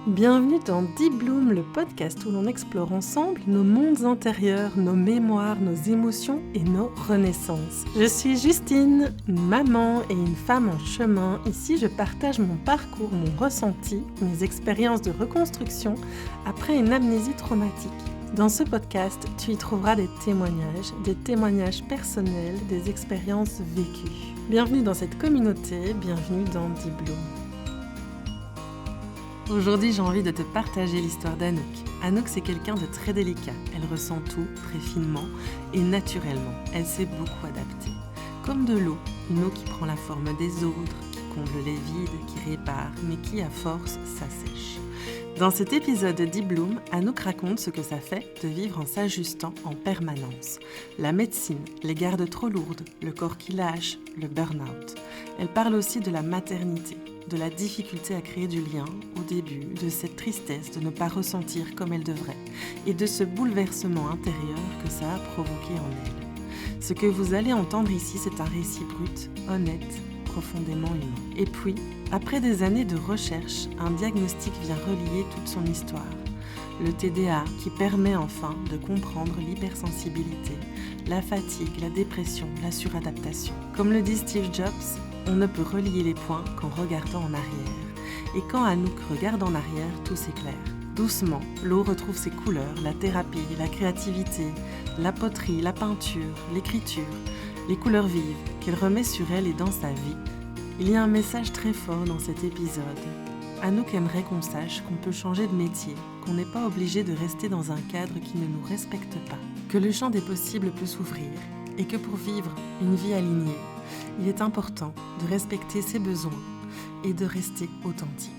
Bienvenue dans Deep Bloom, le podcast où l'on explore ensemble nos mondes intérieurs, nos mémoires, nos émotions et nos renaissances. Je suis Justine, une maman et une femme en chemin. Ici, je partage mon parcours, mon ressenti, mes expériences de reconstruction après une amnésie traumatique. Dans ce podcast, tu y trouveras des témoignages personnels, des expériences vécues. Bienvenue dans cette communauté, bienvenue dans Deep Bloom. Aujourd'hui, j'ai envie de te partager l'histoire d'Anouk. Anouk, c'est quelqu'un de très délicat. Elle ressent tout très finement et naturellement. Elle s'est beaucoup adaptée. Comme de l'eau, une eau qui prend la forme des autres, qui comble les vides, qui répare, mais qui, à force, s'assèche. Dans cet épisode de Deep Bloom, Anouk raconte ce que ça fait de vivre en s'ajustant en permanence. La médecine, les gardes trop lourdes, le corps qui lâche, le burn-out. Elle parle aussi de la maternité, de la difficulté à créer du lien au début, de cette tristesse de ne pas ressentir comme elle devrait, et de ce bouleversement intérieur que ça a provoqué en elle. Ce que vous allez entendre ici, c'est un récit brut, honnête, profondément humain. Et puis, après des années de recherche, un diagnostic vient relier toute son histoire. Le TDA qui permet enfin de comprendre l'hypersensibilité, la fatigue, la dépression, la suradaptation. Comme le dit Steve Jobs, on ne peut relier les points qu'en regardant en arrière. Et quand Anouk regarde en arrière, tout s'éclaire. Doucement, l'eau retrouve ses couleurs, la thérapie, la créativité, la poterie, la peinture, l'écriture, les couleurs vives qu'elle remet sur elle et dans sa vie. Il y a un message très fort dans cet épisode. Anouk aimerait qu'on sache qu'on peut changer de métier, qu'on n'est pas obligé de rester dans un cadre qui ne nous respecte pas, que le champ des possibles peut s'ouvrir et que pour vivre une vie alignée, il est important de respecter ses besoins et de rester authentique.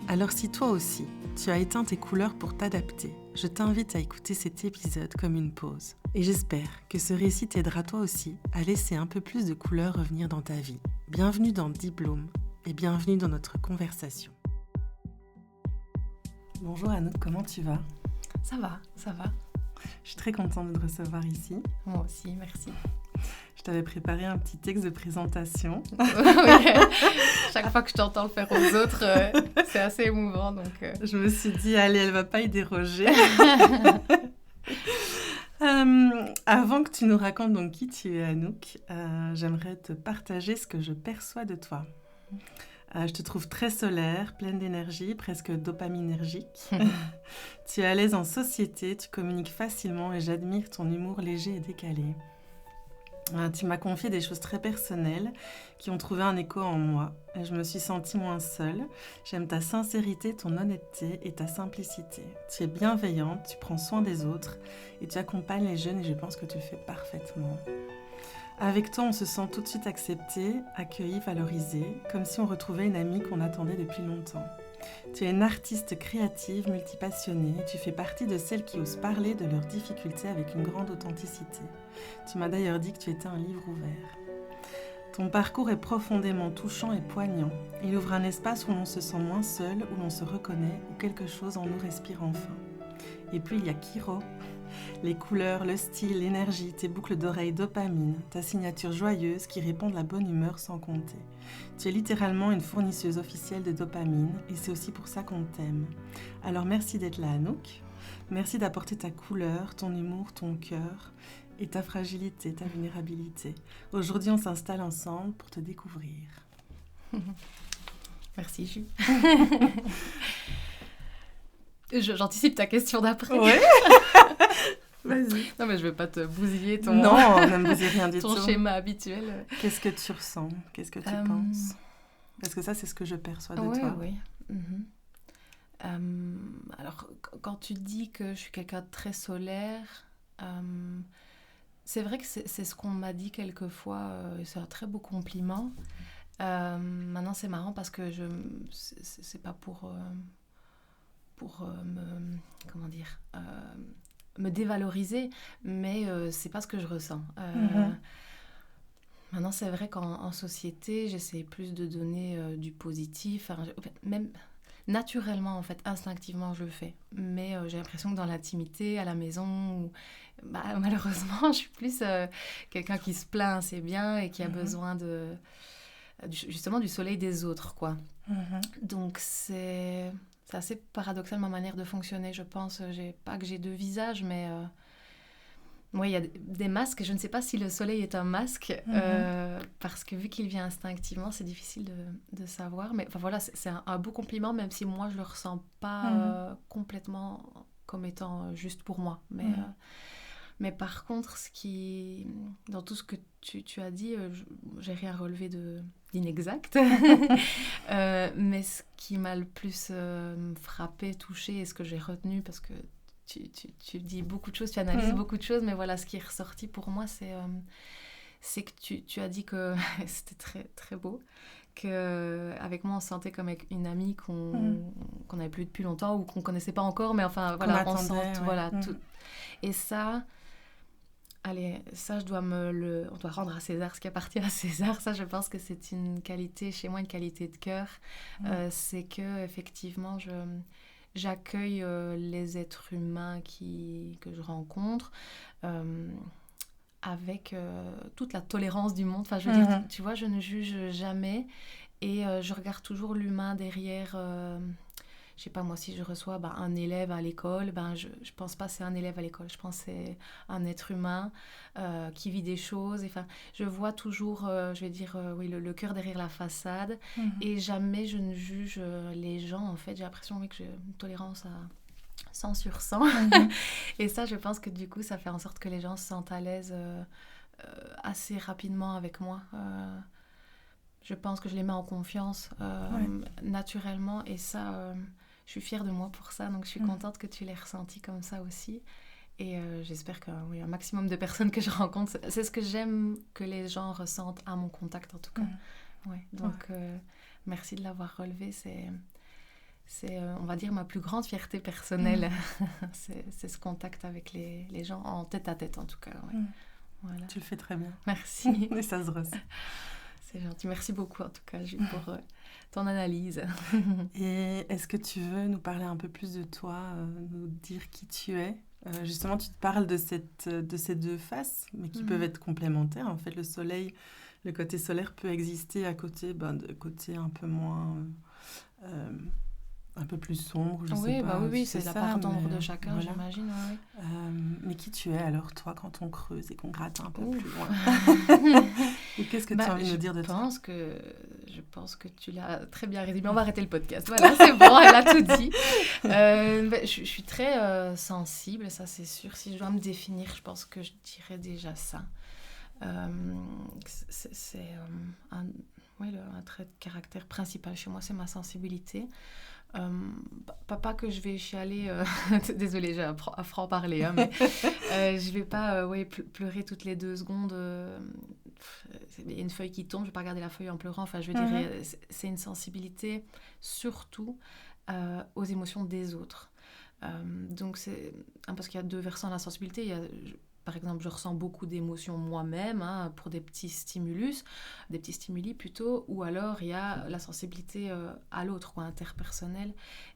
Alors si toi aussi, tu as éteint tes couleurs pour t'adapter, je t'invite à écouter cet épisode comme une pause. Et j'espère que ce récit t'aidera toi aussi à laisser un peu plus de couleurs revenir dans ta vie. Bienvenue dans Deep Bloom et bienvenue dans notre conversation. Bonjour Anouk, comment tu vas ? Ça va. Je suis très contente de te recevoir ici. Moi aussi, merci. Je t'avais préparé un petit texte de présentation. Oui. Chaque fois que je t'entends le faire aux autres, c'est assez émouvant. Donc, Je me suis dit, allez, elle va pas y déroger. Avant que tu nous racontes donc qui tu es, Anouk, j'aimerais te partager ce que je perçois de toi. Je te trouve très solaire, pleine d'énergie, presque dopaminergique. Tu es à l'aise en société, tu communiques facilement et j'admire ton humour léger et décalé. Tu m'as confié des choses très personnelles qui ont trouvé un écho en moi. Et je me suis sentie moins seule. J'aime ta sincérité, ton honnêteté et ta simplicité. Tu es bienveillante, tu prends soin des autres et tu accompagnes les jeunes et je pense que tu le fais parfaitement. Avec toi, on se sent tout de suite accepté, accueilli, valorisé, comme si on retrouvait une amie qu'on attendait depuis longtemps. Tu es une artiste créative, multipassionnée, tu fais partie de celles qui osent parler de leurs difficultés avec une grande authenticité. Tu m'as d'ailleurs dit que tu étais un livre ouvert. Ton parcours est profondément touchant et poignant. Il ouvre un espace où l'on se sent moins seul, où l'on se reconnaît, où quelque chose en nous respire enfin. Et puis il y a Kiro. Les couleurs, le style, l'énergie, tes boucles d'oreilles dopamine, ta signature joyeuse qui répond de la bonne humeur sans compter. Tu es littéralement une fournisseuse officielle de dopamine et c'est aussi pour ça qu'on t'aime. Alors merci d'être là, Anouk. Merci d'apporter ta couleur, ton humour, ton cœur et ta fragilité, ta vulnérabilité. Aujourd'hui, on s'installe ensemble pour te découvrir. Merci, Ju. J'anticipe ta question d'après. Ouais. Vas-y. Non, mais je ne vais pas te bousiller ton, non, ne me bousille rien du ton tout. schéma habituel. Qu'est-ce que tu ressens ? Qu'est-ce que tu penses ? Parce que ça, c'est ce que je perçois de toi. Oui. Alors, quand tu dis que je suis quelqu'un de très solaire, c'est vrai que c'est ce qu'on m'a dit quelquefois, c'est un très beau compliment. Maintenant, c'est marrant parce que c'est pas pour me dévaloriser, mais c'est pas ce que je ressens. Maintenant, c'est vrai qu'en société, j'essaie plus de donner du positif. Même naturellement, en fait, instinctivement, je le fais. Mais j'ai l'impression que dans l'intimité, à la maison, malheureusement, je suis plus quelqu'un qui se plaint assez bien et qui a besoin justement du soleil des autres, quoi. Donc, c'est c'est assez paradoxal ma manière de fonctionner, je pense. Pas que j'ai deux visages, mais oui, il y a des masques. Je ne sais pas si le soleil est un masque, parce que vu qu'il vient instinctivement, c'est difficile de savoir. Mais enfin, voilà, c'est un beau compliment, même si moi, je ne le ressens pas complètement comme étant juste pour moi. Mais par contre, dans tout ce que tu as dit, j'ai rien relevé d'inexact. Mais ce qui m'a le plus frappé, touché, et ce que j'ai retenu, parce que tu dis beaucoup de choses, tu analyses beaucoup de choses, mais voilà, ce qui est ressorti pour moi, c'est que tu as dit que c'était très, très beau, qu'avec moi, on se sentait comme avec une amie qu'on n'avait plus depuis longtemps ou qu'on ne connaissait pas encore, mais enfin, voilà, on sent, voilà, tout. Et ça... Allez, ça, on doit rendre à César ce qui appartient à César. Ça, je pense que c'est une qualité, chez moi, une qualité de cœur. C'est que, effectivement, j'accueille les êtres humains que je rencontre avec toute la tolérance du monde. Enfin, je veux dire, tu vois, je ne juge jamais et je regarde toujours l'humain derrière. Je sais pas, moi, si je reçois un élève à l'école, je pense pas que c'est un élève à l'école, je pense que c'est un être humain qui vit des choses. Enfin, je vois toujours, je vais dire, oui, le cœur derrière la façade. Et jamais je ne juge les gens, en fait. J'ai l'impression que j'ai une tolérance à 100 sur 100. Et ça, je pense que du coup, ça fait en sorte que les gens se sentent à l'aise assez rapidement avec moi. Je pense que je les mets en confiance naturellement. Et ça... je suis fière de moi pour ça, donc je suis contente que tu l'aies ressenti comme ça aussi. Et j'espère qu'un maximum de personnes que je rencontre, c'est ce que j'aime que les gens ressentent à mon contact en tout cas. Donc merci de l'avoir relevé, c'est on va dire, ma plus grande fierté personnelle. C'est ce contact avec les gens, en tête à tête en tout cas. Voilà. Tu le fais très bien. Merci. Et ça se ressent. C'est gentil. Merci beaucoup, en tout cas, Jules, pour ton analyse. Et est-ce que tu veux nous parler un peu plus de toi, nous dire qui tu es ? Justement, tu te parles de ces deux faces, mais qui peuvent être complémentaires. En fait, le côté solaire peut exister à côté, de côté un peu moins... un peu plus sombre, je sais pas. Oui, c'est la part d'ombre de chacun, voilà. J'imagine. Mais qui tu es alors, toi, quand on creuse et qu'on gratte un peu plus loin Et qu'est-ce que tu as envie de me dire de toi ? Je pense que tu l'as très bien résumé. On va arrêter le podcast. Voilà, c'est bon, elle a tout dit. Je suis très sensible, ça c'est sûr. Si je dois me définir, je pense que je dirais déjà ça. C'est un trait de caractère principal chez moi, c'est ma sensibilité. Pas que je vais chialer, désolée, j'ai à franc-parler, mais je vais pas pleurer toutes les 2 secondes. Il y a une feuille qui tombe, je vais pas regarder la feuille en pleurant. Enfin, je veux dire, c'est une sensibilité surtout aux émotions des autres. Donc c'est parce qu'il y a 2 versants à la sensibilité. Par exemple, je ressens beaucoup d'émotions moi-même pour des petits stimuli plutôt, ou alors il y a la sensibilité à l'autre, interpersonnelle.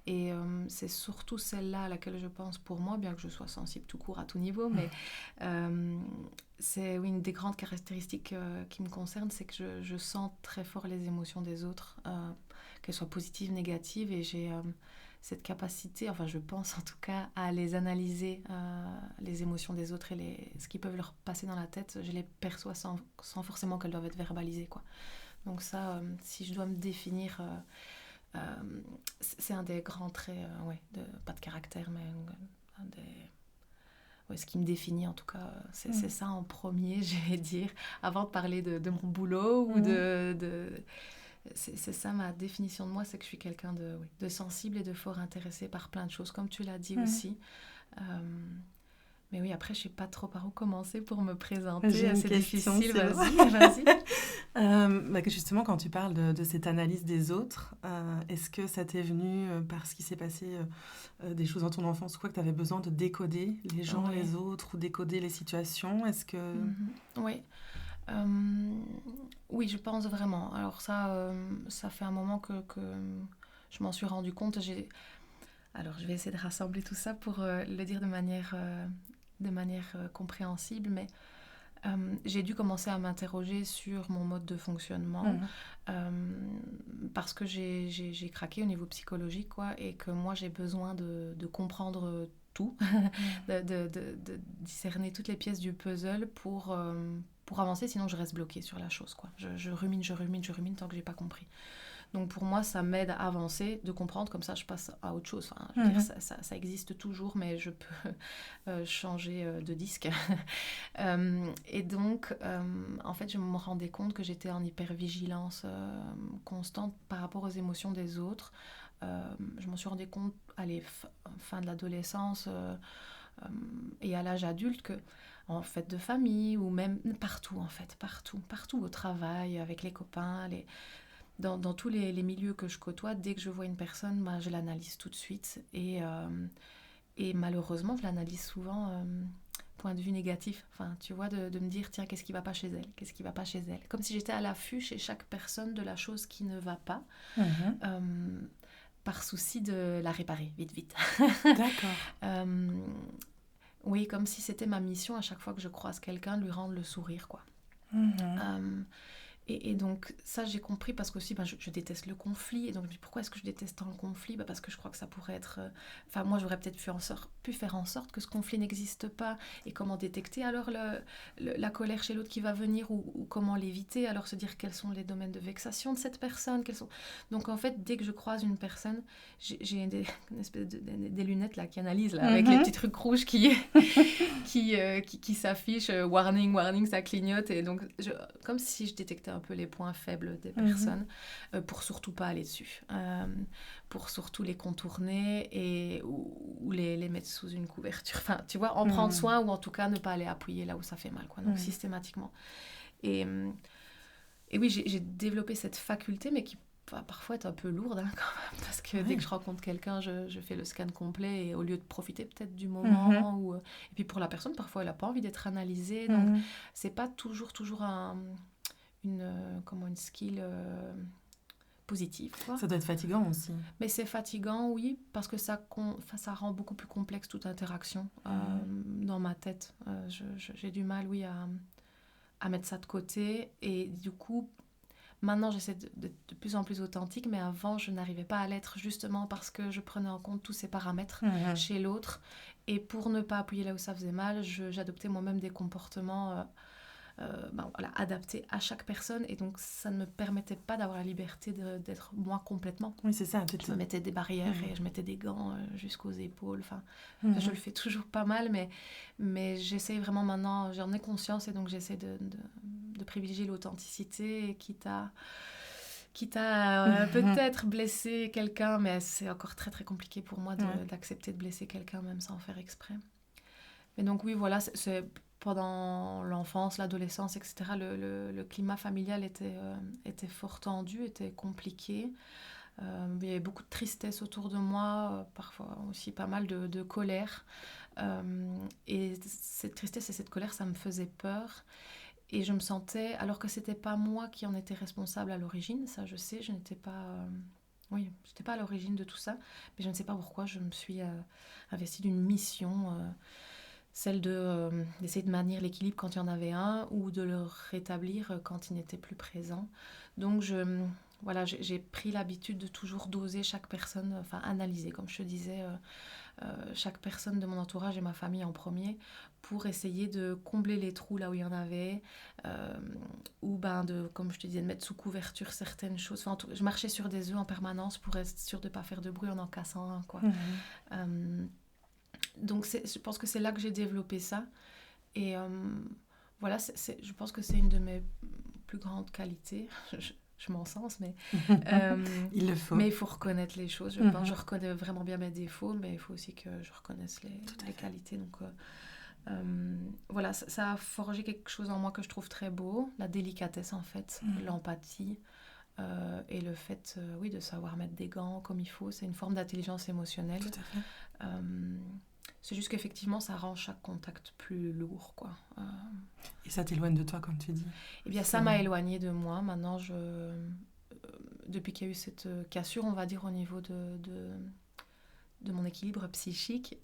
Et c'est surtout celle-là à laquelle je pense pour moi, bien que je sois sensible tout court à tout niveau, mais c'est une des grandes caractéristiques qui me concernent, c'est que je sens très fort les émotions des autres, qu'elles soient positives, négatives, et j'ai... cette capacité, enfin je pense en tout cas, à les analyser, les émotions des autres et ce qui peut leur passer dans la tête, je les perçois sans forcément qu'elles doivent être verbalisées, quoi. Donc ça, si je dois me définir, c'est un des grands traits, pas de caractère, mais ce qui me définit en tout cas, c'est ça en premier, je vais dire, avant de parler de mon boulot ou c'est ça ma définition de moi, c'est que je suis quelqu'un de sensible et de fort intéressé par plein de choses, comme tu l'as dit aussi. Mais oui, après, je ne sais pas trop par où commencer pour me présenter. C'est difficile, vas-y. Justement, quand tu parles de cette analyse des autres, est-ce que ça t'est venu parce qu'il s'est passé des choses dans ton enfance ou quoi, que tu avais besoin de décoder les gens, les autres, ou décoder les situations ? Est-ce que... Oui. Oui, je pense vraiment. Alors ça fait un moment que je m'en suis rendu compte. Alors, je vais essayer de rassembler tout ça pour le dire de manière compréhensible, mais J'ai dû commencer à m'interroger sur mon mode de fonctionnement parce que j'ai craqué au niveau psychologique, quoi, et que moi, j'ai besoin de comprendre tout, de discerner toutes les pièces du puzzle pour avancer, sinon je reste bloquée sur la chose, quoi. Je rumine tant que j'ai pas compris. Donc pour moi, ça m'aide à avancer, de comprendre, comme ça je passe à autre chose. Enfin, je veux dire, ça existe toujours, mais je peux changer de disque. Et donc, en fait, je me rendais compte que j'étais en hypervigilance constante par rapport aux émotions des autres. Je m'en suis rendu compte, fin de l'adolescence et à l'âge adulte, que en fête de famille ou même partout, en fait, partout au travail, avec les copains, dans tous les milieux que je côtoie, dès que je vois une personne, bah, je l'analyse tout de suite. Et malheureusement, je l'analyse souvent point de vue négatif. Enfin, tu vois, de me dire, tiens, qu'est-ce qui va pas chez elle? Qu'est-ce qui va pas chez elle? Comme si j'étais à l'affût chez chaque personne de la chose qui ne va pas, par souci de la réparer vite. D'accord. Oui, comme si c'était ma mission à chaque fois que je croise quelqu'un, de lui rendre le sourire, quoi. Et donc ça j'ai compris parce qu'aussi je déteste le conflit, et donc je me dis pourquoi est-ce que je déteste tant le conflit? Parce que je crois que ça pourrait être enfin moi j'aurais peut-être pu faire en sorte que ce conflit n'existe pas, et comment détecter alors la colère chez l'autre qui va venir, ou comment l'éviter, alors se dire quels sont les domaines de vexation de cette personne, donc en fait dès que je croise une personne, j'ai une espèce des lunettes là qui analysent là, avec les petits trucs rouges qui s'affichent, warning, ça clignote, et donc comme si je détectais un peu les points faibles des personnes, pour surtout pas aller dessus, pour surtout les contourner ou les mettre sous une couverture, enfin tu vois, en prendre soin, ou en tout cas ne pas aller appuyer là où ça fait mal, quoi, donc systématiquement. Et oui, j'ai développé cette faculté, mais qui va parfois être un peu lourde, hein, quand même, parce que dès que je rencontre quelqu'un, je fais le scan complet, et au lieu de profiter peut-être du moment, et puis pour la personne, parfois elle n'a pas envie d'être analysée, donc c'est pas toujours une skill positive, quoi. Ça doit être fatigant aussi. Mais c'est fatigant, oui, parce que ça rend beaucoup plus complexe toute interaction dans ma tête. J'ai du mal, oui, à mettre ça de côté, et du coup maintenant j'essaie d'être de plus en plus authentique, mais avant je n'arrivais pas à l'être, justement parce que je prenais en compte tous ces paramètres chez l'autre, et pour ne pas appuyer là où ça faisait mal, j'adoptais moi-même des comportements adaptés à chaque personne, et donc ça ne me permettait pas d'avoir la liberté d'être moi complètement. Oui, c'est ça. Je me mettais des barrières et je mettais des gants jusqu'aux épaules, je le fais toujours pas mal, mais j'essaie vraiment maintenant, j'en ai conscience, et donc j'essaie de privilégier l'authenticité, et quitte à peut-être blesser quelqu'un, mais c'est encore très très compliqué pour moi d'accepter de blesser quelqu'un même sans faire exprès. Mais donc oui, voilà, c'est pendant l'enfance, l'adolescence, etc., le climat familial était fort tendu, était compliqué. Il y avait beaucoup de tristesse autour de moi, parfois aussi pas mal de colère. Et cette tristesse et cette colère, ça me faisait peur. Et je me sentais, alors que c'était pas moi qui en étais responsable à l'origine, ça je sais, je n'étais pas... j'étais pas à l'origine de tout ça, mais je ne sais pas pourquoi je me suis investie d'une mission, celle d'essayer de maintenir l'équilibre quand il y en avait un, ou de le rétablir quand il n'était plus présent. Donc j'ai pris l'habitude de toujours doser chaque personne, enfin analyser, comme je te disais, chaque personne de mon entourage et ma famille en premier, pour essayer de combler les trous là où il y en avait, ou comme je te disais, de mettre sous couverture certaines choses. Enfin, je marchais sur des œufs en permanence pour être sûre de ne pas faire de bruit en cassant un, quoi. Donc je pense que c'est là que j'ai développé ça, et voilà, je pense que c'est une de mes plus grandes qualités. Je m'encense, mais il le faut. Mais il faut reconnaître les choses. Je pense, je reconnais vraiment bien mes défauts, mais il faut aussi que je reconnaisse les qualités. Donc voilà, ça a forgé quelque chose en moi que je trouve très beau, la délicatesse en fait, l'empathie, et le fait, de savoir mettre des gants comme il faut. C'est une forme d'intelligence émotionnelle. Tout à fait. C'est juste qu'effectivement, ça rend chaque contact plus lourd, quoi. Et ça t'éloigne de toi, comme tu dis. Eh bien, ça m'a éloignée de moi. Maintenant, depuis qu'il y a eu cette cassure, on va dire, au niveau de mon équilibre psychique,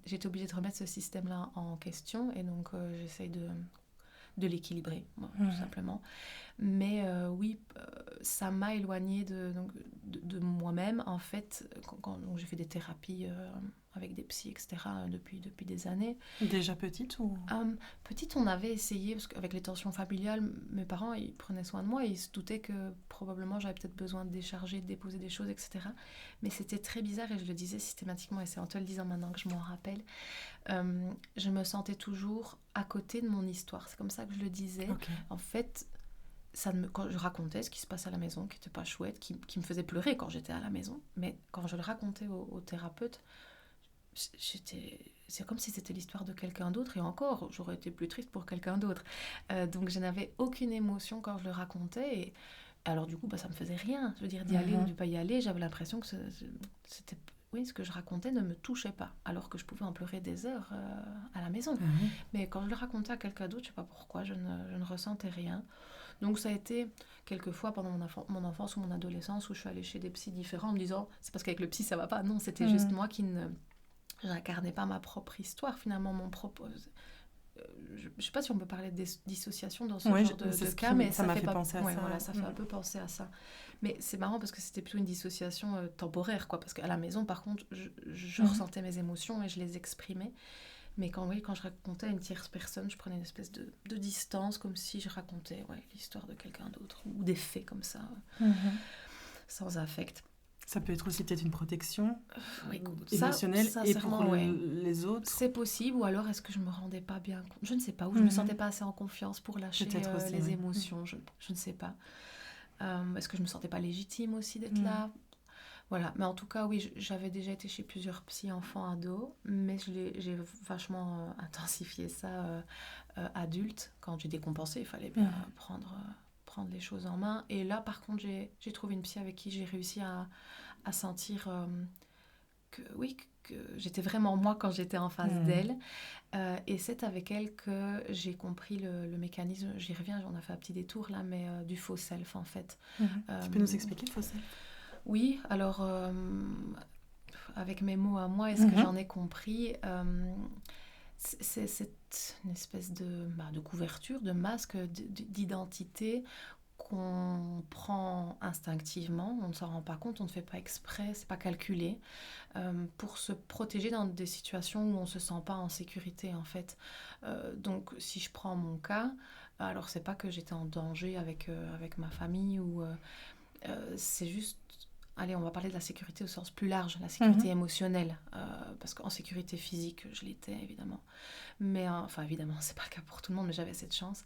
j'ai été obligée de remettre ce système-là en question. Et donc, j'essaye de l'équilibrer, moi, tout simplement. Mais oui, ça m'a éloignée de moi-même. En fait, donc j'ai fait des thérapies avec des psys, etc., depuis des années. Déjà petite ou... Petite, on avait essayé, parce qu'avec les tensions familiales, mes parents, ils prenaient soin de moi et ils se doutaient que probablement j'avais peut-être besoin de décharger, de déposer des choses, etc. Mais c'était très bizarre et je le disais systématiquement, et c'est en te le disant maintenant que je m'en rappelle. Je me sentais toujours à côté de mon histoire. C'est comme ça que je le disais. Okay. En fait, quand je racontais ce qui se passait à la maison, qui n'était pas chouette, qui me faisait pleurer quand j'étais à la maison, mais quand je le racontais au thérapeute, c'est comme si c'était l'histoire de quelqu'un d'autre, et encore, j'aurais été plus triste pour quelqu'un d'autre. Donc je n'avais aucune émotion quand je le racontais, et alors du coup, ça me faisait rien. Je veux dire, d'y aller ou de ne pas y aller, j'avais l'impression que c'était... Oui, ce que je racontais ne me touchait pas, alors que je pouvais en pleurer des heures à la maison. Mais quand je le racontais à quelqu'un d'autre, je ne sais pas pourquoi, je ne ressentais rien. Donc ça a été quelquefois pendant mon enfance ou mon adolescence où je suis allée chez des psys différents en me disant c'est parce qu'avec le psy ça va pas. Non, c'était juste moi qui n'incarnais pas ma propre histoire, finalement mon propre... je ne sais pas si on peut parler de dissociation dans ce genre de cas, mais ça m'a fait penser à ça. Voilà, ça fait un peu penser à ça. Mais c'est marrant parce que c'était plutôt une dissociation temporaire, quoi, parce qu'à la maison, par contre, je ressentais mes émotions et je les exprimais. Mais quand je racontais à une tierce personne, je prenais une espèce de distance, comme si je racontais l'histoire de quelqu'un d'autre, ou des faits comme ça, sans affect. Ça peut être aussi peut-être une protection émotionnelle et pour les autres. C'est possible, ou alors est-ce que je me rendais pas bien compte ? Je ne sais pas, ou je me sentais pas assez en confiance pour lâcher les émotions, je ne sais pas. Est-ce que je me sentais pas légitime aussi d'être là ? Voilà, mais en tout cas, oui, j'avais déjà été chez plusieurs psy enfants ados, mais j'ai vachement intensifié ça adulte. Quand j'ai décompensé, il fallait bien prendre les choses en main. Et là, par contre, j'ai trouvé une psy avec qui j'ai réussi à sentir que j'étais vraiment moi quand j'étais en face d'elle. Et c'est avec elle que j'ai compris le mécanisme, j'y reviens, on a fait un petit détour là, mais du faux self en fait. Tu peux nous expliquer le faux self ? Oui, alors avec mes mots à moi, est-ce que j'en ai compris c'est une espèce de couverture, de masque, d'identité qu'on prend instinctivement, on ne s'en rend pas compte, on ne fait pas exprès, c'est pas calculé, pour se protéger dans des situations où on se sent pas en sécurité en fait. Donc si je prends mon cas, alors c'est pas que j'étais en danger avec ma famille ou c'est juste... Allez, on va parler de la sécurité au sens plus large, la sécurité émotionnelle, parce qu'en sécurité physique, je l'étais évidemment. Mais évidemment, c'est pas le cas pour tout le monde, mais j'avais cette chance.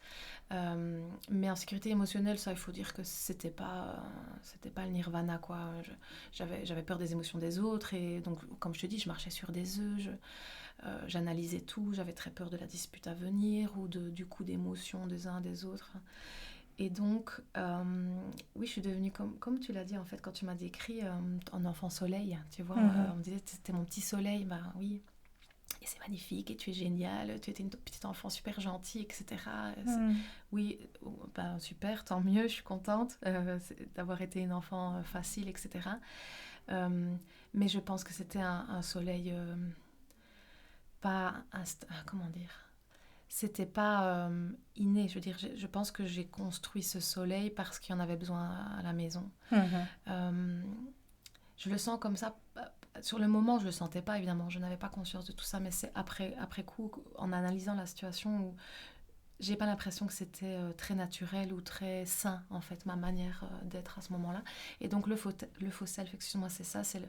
Mais en sécurité émotionnelle, ça, il faut dire que c'était pas le nirvana, quoi. J'avais peur des émotions des autres, et donc, comme je te dis, je marchais sur des œufs, j'analysais tout, j'avais très peur de la dispute à venir ou du coup d'émotions des uns des autres. Et donc, oui, je suis devenue, comme tu l'as dit, en fait, quand tu m'as décrit un enfant soleil, tu vois, on me disait que c'était mon petit soleil, oui, et c'est magnifique, et tu es génial, tu étais une petite enfant super gentille, etc. Oui, super, tant mieux, je suis contente d'avoir été une enfant facile, etc. Mais je pense que c'était un soleil comment dire ? C'était pas inné, je veux dire, je pense que j'ai construit ce soleil parce qu'il y en avait besoin à la maison. Je le sens comme ça. Sur le moment, je le sentais pas, évidemment, je n'avais pas conscience de tout ça, mais c'est après coup, en analysant la situation, où j'ai pas l'impression que c'était très naturel ou très sain, en fait, ma manière d'être à ce moment-là. Et donc le faux self, excuse-moi, c'est ça, c'est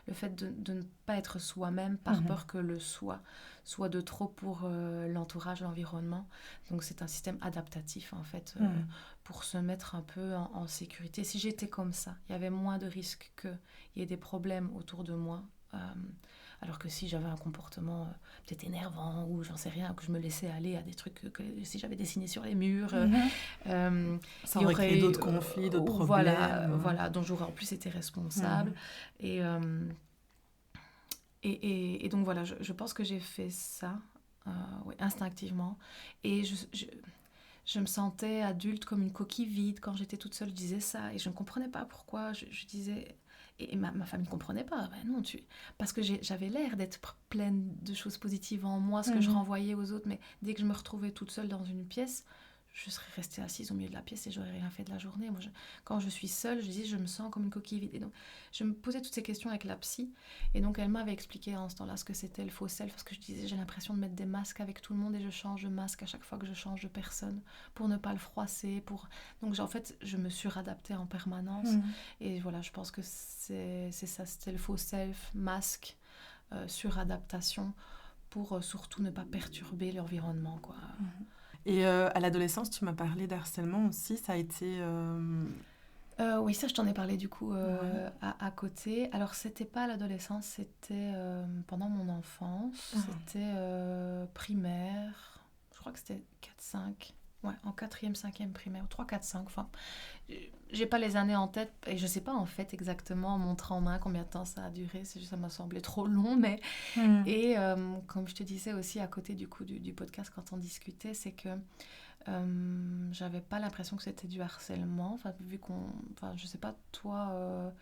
le fait de ne pas être soi-même par peur que le soit de trop pour l'entourage, l'environnement. Donc c'est un système adaptatif, en fait, pour se mettre un peu en sécurité. Si j'étais comme ça, il y avait moins de risques qu'il y ait des problèmes autour de moi. Alors que si j'avais un comportement peut-être énervant ou j'en sais rien, que je me laissais aller à des trucs que si j'avais dessiné sur les murs, ça aurait créé d'autres conflits, d'autres problèmes. Voilà, dont j'aurais en plus été responsable. Et donc voilà, je pense que j'ai fait ça instinctivement. Et je me sentais adulte comme une coquille vide. Quand j'étais toute seule, je disais ça. Et je ne comprenais pas pourquoi. Je disais... Et ma famille ne comprenait pas. Non, parce que j'avais l'air d'être pleine de choses positives en moi, ce que je renvoyais aux autres. Mais dès que je me retrouvais toute seule dans une pièce, je serais restée assise au milieu de la pièce et j'aurais rien fait de la journée. Moi, quand je suis seule, je me sens comme une coquille vide. Et donc, je me posais toutes ces questions avec la psy. Et donc, elle m'avait expliqué en ce temps-là ce que c'était le faux self. Parce que je disais, j'ai l'impression de mettre des masques avec tout le monde et je change de masque à chaque fois que je change de personne pour ne pas le froisser. Donc, en fait, je me suradaptais en permanence. Et voilà, je pense que c'est ça, c'était le faux self, masque, suradaptation pour surtout ne pas perturber l'environnement, quoi. Et à l'adolescence, tu m'as parlé d'harcèlement aussi, ça a été... Oui, ça, je t'en ai parlé du coup à côté. Alors, c'était pas à l'adolescence, c'était pendant mon enfance, c'était primaire, je crois que c'était 4-5, ouais, en 4e, 5e primaire, 3, 4, 5, enfin, j'ai pas les années en tête, et je sais pas en fait exactement en montrant en main combien de temps ça a duré, c'est juste, ça m'a semblé trop long, mais... Et comme je te disais aussi à côté du coup du podcast quand on discutait, c'est que j'avais pas l'impression que c'était du harcèlement, je sais pas toi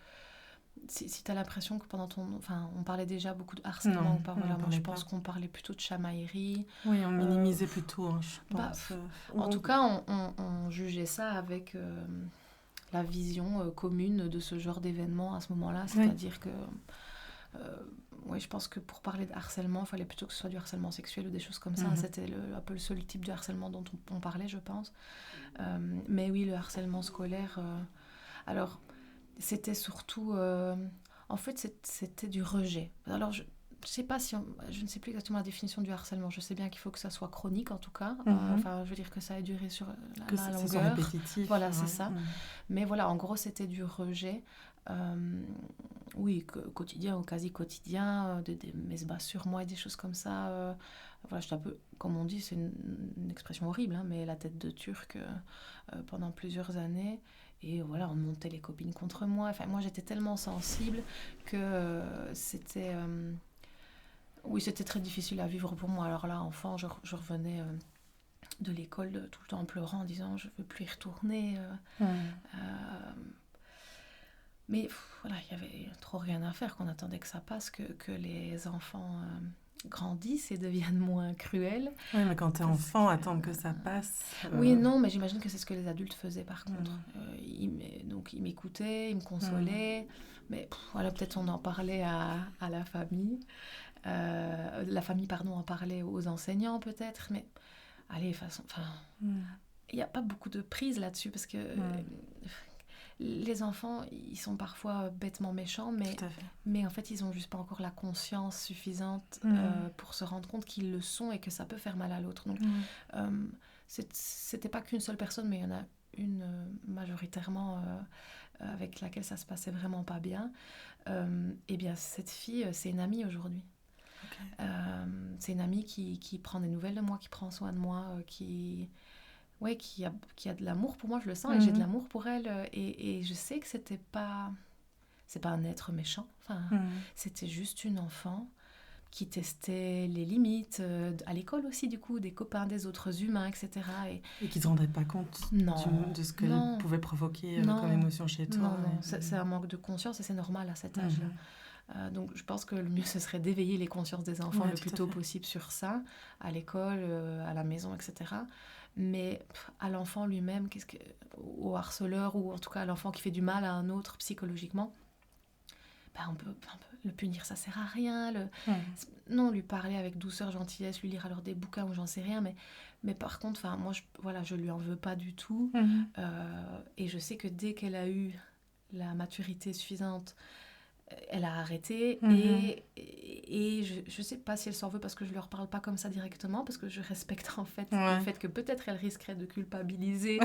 si t'as l'impression que on parlait déjà beaucoup de harcèlement ou pas. Voilà, moi je pense qu'on parlait plutôt de chamaillerie. Oui, on minimisait plutôt, hein, je pense. En tout cas, on jugeait ça avec la vision commune de ce genre d'événement à ce moment-là, c'est-à-dire que je pense que pour parler de harcèlement, il fallait plutôt que ce soit du harcèlement sexuel ou des choses comme ça. C'était un peu le seul type de harcèlement dont on parlait, je pense. Mais oui, le harcèlement scolaire... alors, c'était surtout... en fait, c'était du rejet. Alors, je ne sais plus exactement la définition du harcèlement. Je sais bien qu'il faut que ça soit chronique, en tout cas. Je veux dire que ça ait duré sur la longueur. Que c'est répétitif. Voilà, c'est ça. Mais voilà, en gros, c'était du rejet. Quotidien ou quasi quotidien, des mesbas sur moi et des choses comme ça. J'étais un peu, comme on dit, c'est une expression horrible, hein, mais la tête de turc pendant plusieurs années. Et voilà, on montait les copines contre moi. Enfin, moi, j'étais tellement sensible que c'était très difficile à vivre pour moi. Alors là, enfant, je revenais de l'école tout le temps en pleurant, en disant je ne veux plus y retourner. Mais voilà, il y avait trop rien à faire, qu'on attendait que ça passe, que les enfants grandissent et deviennent moins cruels. Oui, mais quand t'es enfant, attendre que ça passe... Oui, non, mais j'imagine que c'est ce que les adultes faisaient par contre. Donc ils m'écoutaient, ils me consolaient, mais voilà, peut-être on en parlait à la famille. La famille, en parlait aux enseignants peut-être, mais allez, il n'y a pas beaucoup de prise là-dessus, parce que... les enfants, ils sont parfois bêtement méchants, mais en fait, ils n'ont juste pas encore la conscience suffisante pour se rendre compte qu'ils le sont et que ça peut faire mal à l'autre. Donc, c'était pas qu'une seule personne, mais il y en a une majoritairement avec laquelle ça se passait vraiment pas bien. Eh bien, cette fille, c'est une amie aujourd'hui. Okay. C'est une amie qui prend des nouvelles de moi, qui prend soin de moi, qui a de l'amour pour moi, je le sens, et j'ai de l'amour pour elle, et je sais que c'est pas un être méchant, c'était juste une enfant qui testait les limites à l'école aussi, du coup, des copains, des autres humains, etc. Et qui ne se rendait pas compte de ce qu'elle pouvait provoquer comme émotion chez toi. Non, c'est un manque de conscience, et c'est normal à cet âge-là. Donc je pense que le mieux, ce serait d'éveiller les consciences des enfants le plus tôt possible sur ça, à l'école, à la maison, etc. Mais à l'enfant lui-même, au harceleur, ou en tout cas à l'enfant qui fait du mal à un autre psychologiquement, on peut le punir, ça sert à rien. Non, lui parler avec douceur, gentillesse, lui lire alors des bouquins ou j'en sais rien, mais par contre, moi, je lui en veux pas du tout. Et je sais que dès qu'elle a eu la maturité suffisante, elle a arrêté, et je sais pas si elle s'en veut parce que je leur parle pas comme ça directement, parce que je respecte en fait le fait que peut-être elle risquerait de culpabiliser.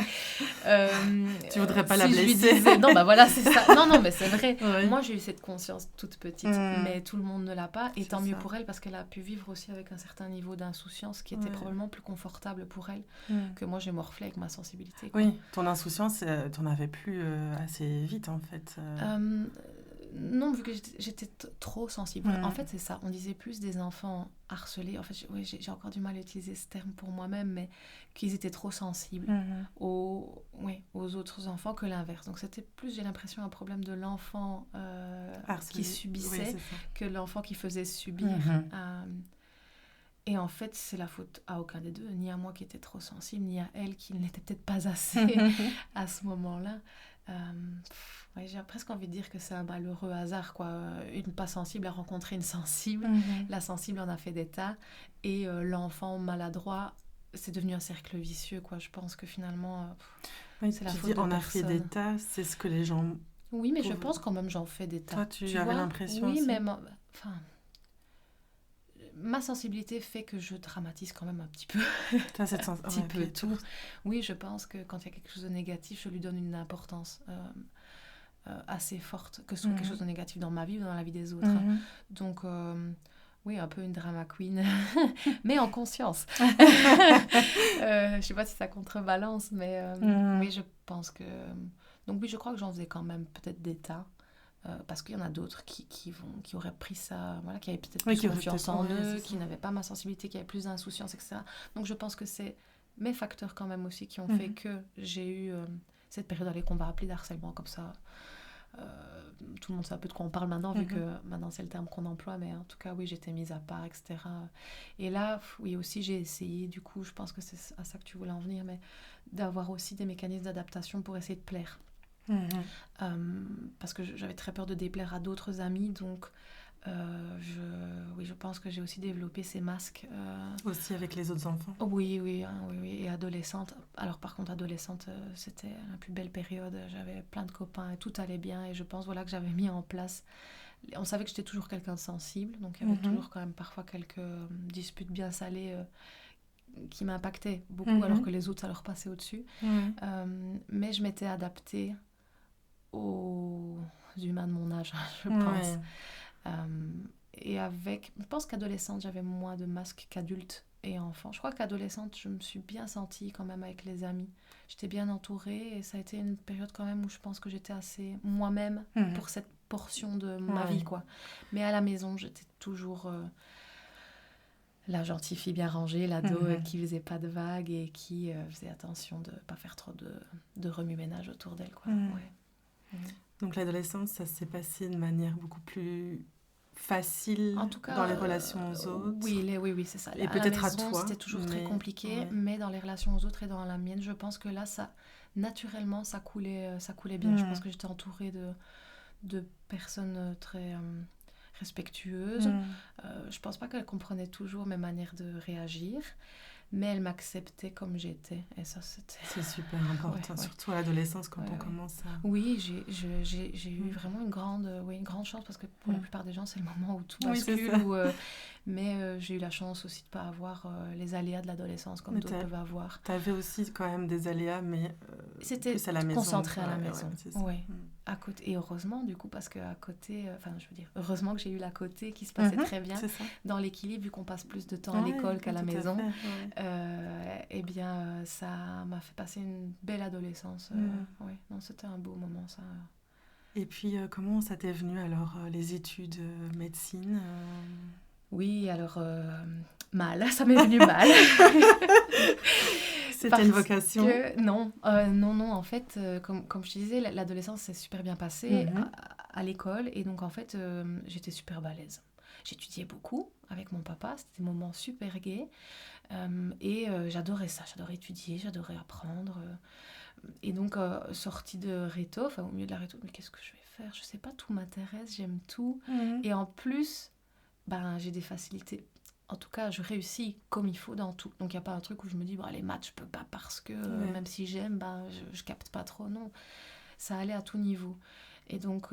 Tu voudrais pas la blesser. Je lui disais, non, voilà, c'est ça. Non, mais c'est vrai. Moi, j'ai eu cette conscience toute petite, mais tout le monde ne l'a pas, et tant mieux pour elle, parce qu'elle a pu vivre aussi avec un certain niveau d'insouciance qui était probablement plus confortable pour elle que moi, j'ai morflé avec ma sensibilité, quoi. Oui, ton insouciance, t'en avais plus assez vite, en fait. Non, vu que j'étais trop sensible. En fait, c'est ça. On disait plus des enfants harcelés. En fait, j'ai encore du mal à utiliser ce terme pour moi-même, mais qu'ils étaient trop sensibles aux autres enfants que l'inverse. Donc, c'était plus, j'ai l'impression, un problème de l'enfant qui subissait que l'enfant qui faisait subir. Et en fait, c'est la faute à aucun des deux, ni à moi qui était trop sensible, ni à elle qui ne l'était peut-être pas assez à ce moment-là. Ouais, j'ai presque envie de dire que c'est un malheureux hasard, quoi. Une pas sensible a rencontré une sensible, la sensible en a fait d'état, et l'enfant maladroit, c'est devenu un cercle vicieux, quoi. Je pense que finalement, Oui, c'est la tu faute dis de on a fait personne. d'état, c'est ce que les gens... Oui, mais je Pour- pense quand même j'en fais d'état. Toi, tu Tu avais vois? l'impression Oui, aussi? mais enfin, ma sensibilité fait que je dramatise quand même un petit peu, T'as cette un petit ouais, peu ok, tout. Oui, je pense que quand il y a quelque chose de négatif, je lui donne une importance assez forte, que ce soit quelque chose de négatif dans ma vie ou dans la vie des autres. Donc, oui, un peu une drama queen, mais en conscience. Je sais pas si ça contrebalance, mais oui, je pense que... Donc oui, je crois que j'en faisais quand même peut-être d'état. Parce qu'il y en a d'autres qui auraient pris ça, voilà, qui avaient peut-être Oui, plus qui auraient confiance peut-être... en ouais, eux, c'est qui ça. n'avaient pas ma sensibilité, qui avaient plus d'insouciance, etc. Donc je pense que c'est mes facteurs quand même aussi qui ont fait que j'ai eu cette période qu'on va appeler d'harcèlement comme ça. Tout le monde sait un peu de quoi on parle maintenant, vu que maintenant c'est le terme qu'on emploie, mais en tout cas, oui, j'étais mise à part, etc. Et là, oui, aussi, j'ai essayé, du coup, je pense que c'est à ça que tu voulais en venir, mais d'avoir aussi des mécanismes d'adaptation pour essayer de plaire. Parce que j'avais très peur de déplaire à d'autres amis, donc je pense que j'ai aussi développé ces masques. Aussi avec les autres enfants. Oui, et adolescente. Alors par contre, adolescente, c'était la plus belle période, j'avais plein de copains et tout allait bien, et je pense voilà, que j'avais mis en place... On savait que j'étais toujours quelqu'un de sensible, donc il y avait toujours quand même parfois quelques disputes bien salées qui m'impactaient beaucoup, alors que les autres, ça leur passait au-dessus. Mais je m'étais adaptée aux humains de mon âge, je pense. Et je pense qu'adolescente, j'avais moins de masques qu'adulte et enfant. Je crois qu'adolescente, je me suis bien sentie quand même avec les amis. J'étais bien entourée, et ça a été une période quand même où je pense que j'étais assez moi-même pour cette portion de ma vie, quoi. Mais à la maison, j'étais toujours la gentille fille bien rangée, l'ado qui faisait pas de vagues et qui faisait attention de pas faire trop de remue-ménage autour d'elle, quoi. Donc l'adolescence, ça s'est passé de manière beaucoup plus facile en tout cas, dans les relations aux autres. Oui, c'est ça. Et À peut-être la à maison, toi. c'était toujours très compliqué, mais dans les relations aux autres et dans la mienne, je pense que là, ça, naturellement, ça coulait bien. Je pense que j'étais entourée de personnes très respectueuses. Je pense pas qu'elles comprenaient toujours mes manières de réagir, mais elles m'acceptaient comme j'étais. Et ça, c'est super important, surtout à l'adolescence, quand on commence à... Oui, j'ai eu vraiment une grande chance, parce que pour la plupart des gens, c'est le moment où tout bascule. Mais j'ai eu la chance aussi de ne pas avoir les aléas de l'adolescence comme d'autres peuvent avoir. Tu avais aussi quand même des aléas, mais c'était plus à la maison. Concentré à la maison. Oui. À côté, et heureusement, du coup, parce qu'à côté, heureusement que j'ai eu l'à côté qui se passait très bien dans l'équilibre, vu qu'on passe plus de temps à l'école qu'à la maison. Eh bien, ça m'a fait passer une belle adolescence. Non, c'était un beau moment, ça. Et puis, comment ça t'est venu, alors, les études médecine Oui, alors, mal, ça m'est venu mal. C'était une vocation? Non, en fait, comme je te disais, l'adolescence s'est super bien passée à l'école, et donc en fait, j'étais super balèze. J'étudiais beaucoup avec mon papa, c'était des moments super gais, et j'adorais ça, j'adorais étudier, j'adorais apprendre. Et donc, sortie de réto, au milieu de la réto, mais qu'est-ce que je vais faire? Je sais pas, tout m'intéresse, j'aime tout. Et en plus, j'ai des facilités. En tout cas, je réussis comme il faut dans tout. Donc, il n'y a pas un truc où je me dis, les maths, je peux pas parce que, même si j'aime, je capte pas trop. Non, ça allait à tout niveau. Et donc,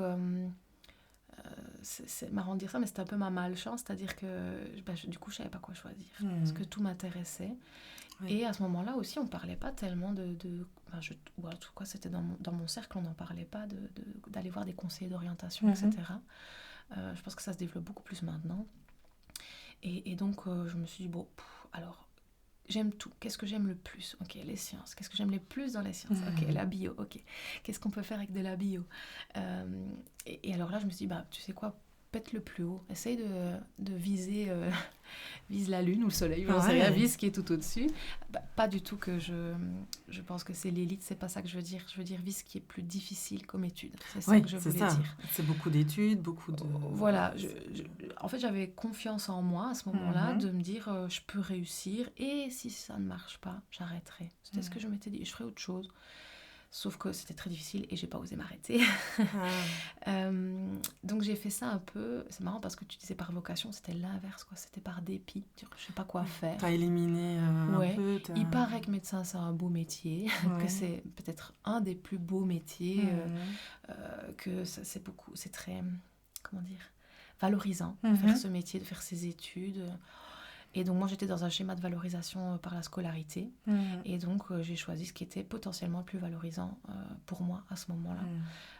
c'est marrant de dire ça, mais c'était un peu ma malchance. C'est-à-dire que, du coup, je savais pas quoi choisir. Parce que tout m'intéressait. Et à ce moment-là aussi, on parlait pas tellement ou en tout cas, c'était dans mon cercle, on n'en parlait pas d'aller voir des conseillers d'orientation, etc. Je pense que ça se développe beaucoup plus maintenant. Et donc, je me suis dit, alors, j'aime tout. Qu'est-ce que j'aime le plus? Ok, les sciences. Qu'est-ce que j'aime le plus dans les sciences? Ok, la bio. Ok, qu'est-ce qu'on peut faire avec de la bio? Et alors là, je me suis dit, tu sais quoi? pète le plus haut. Essaye de viser vise la lune ou le soleil, Ouais. j'en sais rien, vise ce qui est tout au-dessus. Pas du tout que je pense que c'est l'élite, c'est pas ça que je veux dire. Je veux dire vise ce qui est plus difficile comme étude. C'est ça que je voulais dire. C'est beaucoup d'études, beaucoup de... Voilà. En fait, j'avais confiance en moi à ce moment-là de me dire je peux réussir et si ça ne marche pas, j'arrêterai. C'était ce que je m'étais dit. Et je ferai autre chose. Sauf que c'était très difficile et j'ai pas osé m'arrêter. Donc j'ai fait ça un peu. C'est marrant parce que tu disais par vocation, c'était l'inverse, quoi. C'était par dépit. Je sais pas quoi faire. T'as éliminé un peu. Il paraît que médecin c'est un beau métier, que c'est peut-être un des plus beaux métiers, que c'est beaucoup, c'est très, comment dire, valorisant de faire ce métier, de faire ses études. Et donc moi j'étais dans un schéma de valorisation par la scolarité et donc j'ai choisi ce qui était potentiellement le plus valorisant pour moi à ce moment-là.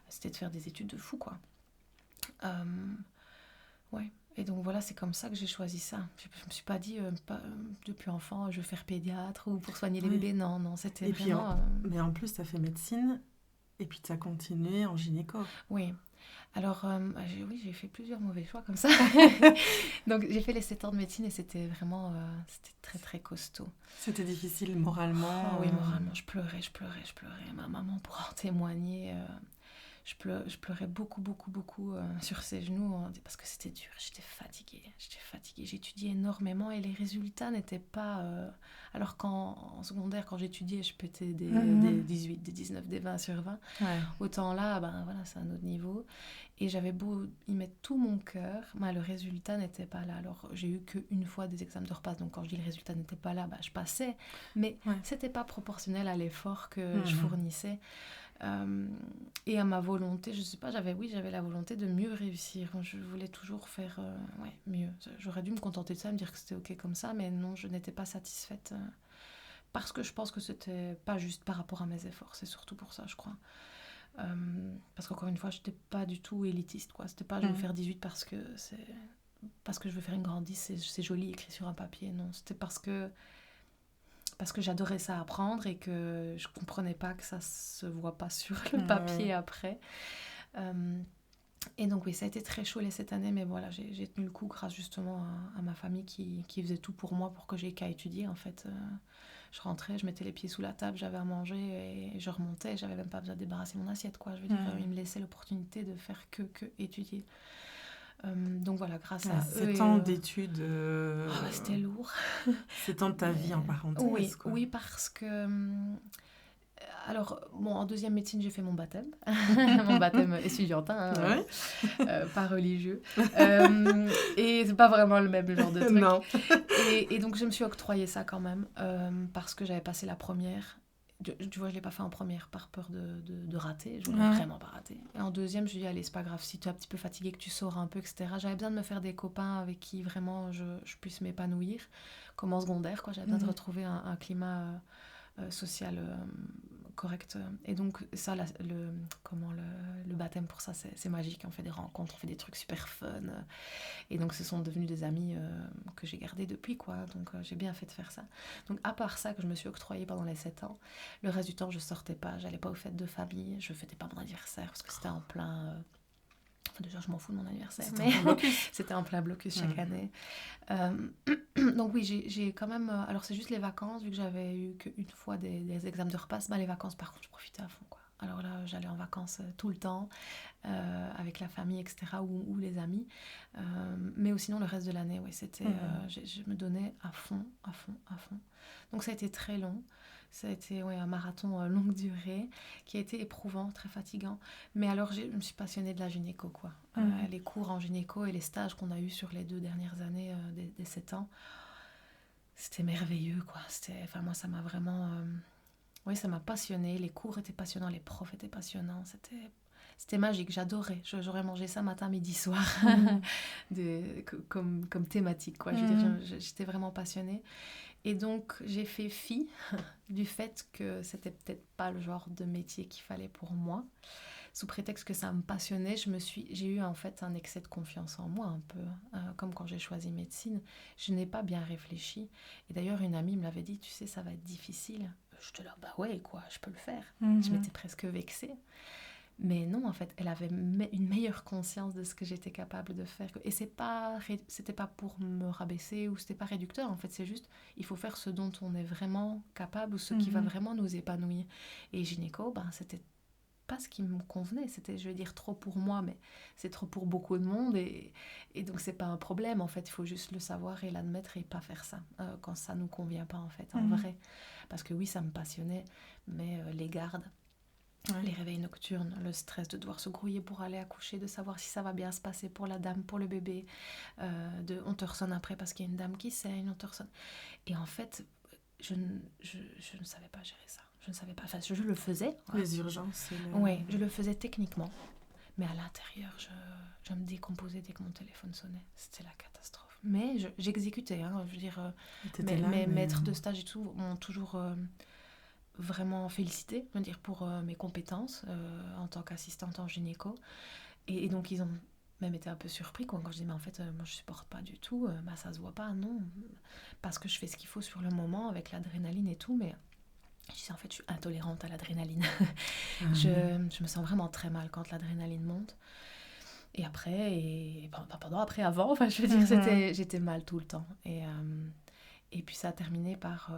C'était de faire des études de fou, quoi. Ouais. Et donc voilà, c'est comme ça que j'ai choisi ça. Je me suis pas dit depuis enfant je vais faire pédiatre ou pour soigner les bébés. Non, c'était vraiment... Mais en plus t'as fait médecine et puis t'as continué en gynéco. Oui. Alors, j'ai fait plusieurs mauvais choix comme ça. Donc, j'ai fait les 7 ans de médecine et c'était vraiment c'était très, très costaud. C'était difficile moralement. Oui, moralement. Je pleurais. Ma maman pourra en témoigner. Je pleurais beaucoup sur ses genoux parce que c'était dur. J'étais fatiguée. J'étudiais énormément et les résultats n'étaient pas... Alors qu'en secondaire, quand j'étudiais, je pétais des 18, des 19, des 20 sur 20. Ouais. Autant là, voilà, c'est un autre niveau. Et j'avais beau y mettre tout mon cœur, le résultat n'était pas là. Alors, j'ai eu qu'une fois des examens de repasse. Donc, quand je dis le résultat n'était pas là, je passais. Mais c'était pas proportionnel à l'effort que je fournissais. Et à ma volonté, je sais pas, j'avais la volonté de mieux réussir. Je voulais toujours faire mieux. J'aurais dû me contenter de ça, me dire que c'était ok comme ça, mais non, je n'étais pas satisfaite parce que je pense que c'était pas juste par rapport à mes efforts. C'est surtout pour ça, je crois. Parce qu'encore une fois, j'étais pas du tout élitiste, quoi. C'était pas je veux faire 18 parce que je veux faire une grande 10, c'est joli écrit sur un papier. Non, c'était parce que j'adorais ça apprendre et que je comprenais pas que ça se voit pas sur le papier après. Et donc oui, ça a été très chaud cette année, mais voilà, j'ai tenu le coup grâce justement à ma famille qui faisait tout pour moi pour que j'aie qu'à étudier en fait. Je rentrais, je mettais les pieds sous la table, j'avais à manger et je remontais, j'avais même pas besoin de débarrasser mon assiette, quoi. Je veux dire, ils me laissaient l'opportunité de faire que étudier. Donc voilà, grâce à eux. 7 ans d'études. C'était lourd. 7 ans de ta vie en parenthèse. Oui, parce que. Alors, en deuxième médecine, j'ai fait mon baptême. Mon baptême étudiantin, pas religieux. Et c'est pas vraiment le même genre de truc. Non. Et donc, je me suis octroyé ça quand même, parce que j'avais passé la première. Tu vois, je l'ai pas fait en première par peur de rater. Je voulais vraiment pas rater. Et en deuxième, je me suis dit, allez, c'est pas grave, si tu es un petit peu fatigué, que tu sors un peu, etc. J'avais besoin de me faire des copains avec qui vraiment je puisse m'épanouir, comme en secondaire, quoi. J'avais besoin de retrouver un climat social correct. Et donc, ça, le baptême, pour ça, c'est magique. On fait des rencontres, on fait des trucs super fun. Et donc, ce sont devenus des amis que j'ai gardés depuis, quoi. Donc, j'ai bien fait de faire ça. Donc, à part ça, que je me suis octroyée pendant les 7 ans, le reste du temps, je sortais pas. J'allais pas aux fêtes de famille. Je fêtais pas mon anniversaire parce que c'était en plein... Enfin, déjà, je m'en fous de mon anniversaire, mais c'était en plein blocus chaque année. Donc oui, j'ai quand même... alors, c'est juste les vacances, vu que j'avais eu qu'une fois des examens de repasse. Les vacances, par contre, je profitais à fond, quoi. Alors là, j'allais en vacances tout le temps, avec la famille, etc., ou les amis. Mais sinon, le reste de l'année, c'était... je me donnais à fond. Donc, ça a été très long. Ça a été un marathon longue durée qui a été éprouvant, très fatigant. Mais alors, je me suis passionnée de la gynéco, quoi. Les cours en gynéco et les stages qu'on a eus sur les 2 dernières années des 7 ans, c'était merveilleux, quoi. Moi, ça m'a vraiment... ça m'a passionnée. Les cours étaient passionnants, les profs étaient passionnants. C'était magique, j'adorais. J'aurais mangé ça matin, midi, soir, comme thématique, quoi. Je veux dire, j'étais vraiment passionnée. Et donc, j'ai fait fi du fait que c'était peut-être pas le genre de métier qu'il fallait pour moi. Sous prétexte que ça me passionnait, j'ai eu en fait un excès de confiance en moi un peu. Comme quand j'ai choisi médecine, je n'ai pas bien réfléchi. Et d'ailleurs, une amie me l'avait dit, tu sais, ça va être difficile. Je te dis, bah ouais, quoi, je peux le faire. Je m'étais presque vexée. Mais non, en fait, elle avait une meilleure conscience de ce que j'étais capable de faire. Et c'était pas pour me rabaisser ou c'était pas réducteur. En fait, c'est juste, il faut faire ce dont on est vraiment capable ou ce qui va vraiment nous épanouir. Et gynéco, c'était pas ce qui me convenait. C'était, je vais dire, trop pour moi, mais c'est trop pour beaucoup de monde. Et donc, c'est pas un problème. En fait, il faut juste le savoir et l'admettre et pas faire ça quand ça nous convient pas, en fait, en vrai. Parce que oui, ça me passionnait, mais les gardes, les réveils nocturnes, le stress de devoir se grouiller pour aller accoucher, de savoir si ça va bien se passer pour la dame, pour le bébé, on te ressonne après parce qu'il y a une dame qui saigne, on te ressonne. Et en fait, je ne savais pas gérer ça. Je ne savais pas. Enfin, je le faisais. Les urgences. Oui, je le faisais techniquement. Mais à l'intérieur, je me décomposais dès que mon téléphone sonnait. C'était la catastrophe. Mais j'exécutais. Je veux dire, mes maîtres de stage et tout m'ont toujours vraiment félicité, je veux dire, pour mes compétences en tant qu'assistante en gynéco. Et donc, ils ont même été un peu surpris quand je disais, mais en fait, moi, je supporte pas du tout. Ça se voit pas, non. Parce que je fais ce qu'il faut sur le moment avec l'adrénaline et tout, mais... Je disais, en fait, je suis intolérante à l'adrénaline. Je me sens vraiment très mal quand l'adrénaline monte. Et après, avant, enfin, je veux dire, j'étais mal tout le temps. Et puis ça a terminé par...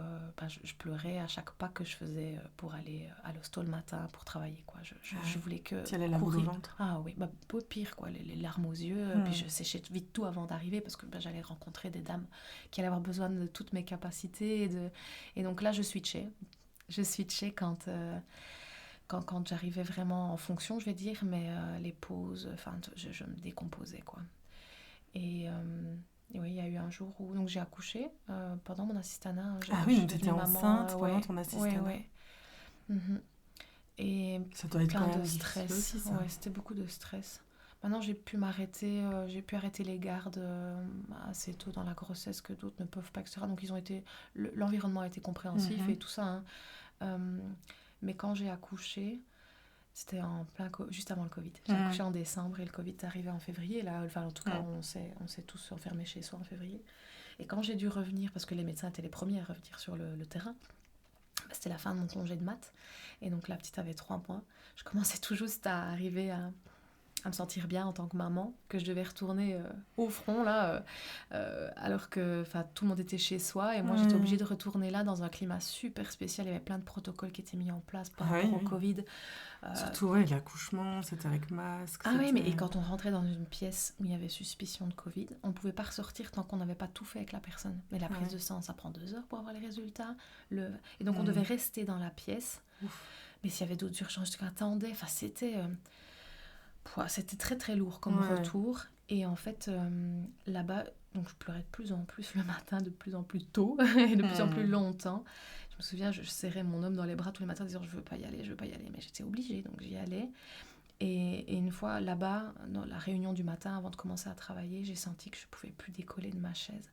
je pleurais à chaque pas que je faisais pour aller à l'hosto le matin pour travailler, quoi. Je voulais que... Tu allais la boule au ventre. Ah oui, peu pire, quoi. Les larmes aux yeux. Puis je séchais vite tout avant d'arriver parce que j'allais rencontrer des dames qui allaient avoir besoin de toutes mes capacités. Et donc là, je switchais. Je switchais quand j'arrivais vraiment en fonction, je vais dire, mais les pauses, je me décomposais, quoi. Et oui, il y a eu un jour où donc, j'ai accouché pendant mon assistanat. Donc tu étais enceinte pendant ton assistanat. Oui. Et ça doit être plein quand même de stress. Aussi, ça. Ouais, c'était beaucoup de stress. Maintenant, j'ai pu arrêter les gardes assez tôt dans la grossesse que d'autres ne peuvent pas, etc. Donc, l'environnement a été compréhensif et tout ça. Mais quand j'ai accouché, c'était juste avant le Covid. J'ai accouché en décembre et le Covid est arrivé en février. Là, en tout cas, on s'est tous enfermés chez soi en février. Et quand j'ai dû revenir, parce que les médecins étaient les premiers à revenir sur le terrain, c'était la fin de mon congé de maths. Et donc, la petite avait 3 mois. Je commençais tout juste à arriver à me sentir bien en tant que maman, que je devais retourner au front, là, alors que tout le monde était chez soi, et moi j'étais obligée de retourner là dans un climat super spécial. Il y avait plein de protocoles qui étaient mis en place par rapport au Covid. Surtout, l'accouchement, c'était avec masque. Ah oui, mais et quand on rentrait dans une pièce où il y avait suspicion de Covid, on ne pouvait pas ressortir tant qu'on n'avait pas tout fait avec la personne. Mais la prise de sang, ça prend 2 heures pour avoir les résultats. Et donc on devait rester dans la pièce. Mais s'il y avait d'autres urgences, j'attendais. C'était très très lourd comme retour. Et en fait, là-bas, donc je pleurais de plus en plus le matin, de plus en plus tôt et de plus en plus longtemps. Je me souviens, je serrais mon homme dans les bras tous les matins en disant je veux pas y aller. Mais j'étais obligée, donc j'y allais. Et une fois là-bas, dans la réunion du matin, avant de commencer à travailler, j'ai senti que je pouvais plus décoller de ma chaise.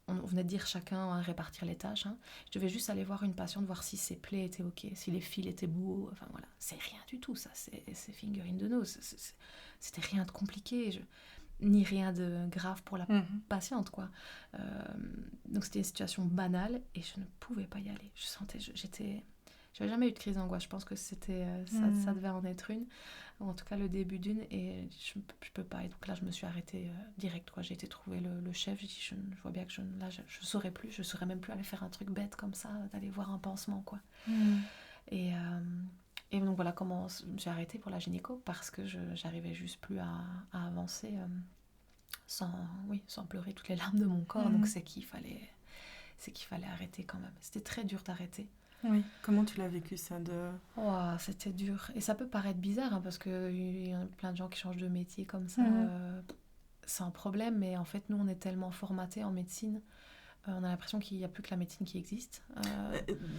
On venait de dire chacun à répartir les tâches. Je devais juste aller voir une patiente, voir si ses plaies étaient OK, si les fils étaient beaux. Enfin voilà, c'est rien du tout, ça. C'est finger in the nose. C'était rien de compliqué, ni rien de grave pour la patiente, quoi. Donc c'était une situation banale et je ne pouvais pas y aller. Je sentais, j'avais jamais eu de crise d'angoisse. Je pense que c'était ça devait en être une, ou en tout cas le début d'une, et je peux pas. Et donc là, je me suis arrêtée direct, quoi. J'ai été trouver le chef. J'ai dit, je vois bien que je saurais plus. Je saurais même plus aller faire un truc bête comme ça, d'aller voir un pansement, quoi. Et donc voilà comment j'ai arrêté pour la gynéco, parce que j'arrivais juste plus à avancer sans pleurer toutes les larmes de mon corps. Donc c'est qu'il fallait arrêter quand même. C'était très dur d'arrêter. Oui, comment tu l'as vécu ça c'était dur. Et ça peut paraître bizarre, parce qu'il y a plein de gens qui changent de métier comme ça sans problème, mais en fait nous on est tellement formatés en médecine, on a l'impression qu'il n'y a plus que la médecine qui existe.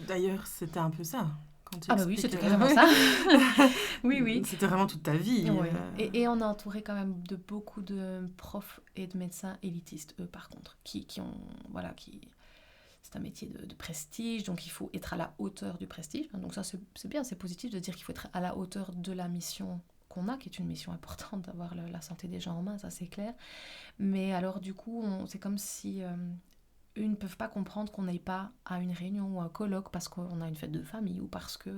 D'ailleurs c'était un peu ça quand tu oui, c'était carrément ça. Oui. C'était vraiment toute ta vie. Et on est entouré quand même de beaucoup de profs et de médecins élitistes, eux par contre, qui c'est un métier de prestige, donc il faut être à la hauteur du prestige. Donc ça, c'est bien, c'est positif de dire qu'il faut être à la hauteur de la mission qu'on a, qui est une mission importante, d'avoir la santé des gens en main, ça c'est clair. Mais alors du coup, c'est comme si ne peuvent pas comprendre qu'on n'aille pas à une réunion ou un colloque parce qu'on a une fête de famille ou parce que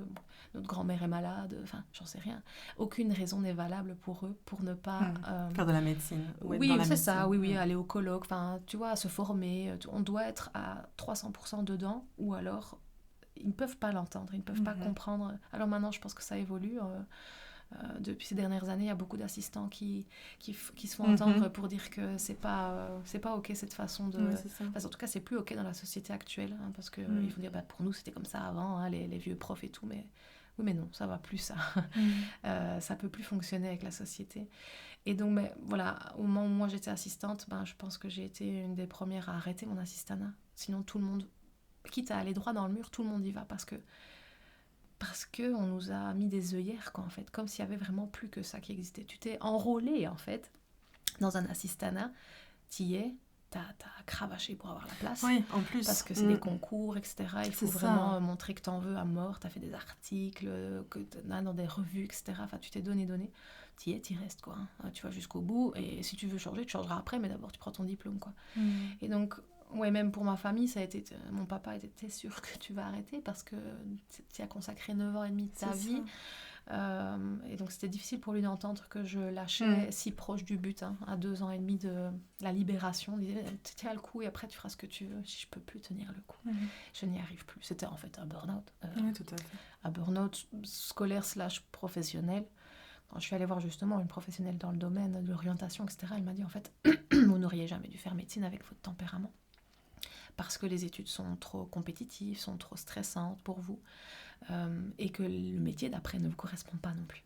notre grand-mère est malade, enfin, j'en sais rien. Aucune raison n'est valable pour eux pour ne pas... faire de la médecine. Ou être Oui, dans la c'est médecine. ça, oui, aller au colloque, enfin, tu vois, se former. On doit être à 300% dedans ou alors ils ne peuvent pas l'entendre, ils ne peuvent pas comprendre. Alors maintenant, je pense que ça évolue. Depuis ces dernières années, il y a beaucoup d'assistants qui se font entendre pour dire que c'est pas ok cette façon de... Ouais, c'est ça. Enfin, en tout cas, c'est plus ok dans la société actuelle, hein, parce que il faut dire, pour nous, c'était comme ça avant, hein, les vieux profs et tout, mais oui, mais non, ça va plus, ça. Ça peut plus fonctionner avec la société. Et donc, voilà, au moment où moi j'étais assistante, je pense que j'ai été une des premières à arrêter mon assistanat. Sinon, tout le monde, quitte à aller droit dans le mur, tout le monde y va parce que on nous a mis des œillères, quoi, en fait, comme s'il y avait vraiment plus que ça qui existait. Tu t'es enrôlé, en fait, dans un assistanat, t'y es, t'as cravaché pour avoir la place. Oui, en plus. Parce que c'est des concours, etc. Il faut vraiment montrer que t'en veux à mort. T'as fait des articles, que t'as dans des revues, etc. Enfin, tu t'es donné. T'y es, t'y restes, quoi. Tu vas jusqu'au bout. Et si tu veux changer, tu changeras après. Mais d'abord, tu prends ton diplôme, quoi. Et donc, ouais, même pour ma famille, ça a été... Mon papa était sûr que tu vas arrêter parce que tu as consacré 9 ans et demi de ta vie. Et donc, c'était difficile pour lui d'entendre que je lâchais si proche du but, hein, à 2 ans et demi de la libération. Il disait, tiens le coup et après, tu feras ce que tu veux. Si je peux plus tenir le coup, je n'y arrive plus. C'était en fait un burn-out. Oui, tout à fait. Un burn-out scolaire / professionnel. Quand je suis allée voir justement une professionnelle dans le domaine de l'orientation, etc., elle m'a dit, en fait, vous n'auriez jamais dû faire médecine avec votre tempérament. Parce que les études sont trop compétitives, sont trop stressantes pour vous, et que le métier d'après ne vous correspond pas non plus.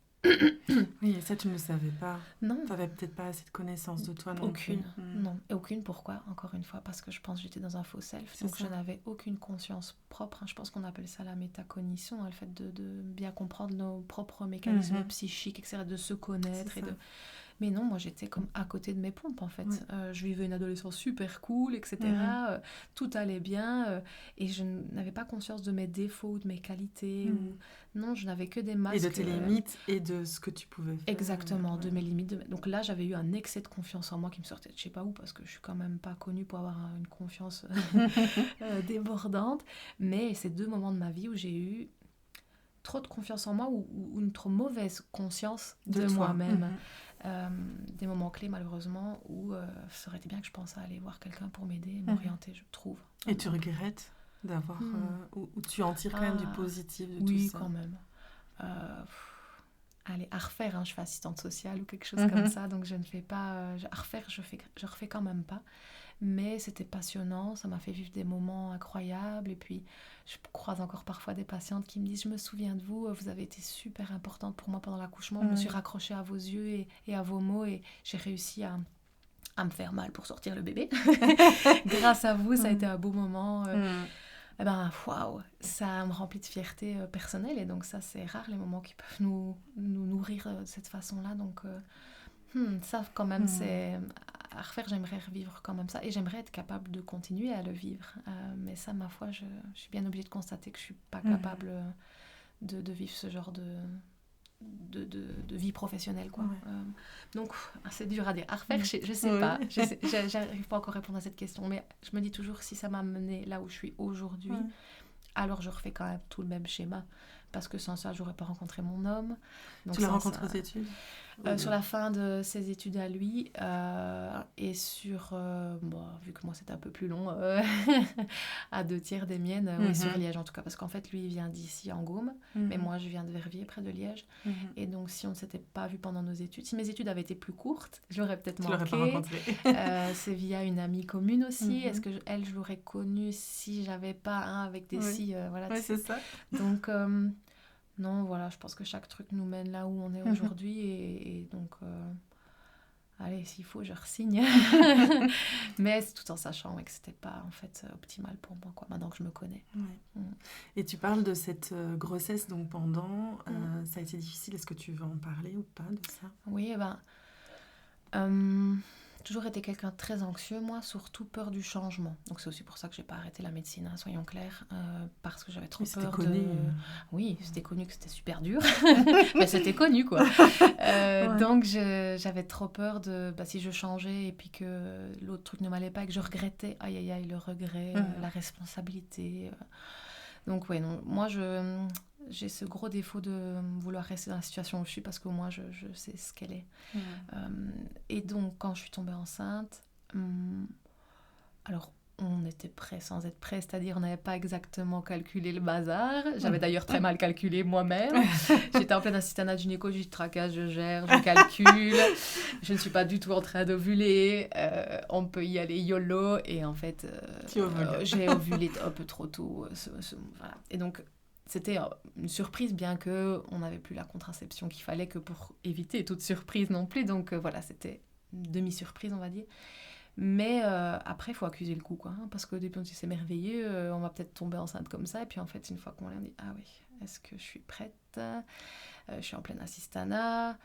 Oui, et ça, tu ne le savais pas. Non. Tu n'avais peut-être pas assez de connaissances de toi non Aucune. plus. Non. Et aucune, pourquoi? Encore une fois, parce que je pense que j'étais dans un faux self, donc je n'avais aucune conscience propre. Hein. Je pense qu'on appelle ça la métacognition, hein, le fait de bien comprendre nos propres mécanismes psychiques, etc., de se connaître. Mais non, moi j'étais comme à côté de mes pompes en fait. Je vivais une adolescence super cool, etc. Tout allait bien et je n'avais pas conscience de mes défauts ou de mes qualités. Non, je n'avais que des masques. Et de tes limites et de ce que tu pouvais faire. Exactement, de mes limites. Donc là, j'avais eu un excès de confiance en moi qui me sortait de je sais pas où parce que je suis quand même pas connue pour avoir une confiance débordante. Mais ces 2 moments de ma vie où j'ai eu trop de confiance en moi ou une trop mauvaise conscience de moi-même. Des moments clés malheureusement où ça aurait été bien que je pense à aller voir quelqu'un pour m'aider, m'orienter, je trouve. Et tu regrettes d'avoir ou tu en tires quand même du positif de tout ça? Oui, quand même. Allez, à refaire, hein, je fais assistante sociale ou quelque chose comme ça, donc je ne fais pas... à refaire, je refais quand même pas. Mais c'était passionnant, ça m'a fait vivre des moments incroyables. Et puis, je croise encore parfois des patientes qui me disent « Je me souviens de vous, vous avez été super importante pour moi pendant l'accouchement. Je me suis raccrochée à vos yeux et à vos mots et j'ai réussi à me faire mal pour sortir le bébé. Grâce à vous, ça a été un beau moment. » Eh ben, waouh, ça me remplit de fierté personnelle. Et donc ça, c'est rare, les moments qui peuvent nous nourrir de cette façon-là. Donc ça, quand même, c'est... À refaire, j'aimerais revivre quand même ça. Et j'aimerais être capable de continuer à le vivre. Mais ça, ma foi, je suis bien obligée de constater que je ne suis pas capable de vivre ce genre de vie professionnelle, quoi. Donc, c'est dur à dire. À refaire, je sais pas. J'arrive pas encore à répondre à cette question. Mais je me dis toujours, si ça m'a mené là où je suis aujourd'hui, alors je refais quand même tout le même schéma. Parce que sans ça, je n'aurais pas rencontré mon homme. Donc tu l'as rencontré aux études sur la fin de ses études à lui et sur vu que moi c'était un peu plus long à 2/3 des miennes sur Liège en tout cas parce qu'en fait lui il vient d'ici en Gaume mais moi je viens de Verviers près de Liège et donc si on ne s'était pas vu pendant nos études, si mes études avaient été plus courtes je l'aurais peut-être manqué. Tu l'aurais pas rencontré. C'est via une amie commune aussi. Est-ce que je l'aurais connue si j'avais pas avec des voilà, c'est ça. donc non, voilà, je pense que chaque truc nous mène là où on est aujourd'hui et donc, allez, s'il faut, je re-signe. Mais c'est tout en sachant que c'était pas en fait optimal pour moi, quoi, maintenant que je me connais. Et tu parles de cette grossesse, donc pendant, ça a été difficile, est-ce que tu veux en parler ou pas de ça? Oui, toujours été quelqu'un de très anxieux, moi, surtout peur du changement. Donc c'est aussi pour ça que j'ai pas arrêté la médecine, hein, soyons clairs, parce que j'avais trop peur connu. Oui, c'était connu que c'était super dur, mais c'était connu, quoi. Donc j'avais trop peur de, si je changeais et puis que l'autre truc ne m'allait pas et que je regrettais, aïe aïe aïe, le regret, la responsabilité. Donc ouais, non, moi j'ai ce gros défaut de vouloir rester dans la situation où je suis parce qu'au moins je sais ce qu'elle est. Et donc quand je suis tombée enceinte, alors on était prêt sans être prêt, c'est-à-dire on n'avait pas exactement calculé le bazar. J'avais d'ailleurs très mal calculé moi-même. J'étais en pleine assistanat gynéco, je dis tracasse, je gère, je calcule. Je ne suis pas du tout en train d'ovuler. On peut y aller YOLO. Et en fait, j'ai ovulé un peu trop tôt. Voilà. Et donc, c'était une surprise, bien qu'on n'avait plus la contraception qu'il fallait que pour éviter toute surprise non plus. Donc voilà, c'était une demi-surprise, on va dire. Mais après, il faut accuser le coup, quoi, hein, parce qu'au début, on dit c'est merveilleux, on va peut-être tomber enceinte comme ça. Et puis en fait, une fois qu'on l'a, on dit ah oui, est-ce que je suis prête? Je suis en pleine assistanat.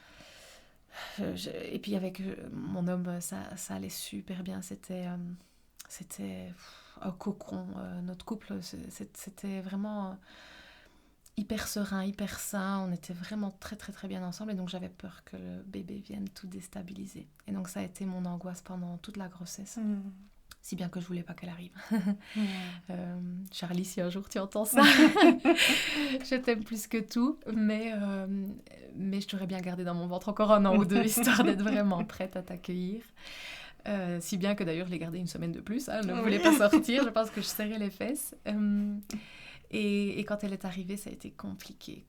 Et puis avec mon homme, ça allait super bien. C'était un cocon. Notre couple, c'était vraiment hyper serein, hyper sain. On était vraiment très très très bien ensemble et donc j'avais peur que le bébé vienne tout déstabiliser. Et donc ça a été mon angoisse pendant toute la grossesse. Si bien que je voulais pas qu'elle arrive. Charlie, si un jour tu entends ça, je t'aime plus que tout, mais je t'aurais bien gardé dans mon ventre encore 1 an ou 2, histoire d'être vraiment prête à t'accueillir. Si bien que d'ailleurs je l'ai gardé 1 semaine de plus, hein, elle ne voulait pas sortir, je pense que je serrais les fesses. Et quand elle est arrivée, ça a été compliqué.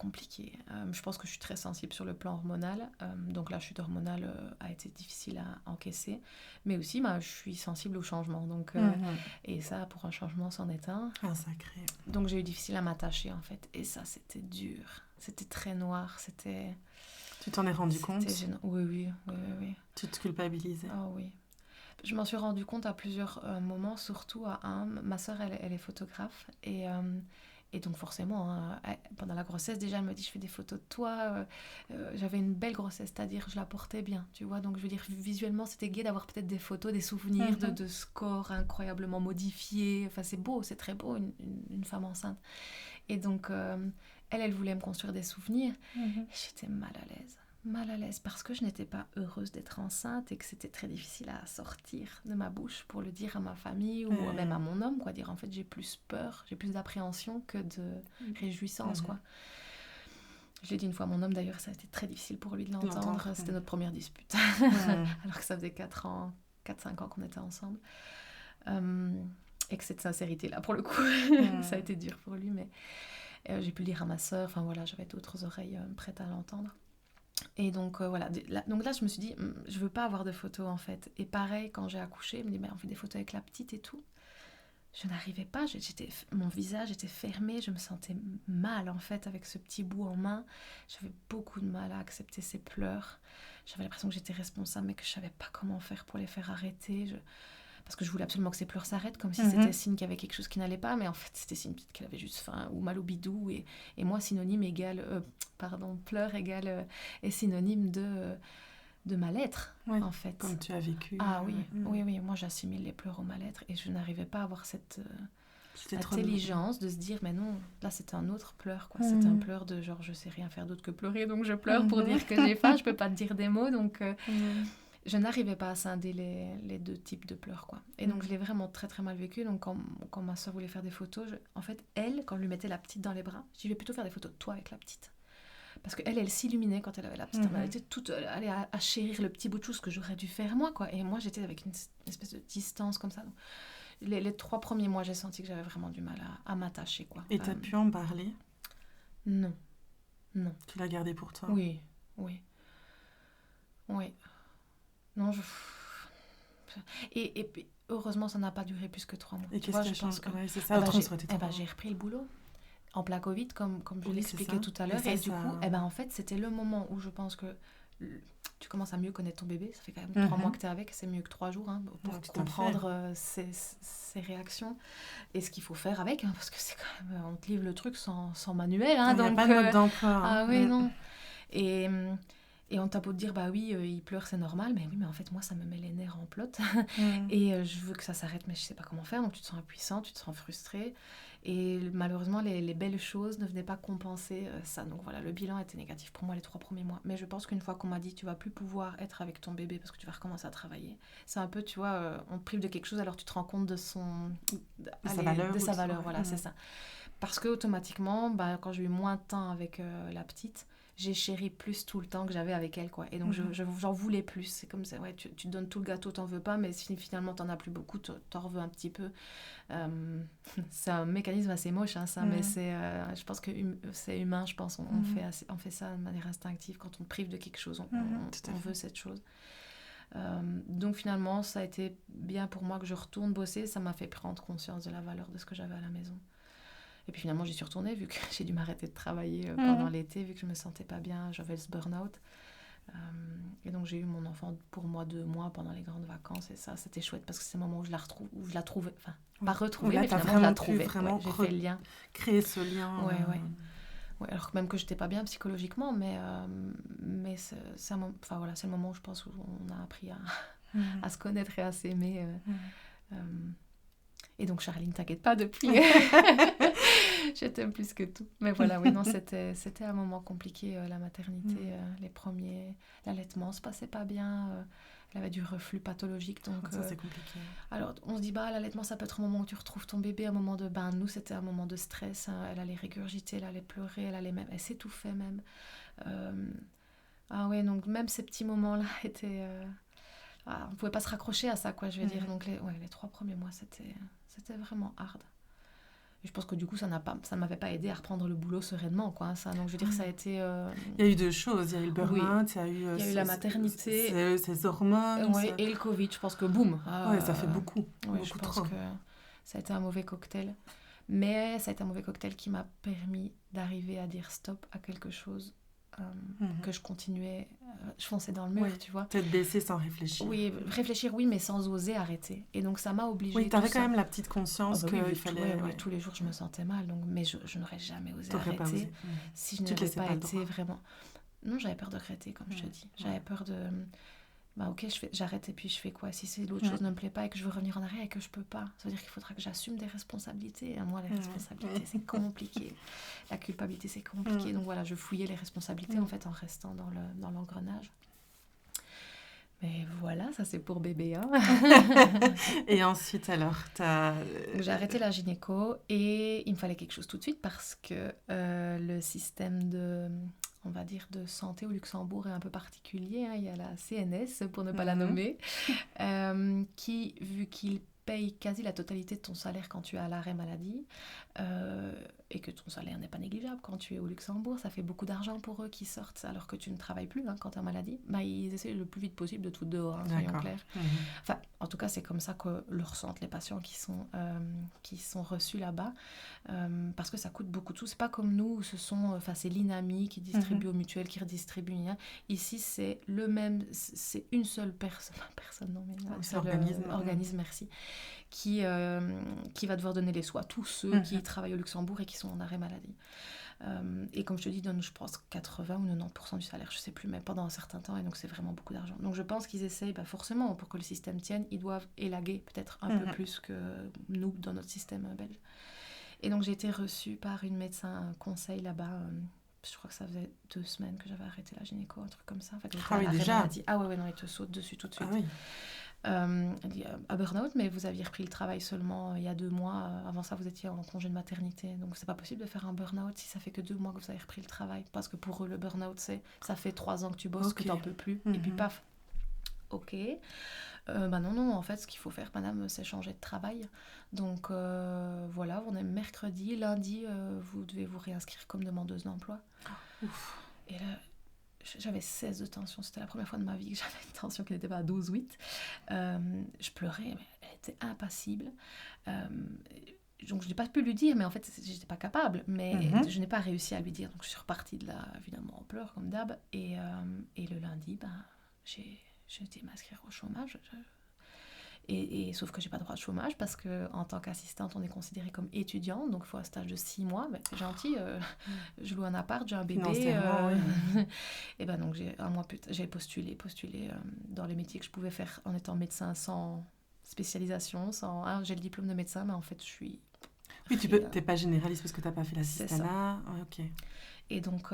Je pense que je suis très sensible sur le plan hormonal. Donc la chute hormonale a été difficile à encaisser. Mais aussi, je suis sensible au changement. Donc, et ça, pour un changement, c'en est un. Un sacré. Donc j'ai eu difficile à m'attacher, en fait. Et ça, c'était dur. C'était très noir. Tu t'en es rendu compte? Oui. Tu te culpabilisais? Ah oui. Je m'en suis rendu compte à plusieurs moments, surtout à un. Ma sœur, elle est photographe et donc forcément, hein, pendant la grossesse, déjà, elle me dit, je fais des photos de toi. J'avais une belle grossesse, c'est-à-dire je la portais bien, tu vois. Donc je veux dire, visuellement, c'était gai d'avoir peut-être des photos, des souvenirs de ce corps incroyablement modifié. Enfin, c'est beau, c'est très beau, une femme enceinte. Et donc, elle voulait me construire des souvenirs. Et j'étais mal à l'aise parce que je n'étais pas heureuse d'être enceinte et que c'était très difficile à sortir de ma bouche pour le dire à ma famille ou même à mon homme, quoi. Dire en fait j'ai plus peur, j'ai plus d'appréhension que de réjouissance, quoi. Je l'ai dit une fois à mon homme, d'ailleurs ça a été très difficile pour lui de l'entendre. C'était notre première dispute alors que ça faisait 4-5 ans qu'on était ensemble et que cette sincérité là pour le coup ça a été dur pour lui, mais j'ai pu le dire à ma sœur, enfin voilà, j'avais d'autres oreilles prêtes à l'entendre. Et donc voilà, donc là je me suis dit je veux pas avoir de photos en fait. Et pareil quand j'ai accouché, je me dis mais on fait des photos avec la petite et tout. Je n'arrivais pas, mon visage était fermé, je me sentais mal en fait avec ce petit bout en main. J'avais beaucoup de mal à accepter ses pleurs. J'avais l'impression que j'étais responsable mais que je savais pas comment faire pour les faire arrêter. Parce que je voulais absolument que ses pleurs s'arrêtent, comme si c'était signe qu'il y avait quelque chose qui n'allait pas, mais en fait c'était signe peut-être qu'elle avait juste faim ou mal au bidou, et moi synonyme égale pleurs égale est synonyme de mal-être, en fait. Comme tu as vécu. Ah oui, moi j'assimile les pleurs au mal-être et je n'arrivais pas à avoir cette intelligence de se dire mais non, là c'était un autre pleur, quoi. C'était un pleur de genre je sais rien faire d'autre que pleurer, donc je pleure pour dire que j'ai faim, je peux pas te dire des mots, donc je n'arrivais pas à scinder les 2 types de pleurs, quoi. Et donc je l'ai vraiment très très mal vécu. Donc quand ma soeur voulait faire des photos, en fait elle, quand je lui mettais la petite dans les bras, je dis je vais plutôt faire des photos de toi avec la petite. Parce qu'elle s'illuminait quand elle avait la petite. Elle était toute allée à chérir le petit bout de chou, ce que j'aurais dû faire moi, quoi. Et moi j'étais avec une espèce de distance comme ça. Donc, les 3 premiers mois, j'ai senti que j'avais vraiment du mal à m'attacher, quoi. Et t'as pu en parler? Non. Tu l'as gardé pour toi? Oui. Non, et puis, heureusement, ça n'a pas duré plus que 3 mois. Et qu'est-ce qui a changé? C'est ça, j'ai repris le boulot en plein Covid, comme je l'expliquais tout à l'heure. Et du coup, en fait, c'était le moment où je pense que tu commences à mieux connaître ton bébé. Ça fait quand même 3 mois que tu es avec, c'est mieux que 3 jours, hein, pour comprendre ses réactions et ce qu'il faut faire avec, hein, parce que c'est quand même, on te livre le truc sans manuel. Hein, il n'y a pas de mode d'emploi. Ah oui, non. Et on t'a beau te dire, bah oui, il pleure, c'est normal, mais oui, mais en fait, moi, ça me met les nerfs en plot. Mm. Et je veux que ça s'arrête, mais je sais pas comment faire. Donc tu te sens impuissant, tu te sens frustré. Et malheureusement, les belles choses ne venaient pas compenser ça. Donc voilà, le bilan était négatif pour moi les 3 premiers mois. Mais je pense qu'une fois qu'on m'a dit, tu vas plus pouvoir être avec ton bébé parce que tu vas recommencer à travailler, c'est un peu, tu vois, on te prive de quelque chose, alors tu te rends compte de sa valeur, voilà, c'est ça. Parce que automatiquement, bah, quand j'ai eu moins de temps avec la petite, j'ai chéri plus tout le temps que j'avais avec elle, quoi. Et donc j'en voulais plus. C'est comme ça, ouais, tu te donnes tout le gâteau, t'en veux pas, mais si finalement t'en as plus beaucoup, t'en veux un petit peu. C'est un mécanisme assez moche, hein, ça, mais je pense que c'est humain, je pense. On fait ça de manière instinctive. Quand on prive de quelque chose, on veut cette chose. Donc finalement, ça a été bien pour moi que je retourne bosser. Ça m'a fait prendre conscience de la valeur de ce que j'avais à la maison. Et puis finalement, j'y suis retournée, vu que j'ai dû m'arrêter de travailler pendant l'été, vu que je me sentais pas bien, j'avais ce burn-out. Et donc j'ai eu mon enfant pour moi 2 mois pendant les grandes vacances, et ça, c'était chouette parce que c'est le moment où je la trouvais, enfin, pas retrouvée, mais finalement je la trouvais. Ouais, j'ai fait le lien. Créer ce lien. Ouais, alors que même que j'étais pas bien psychologiquement, mais c'est le moment où je pense où on a appris à se connaître et à s'aimer. Et donc, Charline, t'inquiète pas, depuis, je t'aime plus que tout. Mais voilà, oui, non, c'était un moment compliqué, la maternité, les premiers... L'allaitement se passait pas bien, elle avait du reflux pathologique, donc... Ça, c'est compliqué. Alors, on se dit, bah, l'allaitement, ça peut être un moment où tu retrouves ton bébé, un moment de... Ben, nous, c'était un moment de stress, hein, elle allait régurgiter, elle allait pleurer, elle s'étouffait même. Ah ouais, donc même ces petits moments-là étaient... on pouvait pas se raccrocher à ça, quoi, je vais dire. Donc, les 3 premiers mois, c'était vraiment hard. Et je pense que du coup, ça ne m'avait pas aidé à reprendre le boulot sereinement, quoi, ça. Donc, je veux dire, ça a été... Il y a eu 2 choses. Il y a eu le burn-out, il y a eu la maternité. Ces hormones. Et le Covid, je pense que boum. Ça fait beaucoup. Ouais, je pense que ça a été un mauvais cocktail. Mais ça a été un mauvais cocktail qui m'a permis d'arriver à dire stop à quelque chose que je continuais, je fonçais dans le mur, tu vois. Tête baissée sans réfléchir. Oui, réfléchir, oui, mais sans oser arrêter. Et donc, ça m'a obligée. Oui, t'avais quand même la petite conscience qu'il fallait... tous les jours, je me sentais mal. Donc, mais je n'aurais jamais osé arrêter si je n'avais pas été vraiment... Non, j'avais peur de regretter, comme je te dis. J'avais peur de... Bah ok, j'arrête et puis je fais quoi? Si c'est l'autre chose ne me plaît pas et que je veux revenir en arrière et que je peux pas, ça veut dire qu'il faudra que j'assume des responsabilités. Et moi, les responsabilités, c'est compliqué. La culpabilité, c'est compliqué. Donc voilà, je fouillais les responsabilités en fait en restant dans l'engrenage. Mais voilà, ça c'est pour bébé. Hein. Et ensuite alors, j'ai arrêté la gynéco et il me fallait quelque chose tout de suite parce que le système on va dire de santé au Luxembourg est un peu particulier, hein. Il y a la CNS, pour ne pas la nommer, qui, vu qu'il paye quasi la totalité de ton salaire quand tu es à l'arrêt maladie, et que ton salaire n'est pas négligeable quand tu es au Luxembourg, ça fait beaucoup d'argent pour eux qui sortent alors que tu ne travailles plus quand tu es en maladie, bah, ils essaient le plus vite possible de tout dehors, hein, soyons clairs. Enfin, en tout cas, c'est comme ça que le ressentent les patients qui sont reçus là-bas, parce que ça coûte beaucoup de sous. C'est pas comme nous où c'est l'INAMI qui distribue aux mutuelles, qui redistribue. Ici, c'est le même, c'est une seule personne, organisme, merci, qui va devoir donner les soins à tous ceux qui travaillent au Luxembourg et qui sont en arrêt maladie. Et comme je te dis, donne, je pense, 80 ou 90% du salaire, je sais plus, mais pendant un certain temps, et donc c'est vraiment beaucoup d'argent. Donc je pense qu'ils essayent, forcément, pour que le système tienne, ils doivent élaguer peut-être un peu plus que nous dans notre système belge. Et donc j'ai été reçue par une médecin conseil là-bas. Je crois que ça faisait 2 semaines que j'avais arrêté la gynéco, un truc comme ça. En fait, déjà. Maladie. Ah ouais, non, il te saute dessus tout de suite. Ah oui. Elle dit, à burn-out, mais vous aviez repris le travail seulement il y a 2 mois. Avant ça, vous étiez en congé de maternité. Donc, c'est pas possible de faire un burn-out si ça fait que 2 mois que vous avez repris le travail. Parce que pour eux, le burn-out, ça fait 3 ans que tu bosses, que t'en peux plus. Et puis, paf. Ok. Non, en fait, ce qu'il faut faire, madame, c'est changer de travail. Donc, voilà, on est mercredi. Lundi, vous devez vous réinscrire comme demandeuse d'emploi. Et là... J'avais 16 de tension, c'était la première fois de ma vie que j'avais une tension qui n'était pas à 12,8. Je pleurais, mais elle était impassible. Donc je n'ai pas pu lui dire, mais en fait, je n'étais pas capable. Mais je n'ai pas réussi à lui dire. Donc je suis repartie de là, évidemment, en pleurs, comme d'hab. Et le lundi, j'ai été m'inscrire au chômage. Et sauf que j'ai pas droit de chômage parce qu'en tant qu'assistante, on est considéré comme étudiante. Donc, il faut un stage de 6 mois. Ben, c'est gentil. Je loue un appart, j'ai un bébé. Oui. Et ben donc, j'ai postulé dans les métiers que je pouvais faire en étant médecin sans spécialisation. J'ai le diplôme de médecin, mais en fait, je suis... Oui, t'es pas généraliste parce que t'as pas fait l'assistanat. Ouais, ok. Et donc,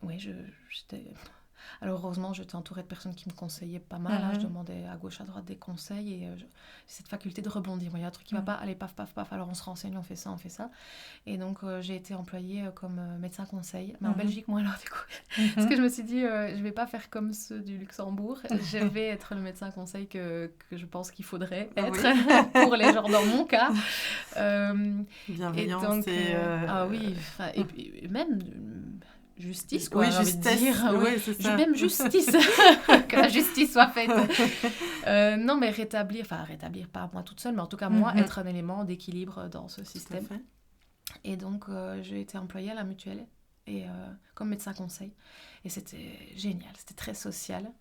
oui, j'étais... Alors heureusement, j'étais entourée de personnes qui me conseillaient pas mal. Je demandais à gauche, à droite des conseils et j'ai cette faculté de rebondir. Il y a un truc qui va pas, allez, paf, paf, paf, alors on se renseigne, on fait ça, on fait ça. Et donc, j'ai été employée comme médecin conseil, mais en Belgique, moi, alors du coup. Parce que je me suis dit, je vais pas faire comme ceux du Luxembourg. Je vais être le médecin conseil que je pense qu'il faudrait être pour les gens dans mon cas. Bienveillance Ah oui, et même... justice, quoi, oui, j'ai envie de dire. Oui, c'est ça. Même justice, que la justice soit faite. Non, mais rétablir pas moi toute seule, mais en tout cas, moi, être un élément d'équilibre dans ce système. Et donc, j'ai été employée à la mutuelle et, comme médecin conseil. Et c'était génial, c'était très social,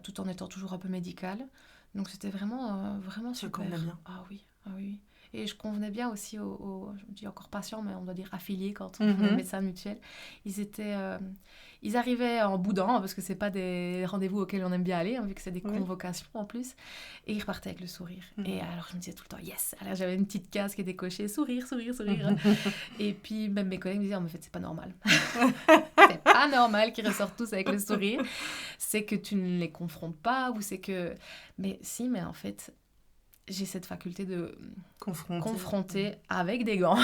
tout en étant toujours un peu médical. Donc, c'était vraiment super. Ça convenait bien. Ah oui. Et je convenais bien aussi je me dis encore patients, mais on doit dire affiliés quand on est médecin mutuel. Ils arrivaient en boudant, parce que c'est pas des rendez-vous auxquels on aime bien aller, vu que c'est des convocations en plus. Et ils repartaient avec le sourire. Et alors je me disais tout le temps, yes! Alors j'avais une petite case qui était cochée, sourire. Et puis même mes collègues me disaient, en fait, c'est pas normal. C'est pas normal qu'ils ressortent tous avec le sourire. C'est que tu ne les confrontes pas, ou c'est que... Mais si, mais en fait... j'ai cette faculté de confronter avec des gants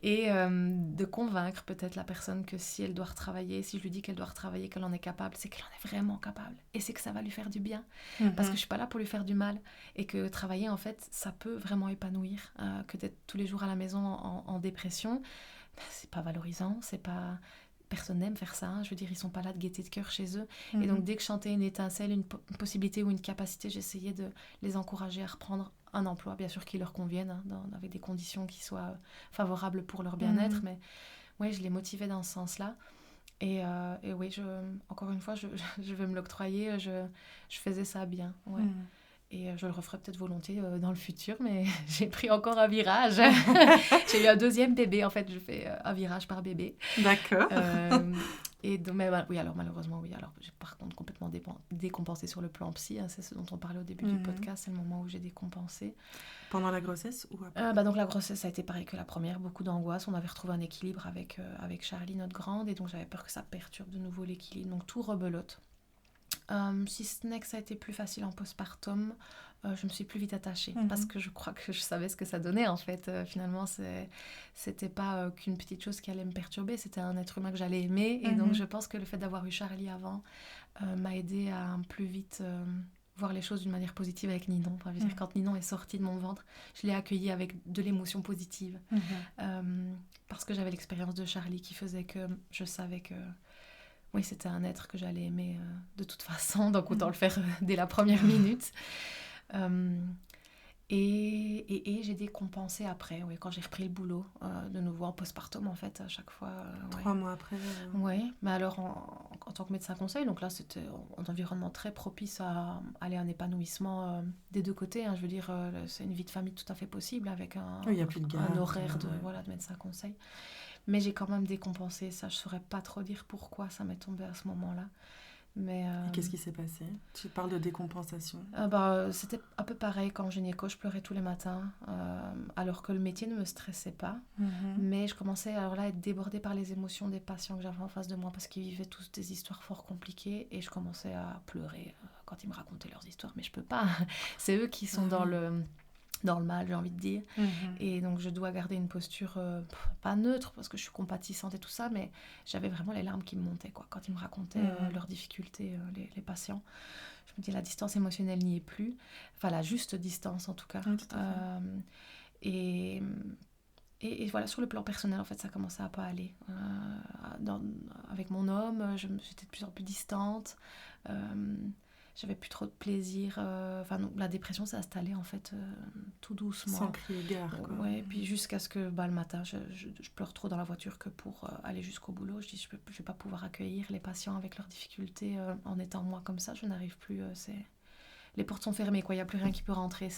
et de convaincre peut-être la personne que si elle doit retravailler, si je lui dis qu'elle doit retravailler, qu'elle en est capable, c'est qu'elle en est vraiment capable et c'est que ça va lui faire du bien parce que je suis pas là pour lui faire du mal et que travailler en fait ça peut vraiment épanouir, que d'être tous les jours à la maison en dépression, c'est pas valorisant, c'est pas... Personne n'aime faire ça, je veux dire, ils sont pas là de gaieté de cœur chez eux. Et donc, dès que je sentais une étincelle, une possibilité ou une capacité, j'essayais de les encourager à reprendre un emploi, bien sûr, qui leur convienne, avec des conditions qui soient favorables pour leur bien-être. Mais ouais, je les motivais dans ce sens-là. Et oui, encore une fois, je vais me l'octroyer, je faisais ça bien. Ouais. Et je le referai peut-être volontiers dans le futur, mais j'ai pris encore un virage. J'ai eu un deuxième bébé, en fait, je fais un virage par bébé. D'accord. Et donc, oui, alors malheureusement, oui. Alors, j'ai par contre complètement décompensé sur le plan psy. C'est ce dont on parlait au début du podcast, c'est le moment où j'ai décompensé. Pendant la grossesse ou après donc la grossesse, ça a été pareil que la première, beaucoup d'angoisse. On avait retrouvé un équilibre avec Charlie, notre grande, et donc j'avais peur que ça perturbe de nouveau l'équilibre. Donc tout rebelote. Si ce n'est que ça a été plus facile en postpartum, je me suis plus vite attachée parce que je crois que je savais ce que ça donnait en fait. Finalement, c'était pas qu'une petite chose qui allait me perturber, c'était un être humain que j'allais aimer. Et donc je pense que le fait d'avoir eu Charlie avant m'a aidée à plus vite voir les choses d'une manière positive avec Ninon. Enfin, je veux dire, quand Ninon est sortie de mon ventre, je l'ai accueillie avec de l'émotion positive parce que j'avais l'expérience de Charlie qui faisait que je savais que oui, c'était un être que j'allais aimer de toute façon, donc autant le faire dès la première minute. Et j'ai décompensé après, oui, quand j'ai repris le boulot, de nouveau en postpartum en fait, à chaque fois. 3 mois après. Oui, mais alors en tant que médecin conseil, donc là c'était un environnement très propice à aller à un épanouissement des deux côtés. Je veux dire, c'est une vie de famille tout à fait possible avec un horaire de médecin conseil. Mais j'ai quand même décompensé, ça je saurais pas trop dire pourquoi ça m'est tombé à ce moment-là. Mais, et qu'est-ce qui s'est passé ? Tu parles de décompensation. C'était un peu pareil quand gynéco, je pleurais tous les matins, alors que le métier ne me stressait pas. Mais je commençais alors là à être débordée par les émotions des patients que j'avais en face de moi parce qu'ils vivaient tous des histoires fort compliquées et je commençais à pleurer quand ils me racontaient leurs histoires. Mais je peux pas, c'est eux qui sont dans le mal, j'ai envie de dire. Et donc je dois garder une posture pas neutre parce que je suis compatissante et tout ça, mais j'avais vraiment les larmes qui me montaient quand ils me racontaient leurs difficultés, les patients. Je me dis la distance émotionnelle n'y est plus, enfin la juste distance en tout cas. Et voilà, sur le plan personnel en fait ça commençait à pas aller. Avec mon homme, j'étais de plus en plus distante. J'avais plus trop de plaisir. La dépression s'est installée en fait tout doucement. Sans crier gare, quoi. Ouais, puis jusqu'à ce que le matin, je pleure trop dans la voiture que pour aller jusqu'au boulot. Je dis, je vais pas pouvoir accueillir les patients avec leurs difficultés en étant moi comme ça. Je n'arrive plus. les portes sont fermées, quoi. Il n'y a plus rien qui peut rentrer.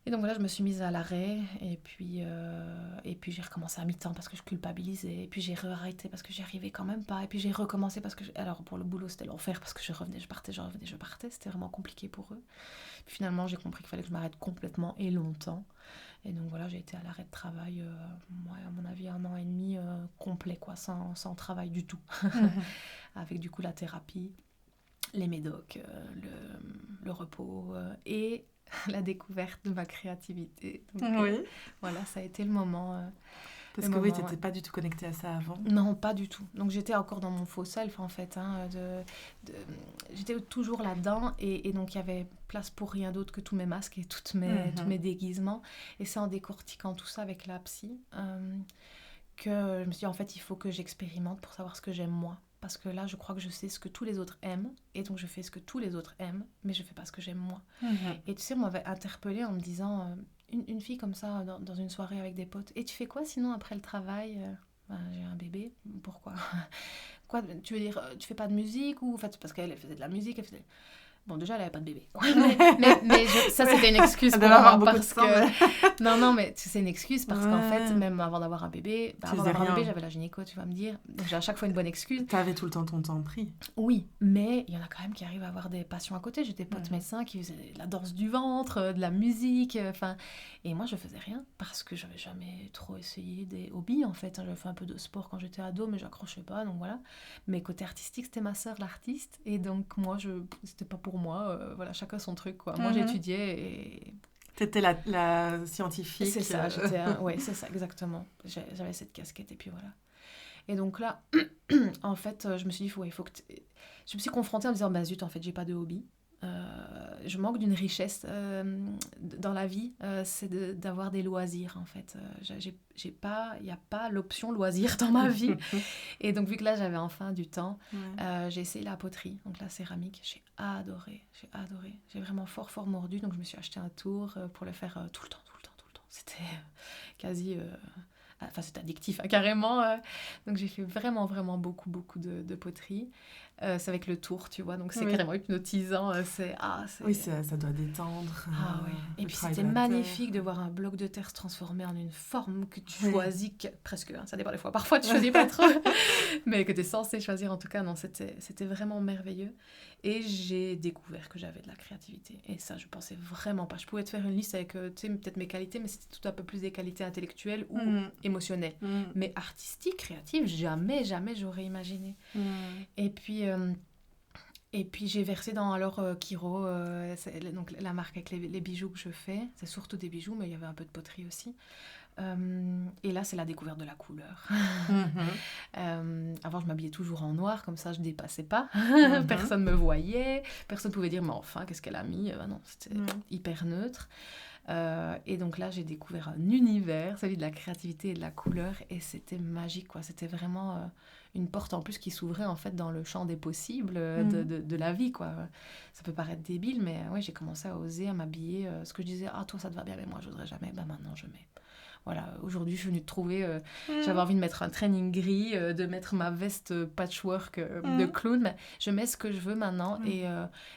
Et donc voilà, je me suis mise à l'arrêt et puis j'ai recommencé à mi-temps parce que je culpabilisais. Et puis j'ai arrêté parce que j'y arrivais quand même pas. Et puis j'ai recommencé parce que... Alors pour le boulot, c'était l'enfer parce que je revenais, je partais. C'était vraiment compliqué pour eux. Puis finalement, j'ai compris qu'il fallait que je m'arrête complètement et longtemps. Et donc voilà, j'ai été à l'arrêt de travail, à mon avis, 1 an et demi complet, quoi, sans travail du tout. Avec du coup la thérapie, les médocs, le repos et... la découverte de ma créativité. Donc, oui. Voilà, ça a été le moment. Parce que oui, tu n'étais pas du tout connectée à ça avant. Non, pas du tout. Donc j'étais encore dans mon faux self en fait. J'étais toujours là-dedans et donc il y avait place pour rien d'autre que tous mes masques et tous mes déguisements. Et c'est en décortiquant tout ça avec la psy que je me suis dit en fait il faut que j'expérimente pour savoir ce que j'aime moi. Parce que là, je crois que je sais ce que tous les autres aiment. Et donc, je fais ce que tous les autres aiment. Mais je ne fais pas ce que j'aime moi. Et tu sais, on m'avait interpellée en me disant... une fille comme ça, dans une soirée avec des potes. Et tu fais quoi sinon après le travail j'ai un bébé. Pourquoi? Quoi, tu veux dire, tu fais pas de musique ou... En fait, parce qu'elle faisait de la musique. Bon, déjà, elle n'avait pas de bébé. Ça, c'était une excuse pour moi. Parce que... Non, mais c'est une excuse parce qu'en fait, même avant d'avoir un bébé, j'avais la gynéco, tu vas me dire. Donc, j'ai à chaque fois une bonne excuse. Tu avais tout le temps ton temps pris. Oui, mais il y en a quand même qui arrivent à avoir des passions à côté. J'ai des potes médecins qui faisaient de la danse du ventre, de la musique. Et moi, je faisais rien parce que j'avais jamais trop essayé des hobbies, en fait. J'avais fait un peu de sport quand j'étais ado, mais j'accrochais pas, donc voilà. Mais côté artistique, c'était ma sœur, l'artiste. Et donc, moi, c'était pas pour moi. Voilà, chacun son truc, quoi. Moi, j'étudiais et... T'étais la scientifique. C'est ça, ouais, c'est ça, exactement. J'avais cette casquette et puis voilà. Et donc là, en fait, je me suis dit, il faut que... Je me suis confrontée en me disant, zut, en fait, j'ai pas de hobby. Je manque d'une richesse dans la vie, c'est d'avoir des loisirs, en fait. Il n'y a pas l'option loisir dans ma vie. Et donc, vu que là, j'avais enfin du temps, j'ai essayé la poterie, donc la céramique. J'ai adoré. J'ai vraiment fort mordu, donc je me suis acheté un tour pour le faire tout le temps. C'était quasi... Enfin, c'est addictif, carrément. Donc, j'ai fait vraiment beaucoup de poterie. C'est avec le tour, tu vois. Donc, c'est carrément hypnotisant. Oui, ça doit détendre. Et puis, c'était magnifique de voir un bloc de terre se transformer en une forme que tu choisis, presque. Ça dépend des fois. Parfois, tu choisis pas trop. Mais que tu es censé choisir. En tout cas, non, c'était vraiment merveilleux. Et j'ai découvert que j'avais de la créativité. Et ça, je pensais vraiment pas. Je pouvais te faire une liste avec, tu sais, peut-être mes qualités, mais c'était tout un peu plus des qualités intellectuelles ou émotionnelles. Mais artistiques, créatives, jamais j'aurais imaginé. Et puis j'ai versé dans Kiro, donc la marque avec les bijoux que je fais. C'est surtout des bijoux, mais il y avait un peu de poterie aussi. Et là, c'est la découverte de la couleur. Avant, je m'habillais toujours en noir, comme ça, je dépassais pas. Personne me voyait, personne pouvait dire, mais enfin, qu'est-ce qu'elle a mis? Non, c'était hyper neutre. Et donc là, j'ai découvert un univers, celui de la créativité et de la couleur, et c'était magique, quoi. C'était vraiment une porte en plus qui s'ouvrait en fait dans le champ des possibles de la vie, quoi. Ça peut paraître débile, mais ouais, j'ai commencé à oser, à m'habiller. Ce que je disais, toi, ça te va bien, mais moi, je n'oserais jamais. Maintenant, je mets. Voilà, aujourd'hui, je suis venue te trouver. J'avais envie de mettre un training gris, de mettre ma veste patchwork de clown. Mais je mets ce que je veux maintenant.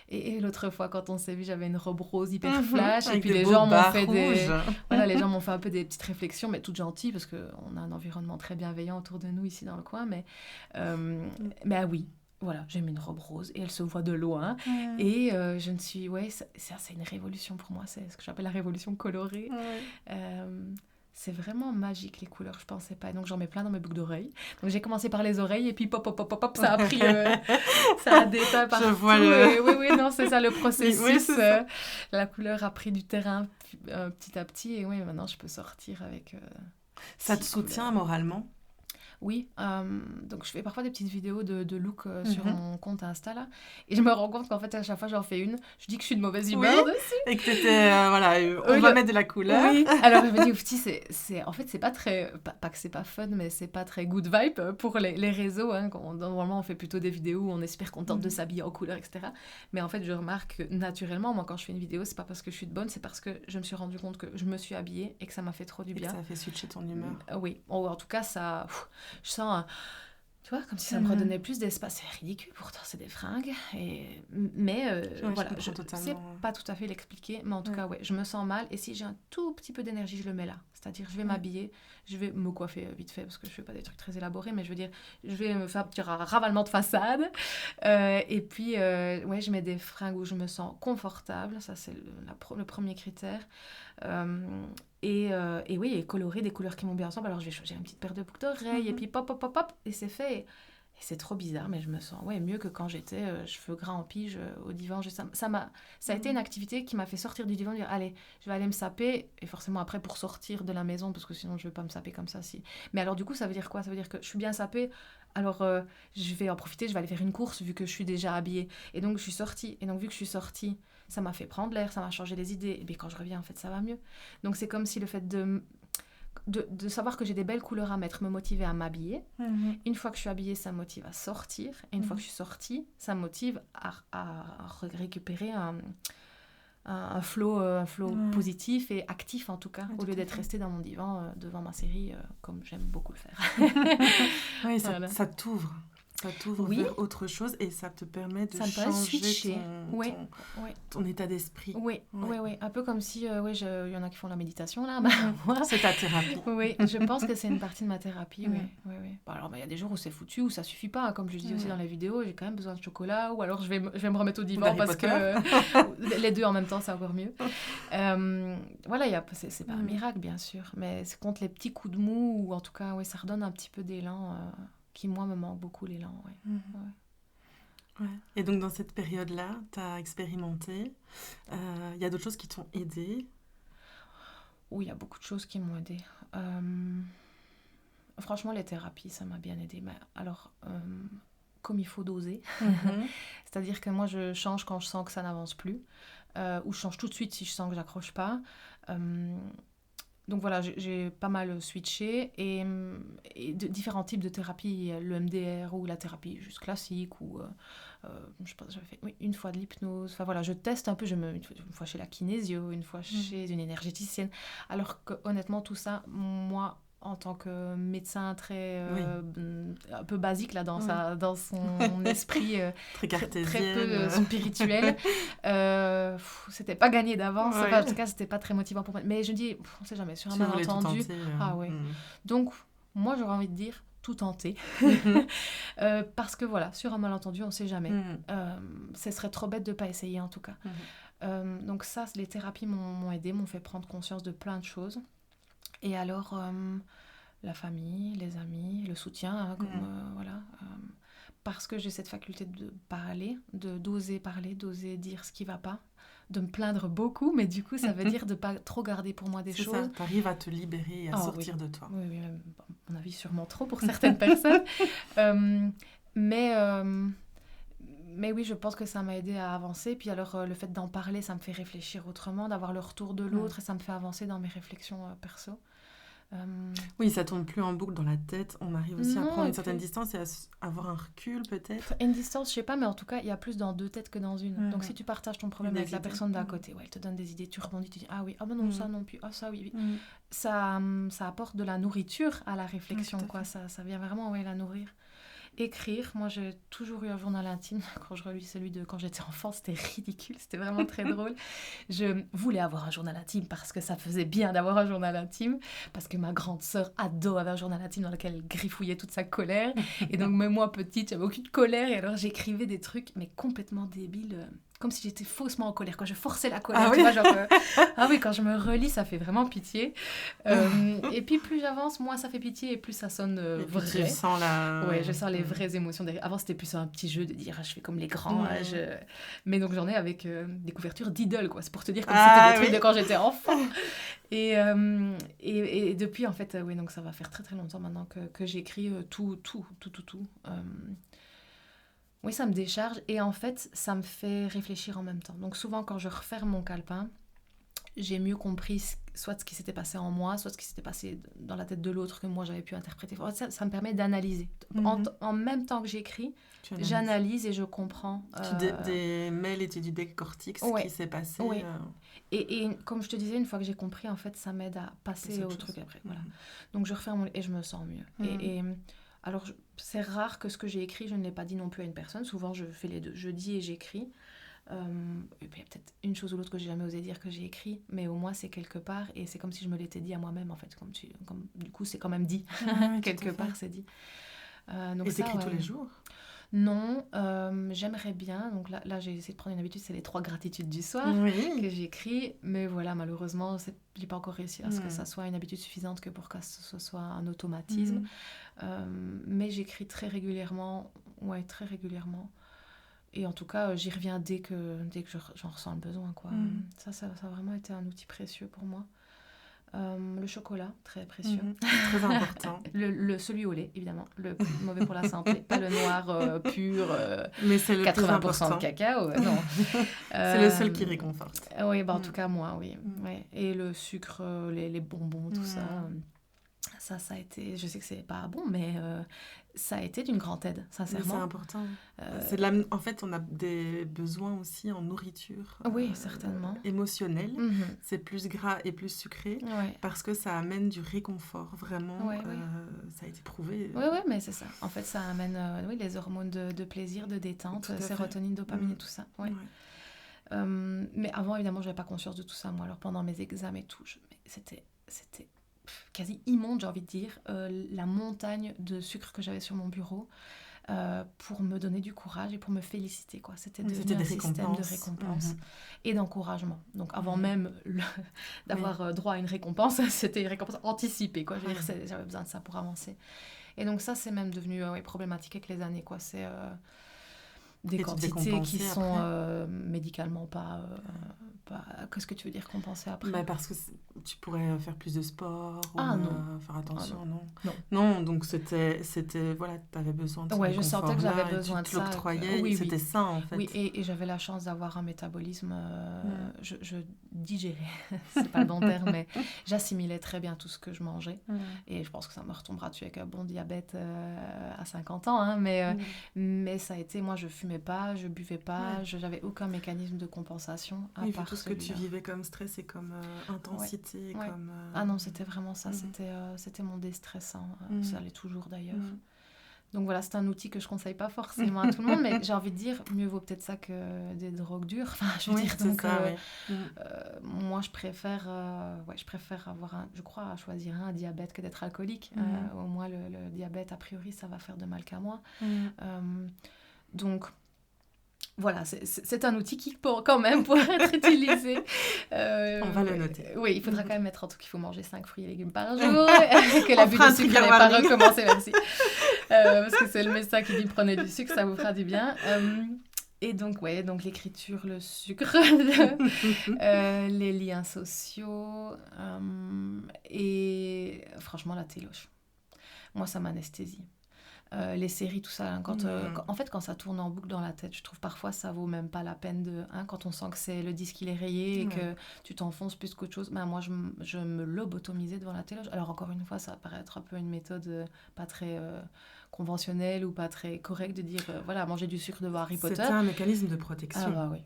Et l'autre fois, quand on s'est vu, j'avais une robe rose hyper flash. Et puis les gens m'ont fait les gens m'ont fait un peu des petites réflexions, mais toutes gentilles, parce qu'on a un environnement très bienveillant autour de nous ici dans le coin. Mais oui. Voilà, j'ai mis une robe rose et elle se voit de loin. Et je ne suis... Ouais, c'est une révolution pour moi. C'est ce que j'appelle la révolution colorée. C'est vraiment magique, les couleurs, je pensais pas. Et donc, j'en mets plein dans mes boucles d'oreilles. Donc, j'ai commencé par les oreilles et puis pop, ça a pris... ça a déteint partout. Je vois Oui, non, c'est ça le processus. Oui, c'est ça. La couleur a pris du terrain petit à petit. Et oui, maintenant, je peux sortir avec... ça te soutient moralement? Oui, donc je fais parfois des petites vidéos de look sur mon compte Insta là, et je me rends compte qu'en fait à chaque fois j'en fais une, je dis que je suis de mauvaise humeur dessus. Et que t'étais, on va mettre de la couleur. Oui, alors je me dis, oufti, en fait c'est pas très, pas que c'est pas fun, mais c'est pas très good vibe pour les réseaux, hein, normalement on fait plutôt des vidéos où on est super contente de s'habiller en couleur, etc. Mais en fait je remarque que naturellement, moi quand je fais une vidéo, c'est pas parce que je suis de bonne, c'est parce que je me suis rendu compte que je me suis habillée et que ça m'a fait trop du bien. Et que ça a fait switcher ton humeur. Oui, en tout cas ça... Je sens Tu vois, comme si ça me redonnait plus d'espace. C'est ridicule, pourtant, c'est des fringues. Mais voilà, je sais pas tout à fait l'expliquer. Mais en tout cas, ouais, je me sens mal. Et si j'ai un tout petit peu d'énergie, je le mets là. C'est-à-dire, je vais m'habiller, je vais me coiffer vite fait, parce que je fais pas des trucs très élaborés. Mais je veux dire, je vais me faire un petit ravalement de façade. Et puis, ouais, je mets des fringues où je me sens confortable. Ça, c'est le premier critère. Et oui, et colorer des couleurs qui vont bien ensemble. Alors, je vais choisir une petite paire de boucles d'oreilles, et puis pop, pop, pop, pop, et c'est fait. Et c'est trop bizarre, mais je me sens mieux que quand j'étais cheveux gras en pige au divan. Ça a été une activité qui m'a fait sortir du divan, dire allez, je vais aller me saper, et forcément après pour sortir de la maison, parce que sinon je ne vais pas me saper comme ça. Si. Mais alors du coup, ça veut dire quoi ? Ça veut dire que je suis bien sapée, alors je vais en profiter, je vais aller faire une course vu que je suis déjà habillée. Et donc je suis sortie, et donc vu que je suis sortie, ça m'a fait prendre l'air, ça m'a changé les idées, et bien quand je reviens, en fait, ça va mieux. Donc c'est comme si le fait de savoir que j'ai des belles couleurs à mettre me motivait à m'habiller. Une fois que je suis habillée, ça me motive à sortir. Et une fois que je suis sortie, ça me motive à récupérer un flow positif et actif, en tout cas, au lieu d'être restée dans mon divan devant ma série, comme j'aime beaucoup le faire. Oui, ça t'ouvre. Ça t'ouvre vers autre chose et ça te permet de changer ton état d'esprit. Oui. Un peu comme si, il y en a qui font la méditation, là. Moi, c'est ta thérapie. Oui, je pense que c'est une partie de ma thérapie, oui. Bon, alors, il y a des jours où c'est foutu, où ça suffit pas. Hein, comme je dis aussi dans les vidéos, j'ai quand même besoin de chocolat, ou alors je vais me remettre au divan parce que les deux en même temps, c'est encore mieux. Voilà, c'est pas un miracle, bien sûr, mais c'est contre les petits coups de mou, ou en tout cas, ça redonne un petit peu d'élan... qui, moi, me manque beaucoup, l'élan. Ouais. Et donc, dans cette période-là, tu as expérimenté. Y a d'autres choses qui t'ont aidé ? Oui, il y a beaucoup de choses qui m'ont aidé. Franchement, les thérapies, ça m'a bien aidé. Mais alors, comme il faut doser. C'est-à-dire que moi, je change quand je sens que ça n'avance plus. Ou je change tout de suite si je sens que j'accroche pas. Donc voilà, j'ai pas mal switché et de différents types de thérapies, le MDR ou la thérapie juste classique ou je pense que j'avais fait une fois de l'hypnose. Enfin voilà, je teste un peu, une fois chez la kinésio, une fois chez une énergéticienne. Alors que honnêtement tout ça, moi en tant que médecin très un peu basique là dans son esprit très peu spirituel, c'était pas gagné d'avance. Enfin, en tout cas c'était pas très motivant pour moi, mais je dis on sait jamais, sur un malentendu donc moi j'aurais envie de dire tout tenter parce que voilà, sur un malentendu on sait jamais. Ce serait trop bête de pas essayer en tout cas. Donc ça, les thérapies m'ont aidé, m'ont fait prendre conscience de plein de choses. Et alors, la famille, les amis, le soutien, parce que j'ai cette faculté de parler, d'oser parler, d'oser dire ce qui ne va pas, de me plaindre beaucoup, mais du coup, ça veut dire de ne pas trop garder pour moi des choses. C'est ça, tu arrives à te libérer et à sortir de toi. Oui, à mon avis, sûrement trop pour certaines personnes. Mais oui, je pense que ça m'a aidé à avancer. Puis alors, le fait d'en parler, ça me fait réfléchir autrement, d'avoir le retour de l'autre, et ça me fait avancer dans mes réflexions perso. Oui, ça tourne plus en boucle dans la tête. On arrive aussi à prendre une certaine distance et à avoir un recul, peut-être. Une distance, je sais pas, mais en tout cas, il y a plus dans deux têtes que dans une. Donc, si tu partages ton problème avec la personne d'à côté, elle te donne des idées, tu rebondis, tu dis ah oui, ah ben non, ça non plus, ah ça oui. Ça apporte de la nourriture à la réflexion, quoi. Ça vient vraiment la nourrir. Écrire, moi j'ai toujours eu un journal intime. Quand je relis celui de quand j'étais enfant, c'était ridicule, c'était vraiment très drôle. Je voulais avoir un journal intime parce que ça faisait bien d'avoir un journal intime, parce que ma grande sœur ado avait un journal intime dans lequel elle griffouillait toute sa colère, et donc même moi petite, j'avais aucune colère, et alors j'écrivais des trucs mais complètement débiles, comme si j'étais faussement en colère, quand je forçais la colère, tu vois, genre quand je me relis, ça fait vraiment pitié. Et puis plus j'avance, moins ça fait pitié et plus ça sonne vrai. Tu sens je sens les vraies émotions derrière. Avant, c'était plus un petit jeu de dire je fais comme les grands. Mais donc j'en ai avec des couvertures d'idoles, quoi. C'est pour te dire comme c'était des trucs de quand j'étais enfant. Et depuis, en fait, donc ça va faire très très longtemps maintenant que j'écris tout. Oui, ça me décharge et en fait, ça me fait réfléchir en même temps. Donc souvent, quand je referme mon calepin, j'ai mieux compris soit ce qui s'était passé en moi, soit ce qui s'était passé dans la tête de l'autre que moi, j'avais pu interpréter. Ça me permet d'analyser. En même temps que j'écris, j'analyse et je comprends. Tu démêles et tu décortiques ce qui s'est passé. Oui. Et comme je te disais, une fois que j'ai compris, en fait, ça m'aide à passer au truc après. Voilà. Donc je referme et je me sens mieux. Et Alors, c'est rare que ce que j'ai écrit, je ne l'ai pas dit non plus à une personne. Souvent, je fais les deux. Je dis et j'écris. Et puis, il y a peut-être une chose ou l'autre que j'ai jamais osé dire que j'ai écrit, mais au moins c'est quelque part et c'est comme si je me l'étais dit à moi-même en fait. Du coup, c'est quand même dit. Quelque part, c'est dit. Donc et ça, t'écris tous les jours? Non, j'aimerais bien. Donc là, j'ai essayé de prendre une habitude, c'est les 3 gratitudes du soir que j'écris. Mais voilà, malheureusement, j'ai pas encore réussi à ce que ça soit une habitude suffisante que pour que ce soit un automatisme. Mais j'écris très régulièrement. Ouais, très régulièrement. Et en tout cas, j'y reviens dès que j'en ressens le besoin, quoi. Ça a vraiment été un outil précieux pour moi. Le chocolat, très précieux. Très important. Celui au lait, évidemment. Le plus mauvais pour la santé. Pas le noir pur, mais c'est le 80% de cacao. Non. C'est le seul qui réconforte. Oui, en tout cas, moi, oui. Ouais. Et le sucre, les bonbons, tout ça. Ça a été... Je sais que c'est pas bon, mais ça a été d'une grande aide, sincèrement. Mais c'est important. En fait, on a des besoins aussi en nourriture. Oui, certainement. Émotionnelle. C'est plus gras et plus sucré parce que ça amène du réconfort, vraiment. Ça a été prouvé. Oui, mais c'est ça. En fait, ça amène les hormones de plaisir, de détente, sérotonine, dopamine et tout ça. Mais avant, évidemment, je n'avais pas conscience de tout ça, moi. Alors, pendant mes examens et tout, c'était quasi immonde, j'ai envie de dire, la montagne de sucre que j'avais sur mon bureau pour me donner du courage et pour me féliciter, quoi. C'était devenu un système de récompense et d'encouragement. Donc avant même d'avoir droit à une récompense, c'était une récompense anticipée, quoi. J'avais besoin de ça pour avancer. Et donc ça, c'est même devenu problématique avec les années, quoi. C'est des quantités qui sont médicalement pas... Qu'est-ce que tu veux dire compenser après? Parce que tu pourrais faire plus de sport ou faire attention, non, donc c'était voilà, tu avais besoin de ce je sentais que j'avais besoin de ça. Oui, c'était ça en fait. Oui, et j'avais la chance d'avoir un métabolisme, je digérais, c'est pas le bon terme, mais j'assimilais très bien tout ce que je mangeais. Et je pense que ça me retombera dessus avec un bon diabète à 50 ans, hein, mais ça a été, moi je fumais pas, je buvais pas, j'avais aucun mécanisme de compensation à part tout ce que tu vivais comme stress et comme intensité. Comme, Ah non, c'était vraiment ça, c'était mon déstressant, ça l'est toujours d'ailleurs. Donc voilà, c'est un outil que je conseille pas forcément à tout le monde, mais j'ai envie de dire, mieux vaut peut-être ça que des drogues dures. Enfin, je veux dire, donc, moi je préfère avoir choisir un diabète que d'être alcoolique. Au moins le diabète, a priori, ça va faire de mal qu'à moi. Donc voilà, c'est un outil qui quand même pourrait être utilisé. On va le noter. Oui, il faudra quand même mettre en tout qu'il faut manger 5 fruits et légumes par jour, que l'abus de sucre n'est pas recommencé, merci. Parce que c'est le médecin qui dit prenez du sucre, ça vous fera du bien. Et donc, donc l'écriture, le sucre, les liens sociaux, et franchement la téloche. Moi, ça m'anesthésie. Les séries, tout ça, en fait, quand ça tourne en boucle dans la tête, je trouve parfois ça vaut même pas la peine quand on sent que c'est le disque il est rayé et que tu t'enfonces plus qu'autre chose. Moi, je me lobotomisais devant la télé. Alors encore une fois, ça paraît être un peu une méthode pas très conventionnelle ou pas très correcte de dire voilà, manger du sucre devant Harry Potter. C'était un mécanisme de protection. Ah oui.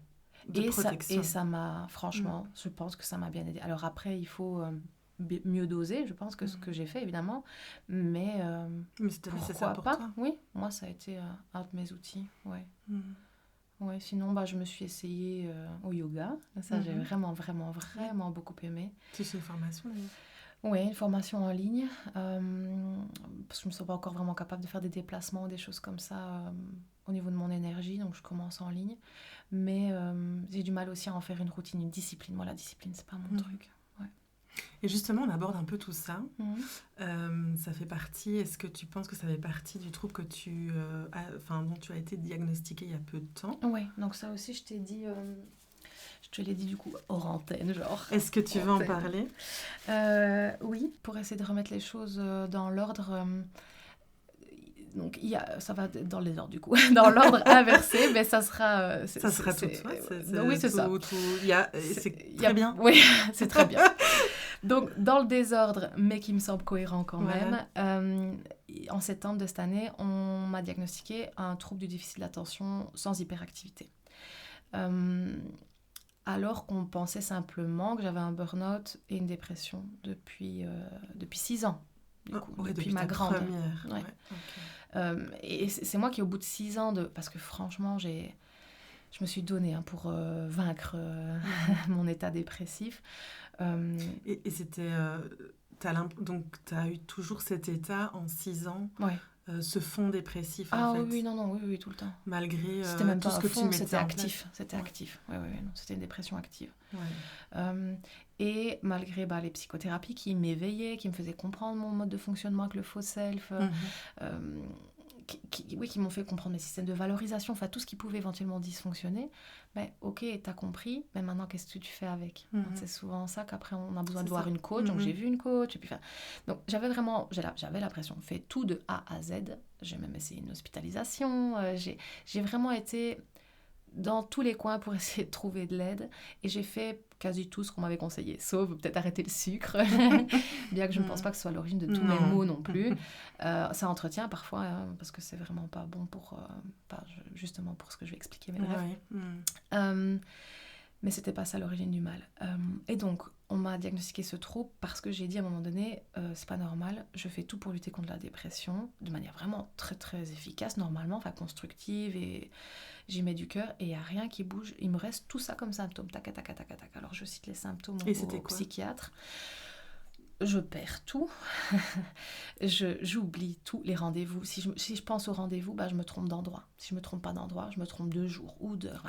Et ça m'a, franchement, je pense que ça m'a bien aidé. Alors après, il faut mieux doser, je pense, que ce que j'ai fait, évidemment. Mais c'était pourquoi pour pas toi. Oui, moi, ça a été un de mes outils, Ouais, sinon, je me suis essayée au yoga. Ça, j'ai vraiment, vraiment, vraiment beaucoup aimé. C'est une formation, d'ailleurs. Oui, une formation en ligne. Parce que je ne me sens pas encore vraiment capable de faire des déplacements, des choses comme ça au niveau de mon énergie. Donc, je commence en ligne. Mais j'ai du mal aussi à en faire une routine, une discipline. Moi, la discipline, c'est pas mon truc. Et justement, on aborde un peu tout ça. Ça fait partie... Est-ce que tu penses que ça fait partie du trouble que dont tu as été diagnostiquée il y a peu de temps? Oui, donc ça aussi, je t'ai dit... je te l'ai dit du coup hors antenne, genre. Est-ce que tu veux en parler? Oui, pour essayer de remettre les choses dans l'ordre... Donc, ça va dans les ordres, du coup. Dans l'ordre inversé, mais ça sera... ça sera tout de suite. Oui, c'est ça. C'est très bien. Oui, c'est très bien. Donc, dans le désordre, mais qui me semble cohérent quand même, en septembre de cette année, on m'a diagnostiqué un trouble du déficit de l'attention sans hyperactivité. Alors qu'on pensait simplement que j'avais un burn-out et une dépression depuis 6 ans. depuis ma grande. Première. Ouais. Et c'est moi qui, au bout de 6 ans, parce que franchement, je me suis donnée pour vaincre mon état dépressif. Et c'était... donc, tu as eu toujours cet état en 6 ans, ce fond dépressif, en fait. Oui, tout le temps. Malgré c'était même tout pas ce que tu mettais c'était en actif. place. C'était actif. Non, c'était une dépression active. Ouais. Et malgré les psychothérapies qui m'éveillaient, qui me faisaient comprendre mon mode de fonctionnement avec le faux self, qui m'ont fait comprendre mes systèmes de valorisation, enfin tout ce qui pouvait éventuellement dysfonctionner, ok, t'as compris, mais maintenant qu'est-ce que tu fais avec? Donc, c'est souvent ça qu'après on a besoin de voir une coach, donc j'ai vu une coach, et puis donc j'avais l'impression, fait tout de A à Z, j'ai même essayé une hospitalisation, j'ai vraiment été dans tous les coins pour essayer de trouver de l'aide, et j'ai fait quasi tout ce qu'on m'avait conseillé, sauf peut-être arrêter le sucre, bien que je ne pense pas que ce soit l'origine de tous mes maux non plus. Ça entretient parfois, parce que c'est vraiment pas bon pour, justement pour ce que je vais expliquer, mais bref. Mais c'était pas ça l'origine du mal. Et donc, on m'a diagnostiqué ce trouble parce que j'ai dit à un moment donné, c'est pas normal, je fais tout pour lutter contre la dépression, de manière vraiment très très efficace, normalement, constructive, et j'y mets du cœur, et il n'y a rien qui bouge. Il me reste tout ça comme symptômes, tac. Alors je cite les symptômes au psychiatre. Je perds tout, j'oublie tous les rendez-vous. Si je pense au rendez-vous, je me trompe d'endroit. Si je me trompe pas d'endroit, je me trompe de jour ou d'heure.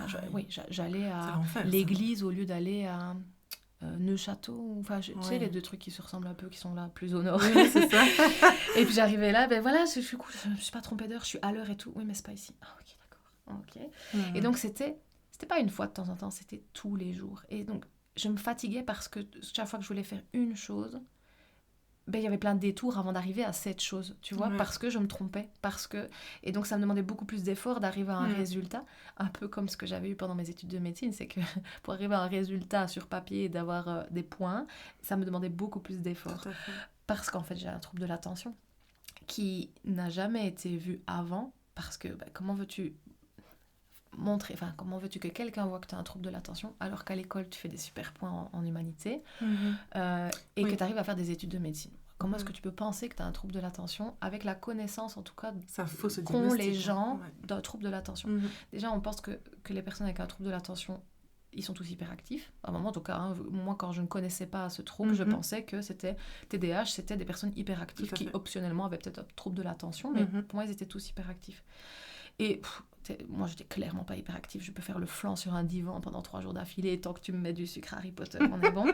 J'allais à l'église au lieu d'aller à Neuchâteau. Tu sais, les deux trucs qui se ressemblent un peu, qui sont là plus au nord. Oui, c'est ça. Et puis j'arrivais là, je suis cool, je me suis pas trompée d'heure, je suis à l'heure et tout. Oui, mais c'est pas ici. Ah, ok, d'accord. Ok. Et donc c'était pas une fois de temps en temps, c'était tous les jours. Et donc je me fatiguais parce que chaque fois que je voulais faire une chose, il y avait plein de détours avant d'arriver à cette chose, tu vois, parce que je me trompais, et donc ça me demandait beaucoup plus d'efforts d'arriver à un résultat, un peu comme ce que j'avais eu pendant mes études de médecine, c'est que pour arriver à un résultat sur papier et d'avoir des points, ça me demandait beaucoup plus d'efforts, parce qu'en fait j'ai un trouble de l'attention qui n'a jamais été vu avant, parce que comment veux-tu que quelqu'un voit que tu as un trouble de l'attention alors qu'à l'école tu fais des super points en humanité et que tu arrives à faire des études de médecine? Comment est-ce que tu peux penser que tu as un trouble de l'attention avec la connaissance en tout cas qu'ont les gens d'un trouble de l'attention? Déjà on pense que les personnes avec un trouble de l'attention ils sont tous hyperactifs. À un moment en tout cas, moi quand je ne connaissais pas ce trouble, je pensais que c'était TDAH, c'était des personnes hyperactives qui optionnellement avaient peut-être un trouble de l'attention, mais pour moi ils étaient tous hyperactifs. Et moi j'étais clairement pas hyperactive, je peux faire le flanc sur un divan pendant 3 jours d'affilée, tant que tu me mets du sucre Harry Potter, on est bon.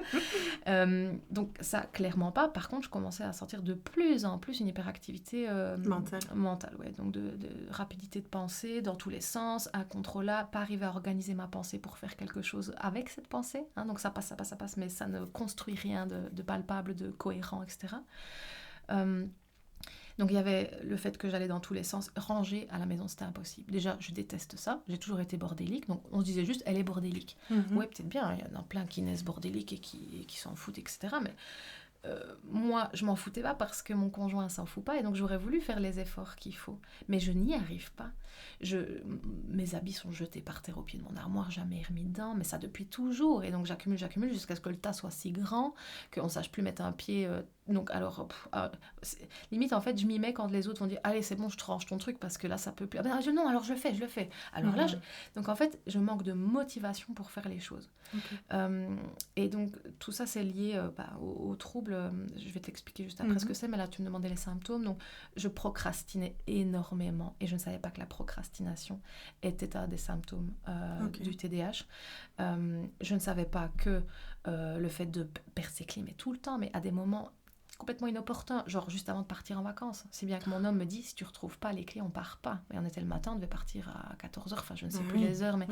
Donc ça clairement pas. Par contre je commençais à sentir de plus en plus une hyperactivité mentale, donc de rapidité de pensée dans tous les sens, incontrôlable, pas arriver à organiser ma pensée pour faire quelque chose avec cette pensée, donc ça passe, mais ça ne construit rien de palpable, de cohérent, etc. Donc il y avait le fait que j'allais dans tous les sens. Ranger à la maison, c'était impossible. Déjà, je déteste ça. J'ai toujours été bordélique. Donc on se disait juste, elle est bordélique. Ouais, peut-être bien. Il y en a plein qui naissent bordéliques et qui s'en foutent, etc. Mais moi, je m'en foutais pas parce que mon conjoint s'en fout pas. Et donc j'aurais voulu faire les efforts qu'il faut. Mais je n'y arrive pas. Mes habits sont jetés par terre au pied de mon armoire, jamais remis dedans. Mais ça depuis toujours. Et donc j'accumule jusqu'à ce que le tas soit si grand qu'on ne sache plus mettre un pied... Donc alors, limite en fait je m'y mets quand les autres vont dire allez c'est bon je te range ton truc parce que là ça peut plus, non alors je le fais alors là donc en fait je manque de motivation pour faire les choses. Et donc tout ça c'est lié au trouble. Je vais t'expliquer juste après ce que c'est, mais là tu me demandais les symptômes. Donc je procrastinais énormément et je ne savais pas que la procrastination était un des symptômes du TDAH. Je ne savais pas que le fait de perdre ses clés mais tout le temps, mais à des moments complètement inopportun, genre juste avant de partir en vacances. Si bien que mon homme me dit, si tu retrouves pas les clés, on part pas. Et on était le matin, on devait partir à 14h, enfin je ne sais plus les heures, mais...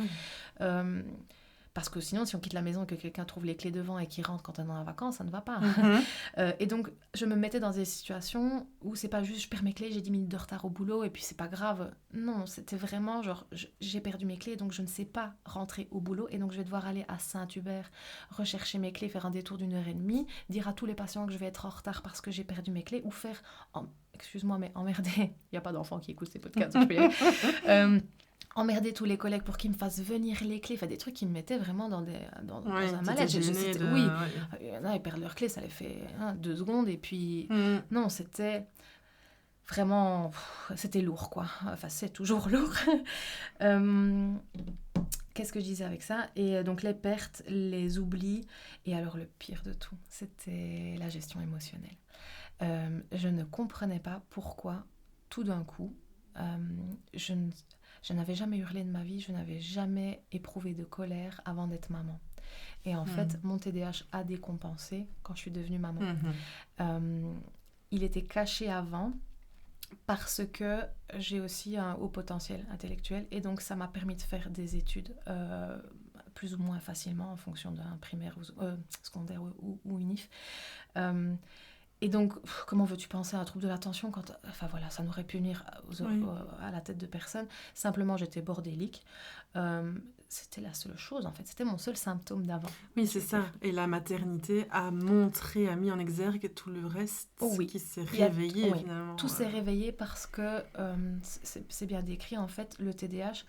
parce que sinon, si on quitte la maison et que quelqu'un trouve les clés devant et qu'il rentre quand on est en vacances, ça ne va pas. Et donc, je me mettais dans des situations où c'est pas juste, je perds mes clés, j'ai 10 minutes de retard au boulot et puis c'est pas grave. Non, c'était vraiment genre, j'ai perdu mes clés, donc je ne sais pas rentrer au boulot et donc je vais devoir aller à Saint-Hubert, rechercher mes clés, faire un détour d'1h30, dire à tous les patients que je vais être en retard parce que j'ai perdu mes clés ou faire... Excuse-moi, mais emmerder, il n'y a pas d'enfant qui écoute ces podcasts, donc je peux y aller. emmerder tous les collègues pour qu'ils me fassent venir les clés. Enfin, des trucs qui me mettaient vraiment dans un malaise. Oui, il y en a, ils perdent leurs clés, ça les fait 2 secondes. Et puis, non, c'était vraiment... c'était lourd, quoi. Enfin, c'est toujours lourd. Qu'est-ce que je disais avec ça? Et donc, les pertes, les oublis. Et alors, le pire de tout, c'était la gestion émotionnelle. Je ne comprenais pas pourquoi, tout d'un coup, je n'avais jamais hurlé de ma vie, je n'avais jamais éprouvé de colère avant d'être maman. Et en fait, mon TDAH a décompensé quand je suis devenue maman. Il était caché avant parce que j'ai aussi un haut potentiel intellectuel et donc ça m'a permis de faire des études plus ou moins facilement en fonction d'un primaire ou secondaire ou UNIF. Et donc, comment veux-tu penser à un trouble de l'attention quand... Enfin voilà, ça n'aurait pu venir à la tête de personne. Simplement, j'étais bordélique. C'était la seule chose, en fait. C'était mon seul symptôme d'avant. Oui, c'est ça. Et la maternité a mis en exergue tout le reste qui s'est réveillé, finalement. Tout s'est réveillé parce que, c'est bien décrit, en fait, le TDAH.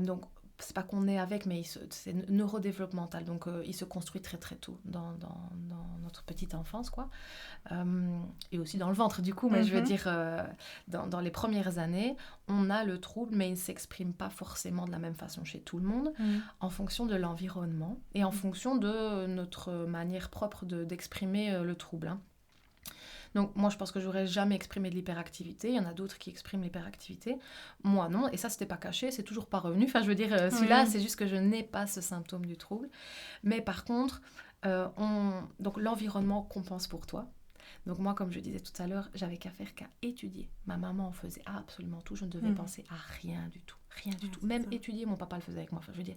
Donc, c'est pas qu'on est avec, mais c'est neurodéveloppemental, donc il se construit très très tôt dans notre petite enfance, quoi. Et aussi dans le ventre, du coup, mais je veux dire, dans les premières années, on a le trouble, mais il ne s'exprime pas forcément de la même façon chez tout le monde, en fonction de l'environnement et en fonction de notre manière propre d'exprimer le trouble, hein. Donc, moi, je pense que j'aurais jamais exprimé de l'hyperactivité. Il y en a d'autres qui expriment l'hyperactivité. Moi, non. Et ça, c'était pas caché. C'est toujours pas revenu. Enfin, je veux dire, celui-là, c'est juste que je n'ai pas ce symptôme du trouble. Mais par contre, donc, l'environnement compense pour toi. Donc, moi, comme je disais tout à l'heure, j'avais qu'à étudier. Ma maman faisait absolument tout. Je ne devais penser à rien du tout. Rien du tout. Même étudier, mon papa le faisait avec moi. Enfin, je veux dire.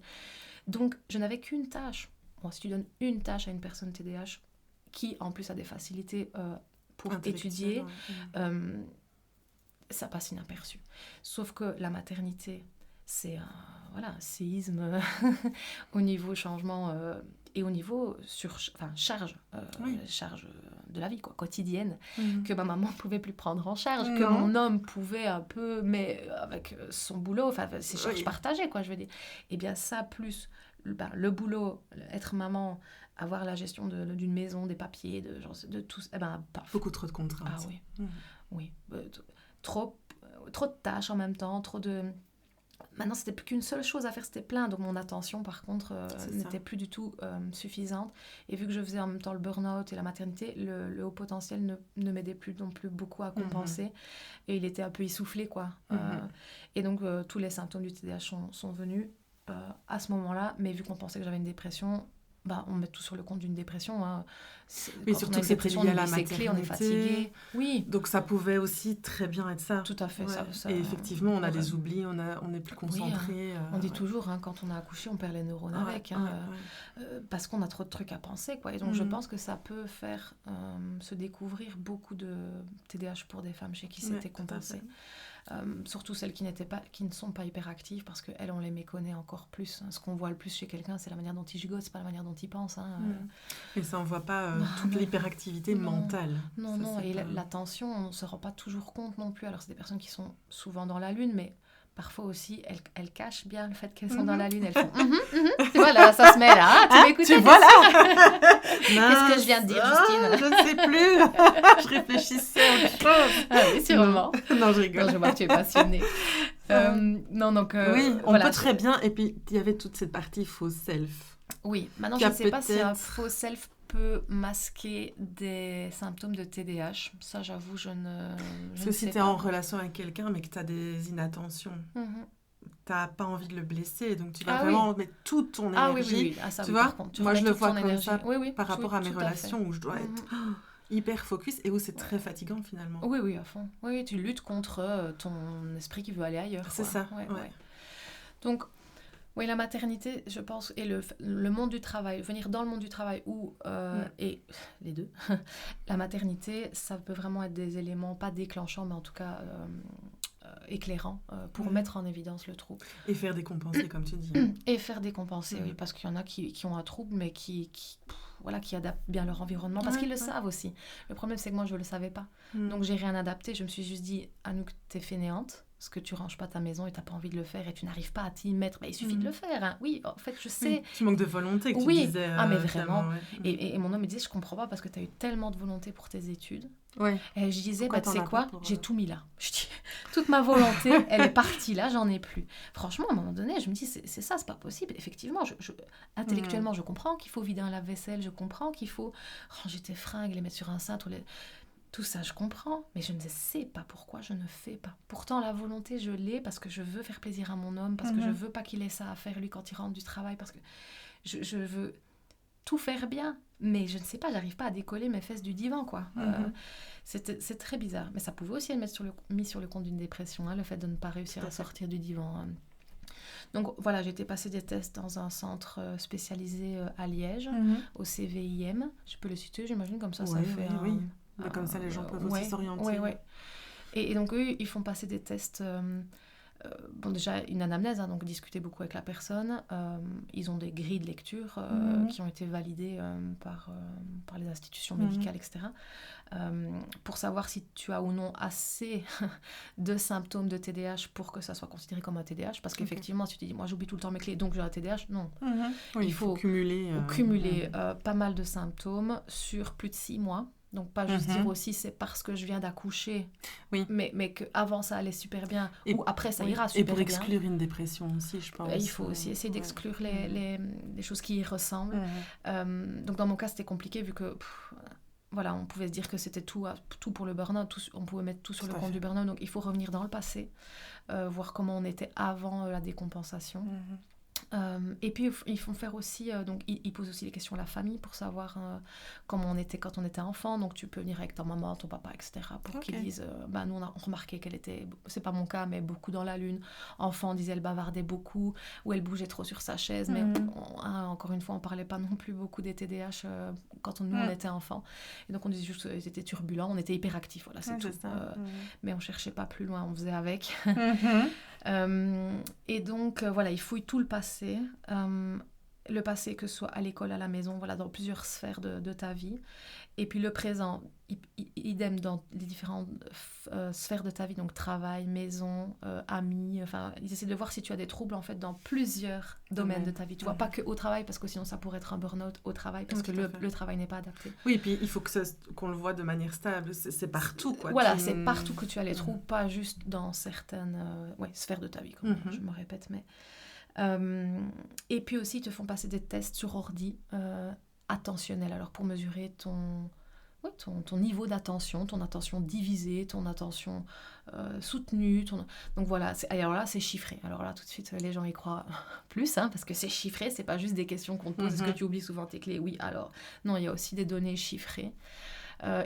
Donc, je n'avais qu'une tâche. Bon, si tu donnes une tâche à une personne TDAH qui, en plus, a des facilités... pour étudier, ça passe inaperçu. Sauf que la maternité, c'est un séisme au niveau changement et au niveau charge de la vie, quoi, quotidienne, que ma maman ne pouvait plus prendre en charge, que mon homme pouvait un peu, mais avec son boulot, ses charges partagées, quoi, je veux dire. Et bien ça, plus le boulot, être maman... avoir la gestion d'une maison, des papiers, de tout... Beaucoup trop de contraintes. Ah oui, oui. Trop de tâches en même temps, trop de... Maintenant, c'était plus qu'une seule chose à faire, c'était plein. Donc, mon attention, par contre, n'était plus du tout suffisante. Et vu que je faisais en même temps le burn-out et la maternité, le haut potentiel ne m'aidait plus non plus beaucoup à compenser. Et il était un peu essoufflé, quoi. Et donc, tous les symptômes du TDAH sont venus à ce moment-là. Mais vu qu'on pensait que j'avais une dépression... on met tout sur le compte d'une dépression. Hein. Oui, surtout que c'est lié à la maternité. On est fatigué. Oui. Donc ça pouvait aussi très bien être ça. Tout à fait. Ouais. Ça, et effectivement, on a des oublis, on est plus concentré. Oui, hein. On dit toujours, hein, quand on a accouché, on perd les neurones avec. Hein, parce qu'on a trop de trucs à penser, quoi. Et donc je pense que ça peut faire se découvrir beaucoup de TDAH pour des femmes chez qui c'était compensé. Surtout celles qui ne sont pas hyperactives, parce qu'elles, on les méconnaît encore plus. Ce qu'on voit le plus chez quelqu'un, c'est la manière dont il gigote, c'est pas la manière dont il pense. Hein. Et ça, on voit pas toute l'hyperactivité mentale. Non, et l'attention, on ne se rend pas toujours compte non plus. Alors, c'est des personnes qui sont souvent dans la lune, mais parfois aussi, elles cachent bien le fait qu'elles sont dans la lune. Elles font voilà, ça se met là. Tu m'écoutes? Tu vois là. Qu'est-ce que je viens de dire, Justine? Je ne sais plus. Je réfléchissais à autre chose. Ah oui, sûrement. Non, je rigole. Non, je vois que tu es passionnée. Non, donc... oui, on peut très bien. Et puis, il y avait toute cette partie faux self. Oui, maintenant, je ne sais pas si un faux self peut masquer des symptômes de TDAH. Ça, j'avoue, je ne sais pas. Si tu es en relation avec quelqu'un, mais que tu as des inattentions, tu n'as pas envie de le blesser, donc tu vas vraiment mettre toute ton énergie. Tu vois, moi, je le vois comme ça par rapport à mes relations où je dois être hyper focus et où c'est très fatigant, finalement. Oui, à fond. Oui, tu luttes contre ton esprit qui veut aller ailleurs. C'est ça, Donc... oui, la maternité, je pense, et le monde du travail, venir dans le monde du travail et les deux, la maternité, ça peut vraiment être des éléments, pas déclenchants, mais en tout cas éclairants, pour mettre en évidence le trouble. Et faire décompenser, comme tu dis. Et faire décompenser, oui, parce qu'il y en a qui ont un trouble, mais qui adaptent bien leur environnement, parce qu'ils le savent aussi. Le problème, c'est que moi, je ne le savais pas. Donc, j'ai rien adapté. Je me suis juste dit, Anouk, t'es fainéante. Parce que tu ranges pas ta maison et t'as pas envie de le faire et tu n'arrives pas à t'y mettre. Il suffit de le faire. Hein. Oui, en fait, je sais. Tu manques de volonté, que tu disais. Mais vraiment. Ouais. Et mon homme me disait, je comprends pas parce que tu as eu tellement de volonté pour tes études. Ouais. Et je disais, tu sais quoi, pour... j'ai tout mis là. Je dis, toute ma volonté, elle est partie là, j'en ai plus. Franchement, à un moment donné, je me dis, c'est ça, c'est pas possible. Effectivement, intellectuellement, je comprends qu'il faut vider un lave-vaisselle, je comprends qu'il faut ranger tes fringues, les mettre sur un cintre. Tout ça, je comprends, mais je ne sais pas pourquoi je ne fais pas. Pourtant, la volonté, je l'ai parce que je veux faire plaisir à mon homme, parce que je veux pas qu'il ait ça à faire, lui, quand il rentre du travail, parce que je veux tout faire bien. Mais je ne sais pas, j'arrive pas à décoller mes fesses du divan, quoi. C'est très bizarre. Mais ça pouvait aussi être mis sur le compte d'une dépression, hein, le fait de ne pas réussir à sortir du divan. Donc voilà, j'ai été passer des tests dans un centre spécialisé à Liège, au CVIM. Je peux le citer, j'imagine, comme ça, ça fait... Oui. Comme ça, les gens peuvent aussi s'orienter. Ouais. Et donc, eux, ils font passer des tests... déjà, une anamnèse, hein, donc discuter beaucoup avec la personne. Ils ont des grilles de lecture qui ont été validées par les institutions médicales, etc. Pour savoir si tu as ou non assez de symptômes de TDAH pour que ça soit considéré comme un TDAH. Parce qu'effectivement, si tu te dis, moi, j'oublie tout le temps mes clés, donc j'ai un TDAH, non. Oui, il faut cumuler pas mal de symptômes sur plus de 6 mois. Donc, pas juste dire aussi, c'est parce que je viens d'accoucher, mais qu'avant, ça allait super bien, ou après, ça ira super bien. Et pour exclure une dépression aussi, je pense. Il faut aussi essayer d'exclure les choses qui y ressemblent. Donc, dans mon cas, c'était compliqué, vu que... voilà, on pouvait se dire que c'était tout pour le burn-out, on pouvait mettre tout sur le compte du burn-out, donc il faut revenir dans le passé, voir comment on était avant la décompensation. Et puis ils font faire aussi, donc ils posent aussi les questions à la famille pour savoir comment on était quand on était enfant, donc tu peux venir avec ta maman, ton papa, etc. pour qu'ils disent, nous on a remarqué qu'elle était, c'est pas mon cas, mais beaucoup dans la lune, enfant, on disait elle bavardait beaucoup, ou elle bougeait trop sur sa chaise, mais encore une fois on parlait pas non plus beaucoup des TDAH quand nous on était enfants, et donc on disait juste qu'ils étaient turbulents, on était hyperactifs, voilà c'est tout, mais on cherchait pas plus loin, on faisait avec. Et donc voilà, ils fouillent tout le passé, que ce soit à l'école, à la maison, voilà, dans plusieurs sphères de ta vie, et puis le présent, idem dans les différentes sphères de ta vie, donc travail, maison, amis, enfin ils essaient de voir si tu as des troubles en fait dans plusieurs domaines de ta vie, tu vois, pas que au travail, parce que sinon ça pourrait être un burn-out au travail, parce que le travail n'est pas adapté. Oui, et puis il faut qu'on le voit de manière stable, c'est partout, quoi. Voilà, c'est partout que tu as les troubles, pas juste dans certaines sphères de ta vie, comme je me répète, mais... et puis aussi, ils te font passer des tests sur ordi attentionnels, alors pour mesurer ton niveau d'attention, ton attention divisée, ton attention soutenue. Donc voilà, alors là, c'est chiffré. Alors là, tout de suite, les gens y croient plus, hein, parce que c'est chiffré, c'est pas juste des questions qu'on te pose. Est-ce que tu oublies souvent tes clés ? Oui, alors. Non, il y a aussi des données chiffrées.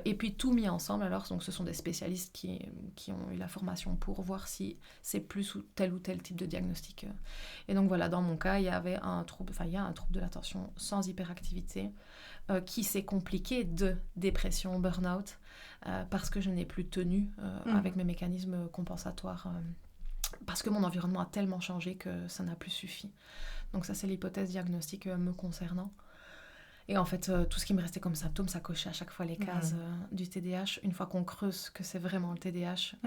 Et puis tout mis ensemble, alors donc ce sont des spécialistes qui ont eu la formation pour voir si c'est plus ou tel type de diagnostic. Et donc voilà, dans mon cas, il y a un trouble de l'attention sans hyperactivité qui s'est compliqué de dépression, burn-out, parce que je n'ai plus tenu avec mes mécanismes compensatoires, parce que mon environnement a tellement changé que ça n'a plus suffi. Donc ça, c'est l'hypothèse diagnostique me concernant. Et en fait, tout ce qui me restait comme symptômes, ça cochait à chaque fois les cases du TDAH. Une fois qu'on creuse que c'est vraiment le TDAH,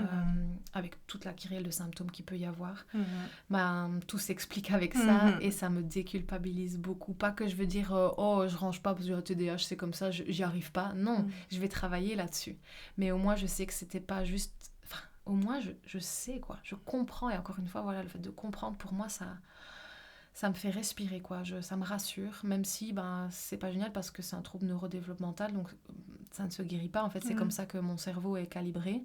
avec toute la kyrielle de symptômes qu'il peut y avoir, tout s'explique avec ça, et ça me déculpabilise beaucoup. Pas que je veux dire, je range pas parce que j'ai un TDAH, c'est comme ça, j'y arrive pas. Non, je vais travailler là-dessus. Mais au moins, je sais que c'était pas juste... Enfin, au moins, je sais, quoi. Je comprends, et encore une fois, voilà, le fait de comprendre, pour moi, ça me fait respirer, quoi. Ça me rassure, même si c'est pas génial parce que c'est un trouble neurodéveloppemental, donc ça ne se guérit pas. En fait, c'est comme ça que mon cerveau est calibré.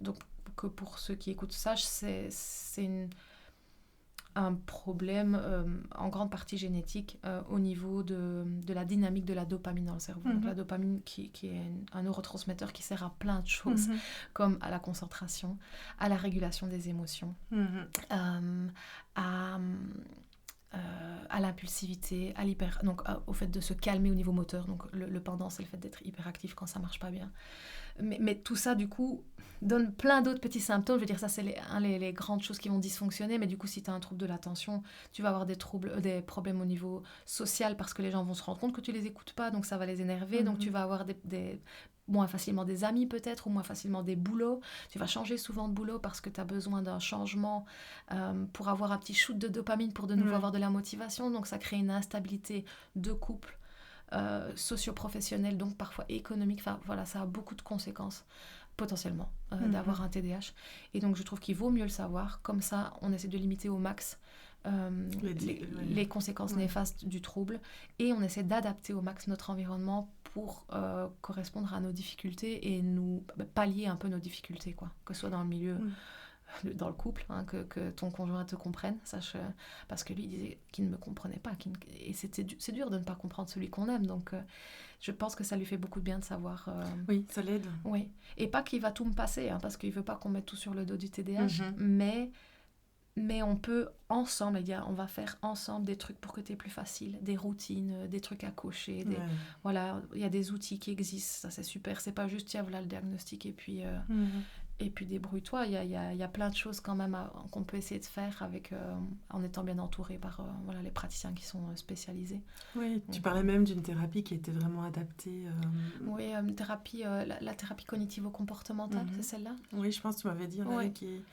Donc, que pour ceux qui écoutent ça, c'est un problème en grande partie génétique au niveau de la dynamique de la dopamine dans le cerveau. Donc la dopamine qui est un neurotransmetteur qui sert à plein de choses, comme à la concentration, à la régulation des émotions, à l'impulsivité, au fait de se calmer au niveau moteur. Donc le pendant, c'est le fait d'être hyperactif quand ça marche pas bien. Mais tout ça, du coup, donne plein d'autres petits symptômes. Je veux dire, ça, c'est les grandes choses qui vont dysfonctionner. Mais du coup, si tu as un trouble de l'attention, tu vas avoir des problèmes au niveau social parce que les gens vont se rendre compte que tu les écoutes pas, donc ça va les énerver. Donc tu vas avoir moins facilement des amis peut-être, ou moins facilement des boulots. Tu vas changer souvent de boulot parce que tu as besoin d'un changement pour avoir un petit shoot de dopamine pour de nouveau avoir de la motivation. Donc ça crée une instabilité de couple, socio-professionnelle, donc parfois économique. Enfin voilà, ça a beaucoup de conséquences potentiellement d'avoir un TDAH. Et donc je trouve qu'il vaut mieux le savoir. Comme ça, on essaie de limiter au max les conséquences néfastes du trouble, et on essaie d'adapter au max notre environnement pour correspondre à nos difficultés et nous pallier un peu nos difficultés, quoi. Que ce soit dans le milieu, dans le couple, hein, que ton conjoint te comprenne, parce que lui il disait qu'il ne me comprenait pas, et c'est dur de ne pas comprendre celui qu'on aime, donc je pense que ça lui fait beaucoup de bien de savoir. Oui, ça l'aide. Oui, et pas qu'il va tout me passer, hein, parce qu'il veut pas qu'on mette tout sur le dos du TDAH, mais on peut ensemble, on va faire ensemble des trucs pour que tu aies plus facile, des routines, des trucs à cocher. Voilà, il y a des outils qui existent, ça c'est super. C'est pas juste, tiens, voilà le diagnostic et puis débrouille-toi. Il y a plein de choses quand même qu'on peut essayer de faire en étant bien entouré par les praticiens qui sont spécialisés. Oui, tu parlais même d'une thérapie qui était vraiment adaptée. Oui, thérapie, la thérapie cognitivo-comportementale, c'est celle-là? Oui, je pense que tu m'avais dit, qui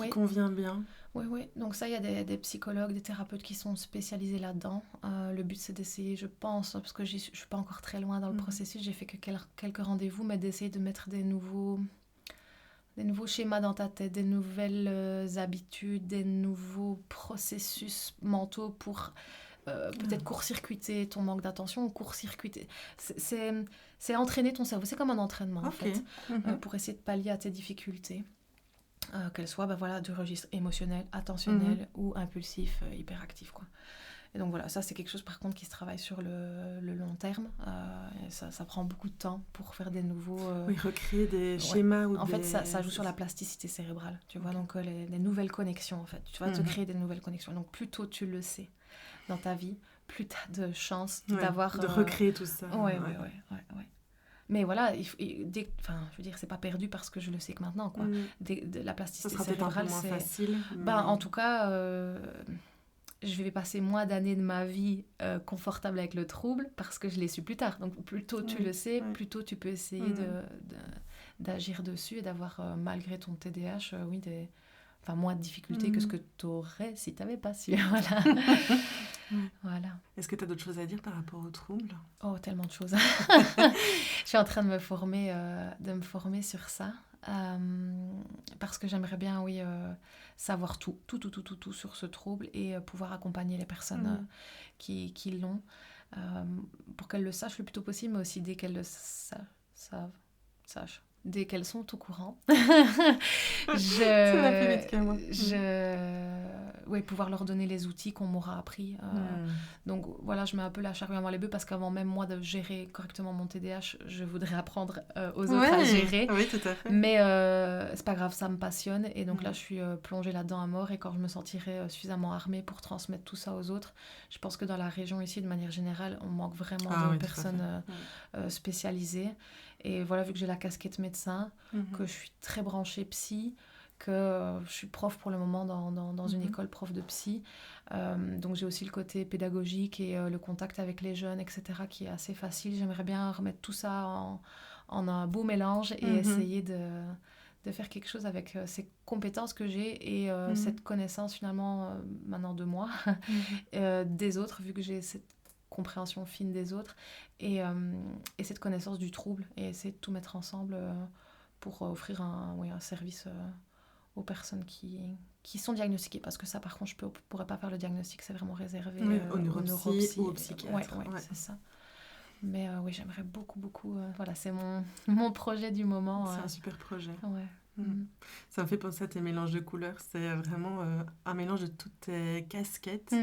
convient bien. Oui. Donc ça, il y a des psychologues, des thérapeutes qui sont spécialisés là-dedans. Le but, c'est d'essayer, je pense, parce que je ne suis pas encore très loin dans le processus, j'ai fait que quelques rendez-vous, mais d'essayer de mettre des nouveaux schémas dans ta tête, des nouvelles habitudes, des nouveaux processus mentaux pour peut-être court-circuiter ton manque d'attention, ou court-circuiter. C'est entraîner ton cerveau, c'est comme un entraînement en fait, pour essayer de pallier à tes difficultés. Qu'elles soient du registre émotionnel, attentionnel ou impulsif, hyperactif, quoi. Et donc voilà, ça c'est quelque chose par contre qui se travaille sur le long terme. Et ça prend beaucoup de temps pour faire des nouveaux... recréer des schémas ou en fait, ça joue sur la plasticité cérébrale, tu vois, donc les nouvelles connexions en fait. Tu vas te créer des nouvelles connexions. Donc plus tôt tu le sais dans ta vie, plus tu as de chances d'avoir... De recréer tout ça. Ouais. Mais voilà, je veux dire, c'est pas perdu parce que je le sais que maintenant, quoi. La plasticité cérébrale, c'est moins facile. En tout cas, je vais passer moins d'années de ma vie confortable avec le trouble parce que je l'ai su plus tard. Donc, plus tôt tu le sais, plus tôt tu peux essayer d'agir dessus et d'avoir, malgré ton TDAH, moins de difficultés que ce que tu aurais si tu n'avais pas su. Voilà. Voilà. Est-ce que tu as d'autres choses à dire par rapport au trouble ? Oh, tellement de choses. Je suis en train de me former sur ça. Parce que j'aimerais bien, savoir tout sur ce trouble et pouvoir accompagner les personnes qui l'ont, pour qu'elles le sachent le plus tôt possible, mais aussi dès qu'elles le sachent. Dès qu'elles sont au courant, pouvoir leur donner les outils qu'on m'aura appris. Donc voilà, je mets un peu la charrue avant les bœufs parce qu'avant même moi de gérer correctement mon TDAH, je voudrais apprendre aux autres à gérer. Oui, tout à fait. Mais c'est pas grave, ça me passionne et donc là je suis plongée là-dedans à mort, et quand je me sentirai suffisamment armée pour transmettre tout ça aux autres, je pense que dans la région ici, de manière générale, on manque vraiment de personnes spécialisées. Et voilà, vu que j'ai la casquette médecin, que je suis très branchée psy, que je suis prof pour le moment dans une école prof de psy, donc j'ai aussi le côté pédagogique et le contact avec les jeunes, etc., qui est assez facile. J'aimerais bien remettre tout ça en un beau mélange et essayer de faire quelque chose avec ces compétences que j'ai et cette connaissance finalement maintenant de moi, des autres, vu que j'ai cette compréhension fine des autres et cette connaissance du trouble, et essayer de tout mettre ensemble pour offrir un service aux personnes qui sont diagnostiquées, parce que ça par contre je pourrais pas faire le diagnostic, c'est vraiment réservé aux neuropsy ou aux psychiatres. C'est ça. Mais j'aimerais beaucoup voilà, c'est mon projet du moment. C'est un super projet. Ça me fait penser à tes mélanges de couleurs. C'est vraiment un mélange de toutes tes casquettes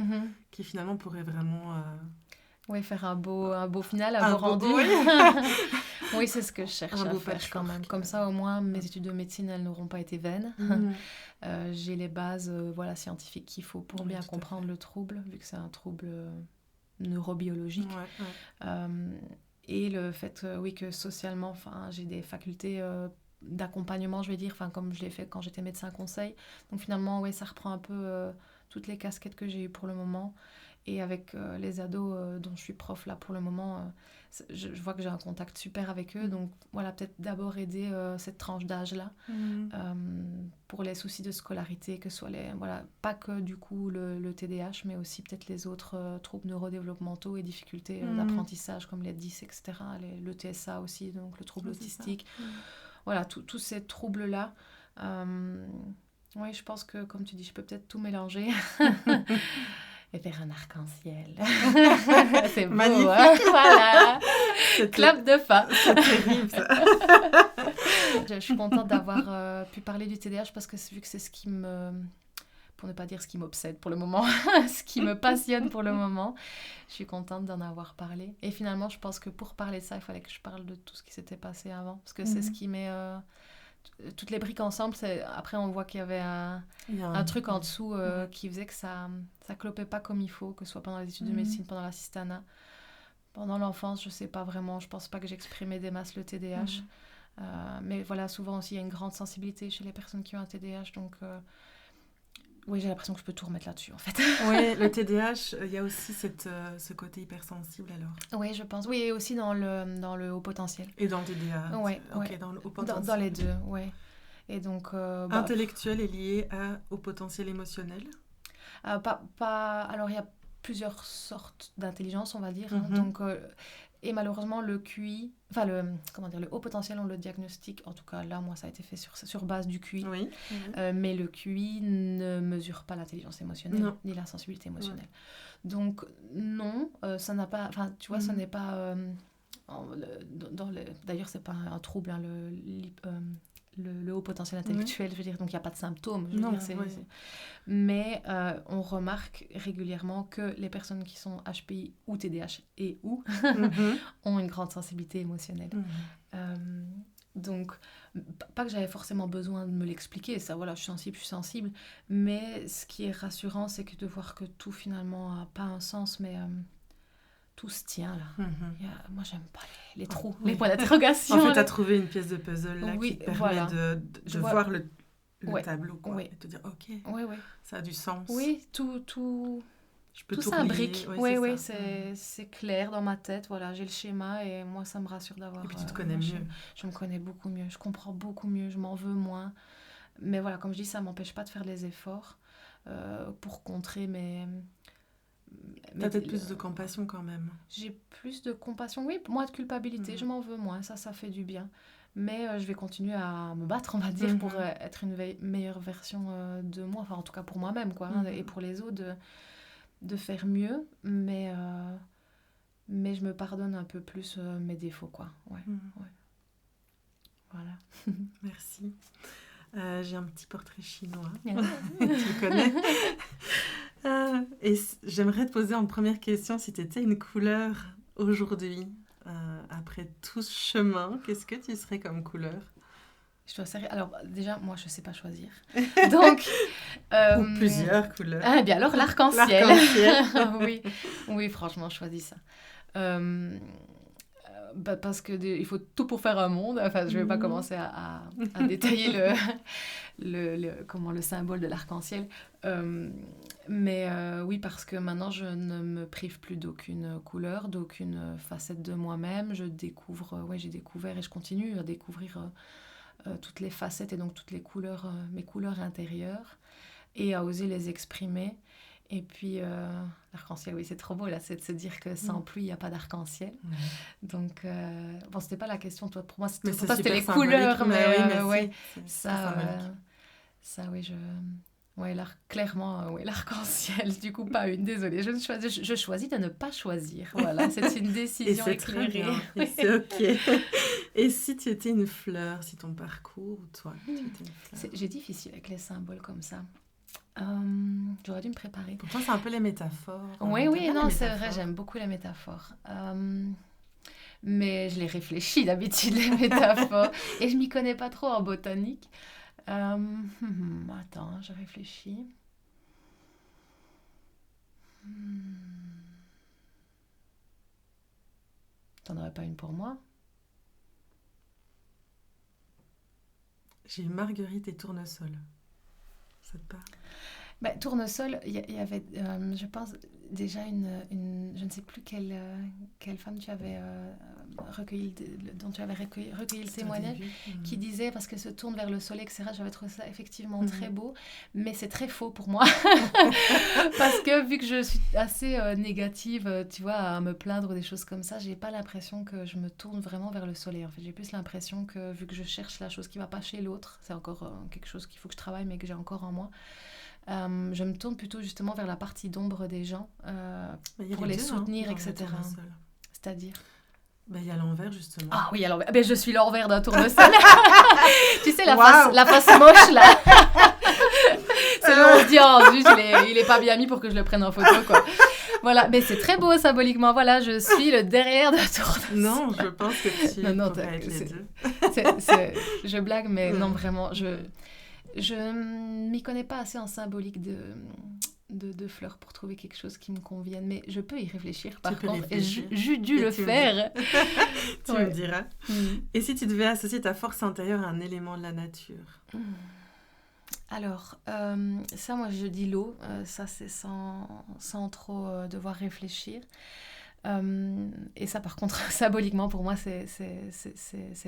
qui finalement pourrait vraiment faire un beau final, un beau rendu. Oui, c'est ce que je cherche à faire quand même. Comme ça, au moins, mes études de médecine, elles n'auront pas été vaines. J'ai les bases scientifiques qu'il faut pour bien comprendre le trouble, vu que c'est un trouble neurobiologique. Et le fait, oui, que socialement, j'ai des facultés d'accompagnement, je vais dire, comme je l'ai fait quand j'étais médecin conseil. Donc finalement, oui, ça reprend un peu toutes les casquettes que j'ai eues pour le moment. Et avec les ados dont je suis prof là pour le moment, je vois que j'ai un contact super avec eux. Donc voilà, peut-être d'abord aider cette tranche d'âge-là pour les soucis de scolarité, que ce soit pas que du coup le TDAH, mais aussi peut-être les autres troubles neurodéveloppementaux et difficultés d'apprentissage comme les 10, etc. Le TSA aussi, donc le trouble autistique. Voilà, tous ces troubles-là. Oui, je pense que, comme tu dis, je peux peut-être tout mélanger. Et faire un arc-en-ciel. C'est beau, magnifique. Hein, voilà. Clap de fin. C'est terrible, ça. Je suis contente d'avoir pu parler du TDAH parce que vu que c'est ce qui me... Pour ne pas dire ce qui m'obsède pour le moment, ce qui me passionne pour le moment, je suis contente d'en avoir parlé. Et finalement, je pense que pour parler de ça, il fallait que je parle de tout ce qui s'était passé avant. Parce que c'est ce qui met... toutes les briques ensemble, après on voit qu'il y avait un truc en dessous qui faisait que ça clopait pas comme il faut, que ce soit pendant les études de médecine, pendant l'assistanat. Pendant l'enfance, je sais pas vraiment, je pense pas que j'exprimais des masses le TDAH. Mais voilà, souvent aussi il y a une grande sensibilité chez les personnes qui ont un TDAH, donc oui, j'ai l'impression que je peux tout remettre là-dessus, en fait. Oui, le TDAH, il y a aussi ce côté hypersensible, alors. Oui, je pense. Oui, et aussi dans le haut potentiel. Et dans le TDAH. Oui, dans le haut potentiel. Dans les deux, oui. Et donc... intellectuel est lié au potentiel émotionnel alors, il y a plusieurs sortes d'intelligence, on va dire. Hein. Donc, et malheureusement, le QI... le haut potentiel, on le diagnostique. En tout cas, là, moi, ça a été fait sur base du QI. Oui. Mais le QI ne mesure pas l'intelligence émotionnelle, ni la sensibilité émotionnelle. Donc, non, ça n'a pas... Enfin, tu vois, ça n'est pas... D'ailleurs, c'est pas un trouble, hein, le haut potentiel intellectuel, je veux dire, donc il n'y a pas de symptômes. Mais on remarque régulièrement que les personnes qui sont HPI ou TDAH ont une grande sensibilité émotionnelle. Donc, pas que j'avais forcément besoin de me l'expliquer, ça, voilà, je suis sensible, mais ce qui est rassurant, c'est que de voir que tout finalement n'a pas un sens, mais... tout se tient là. Moi, j'aime pas les trous, les points d'interrogation. En fait, tu as trouvé une pièce de puzzle là qui te permet de voir le tableau, quoi, et te dire, ok, ça a du sens. Oui, tout s'imbrique. C'est clair dans ma tête. Voilà, j'ai le schéma et moi, ça me rassure d'avoir... Et puis, tu te connais mieux. Je me connais beaucoup mieux. Je comprends beaucoup mieux. Je m'en veux moins. Mais voilà, comme je dis, ça m'empêche pas de faire les efforts pour contrer mes... T'as peut-être plus de compassion quand même. J'ai plus de compassion, oui, moins de culpabilité, je m'en veux moins, ça fait du bien. Mais je vais continuer à me battre, on va dire, pour être une meilleure version de moi, enfin en tout cas pour moi-même, quoi, et pour les autres, de faire mieux, mais je me pardonne un peu plus mes défauts, quoi. Ouais. Voilà. Merci. J'ai un petit portrait chinois, tu le connais. Et j'aimerais te poser en première question, si tu étais une couleur aujourd'hui, après tout ce chemin, qu'est-ce que tu serais comme couleur ? Je dois sérieux. Alors déjà, moi, je ne sais pas choisir. Donc, ou plusieurs couleurs. Ah bien alors, l'arc-en-ciel. Oui, franchement, je choisis ça. Parce qu'il faut tout pour faire un monde. Enfin, je ne vais pas commencer à détailler le symbole de l'arc-en-ciel. Mais oui, parce que maintenant, je ne me prive plus d'aucune couleur, d'aucune facette de moi-même. J'ai découvert et je continue à découvrir toutes les facettes et donc toutes les couleurs, mes couleurs intérieures, et à oser les exprimer. Et puis, l'arc-en-ciel, oui, c'est trop beau, là, c'est de se dire que sans pluie, il n'y a pas d'arc-en-ciel. Donc, bon, c'était pas la question, toi, pour moi, c'était les couleurs, mais ça, oui, clairement, l'arc-en-ciel, du coup, pas une, désolée, je choisis de ne pas choisir, voilà, c'est une décision éclairée. Et c'est ok. Et si tu étais une fleur, si ton parcours, toi, tu étais une fleur? J'ai difficile avec les symboles comme ça. J'aurais dû me préparer. Pourtant, c'est un peu les métaphores. Oui, non, c'est vrai, j'aime beaucoup les métaphores. Mais je les réfléchis d'habitude, les métaphores. Et je m'y connais pas trop en botanique. Attends, je réfléchis. T'en aurais pas une pour moi? J'ai marguerite et tournesol. Ça te parle? Bah, tournesol, il y avait, je pense, déjà je ne sais plus quelle femme tu avais dont tu avais recueilli le C'était au témoignage, début. qui disait, parce qu'elle se tourne vers le soleil, etc. J'avais trouvé ça effectivement Mhm. très beau, mais c'est très faux pour moi. Parce que vu que je suis assez négative, tu vois, à me plaindre des choses comme ça, j'ai pas l'impression que je me tourne vraiment vers le soleil. En fait, j'ai plus l'impression que vu que je cherche la chose qui va pas chez l'autre, c'est encore quelque chose qu'il faut que je travaille, mais que j'ai encore en moi. Je me tourne plutôt justement vers la partie d'ombre des gens Mais il y a pour les les deux, soutenir, dans le etc. tournesol. C'est-à-dire Il y a l'envers, justement. Ah oui, alors ben, je suis l'envers d'un tournesol. Tu sais, Wow. la face moche, là. C'est là où on se dit, oh, zut, il est pas bien mis pour que je le prenne en photo, quoi. Voilà, mais c'est très beau symboliquement. Voilà, je suis le derrière d'un tournesol. Non, je pense que tu Non, pourrais être les deux. Je blague, mais Ouais. non, vraiment, je m'y connais pas assez en symbolique de fleurs pour trouver quelque chose qui me convienne, mais je peux y réfléchir par peux contre, réfléchir. et j'ai dû Et le tu me faire. Tu Ouais. me diras. Mm. Et si tu devais associer ta force intérieure à un élément de la nature? Alors, ça, moi, je dis l'eau. Ça, c'est sans trop devoir réfléchir. Et ça, par contre, symboliquement, pour moi, c'est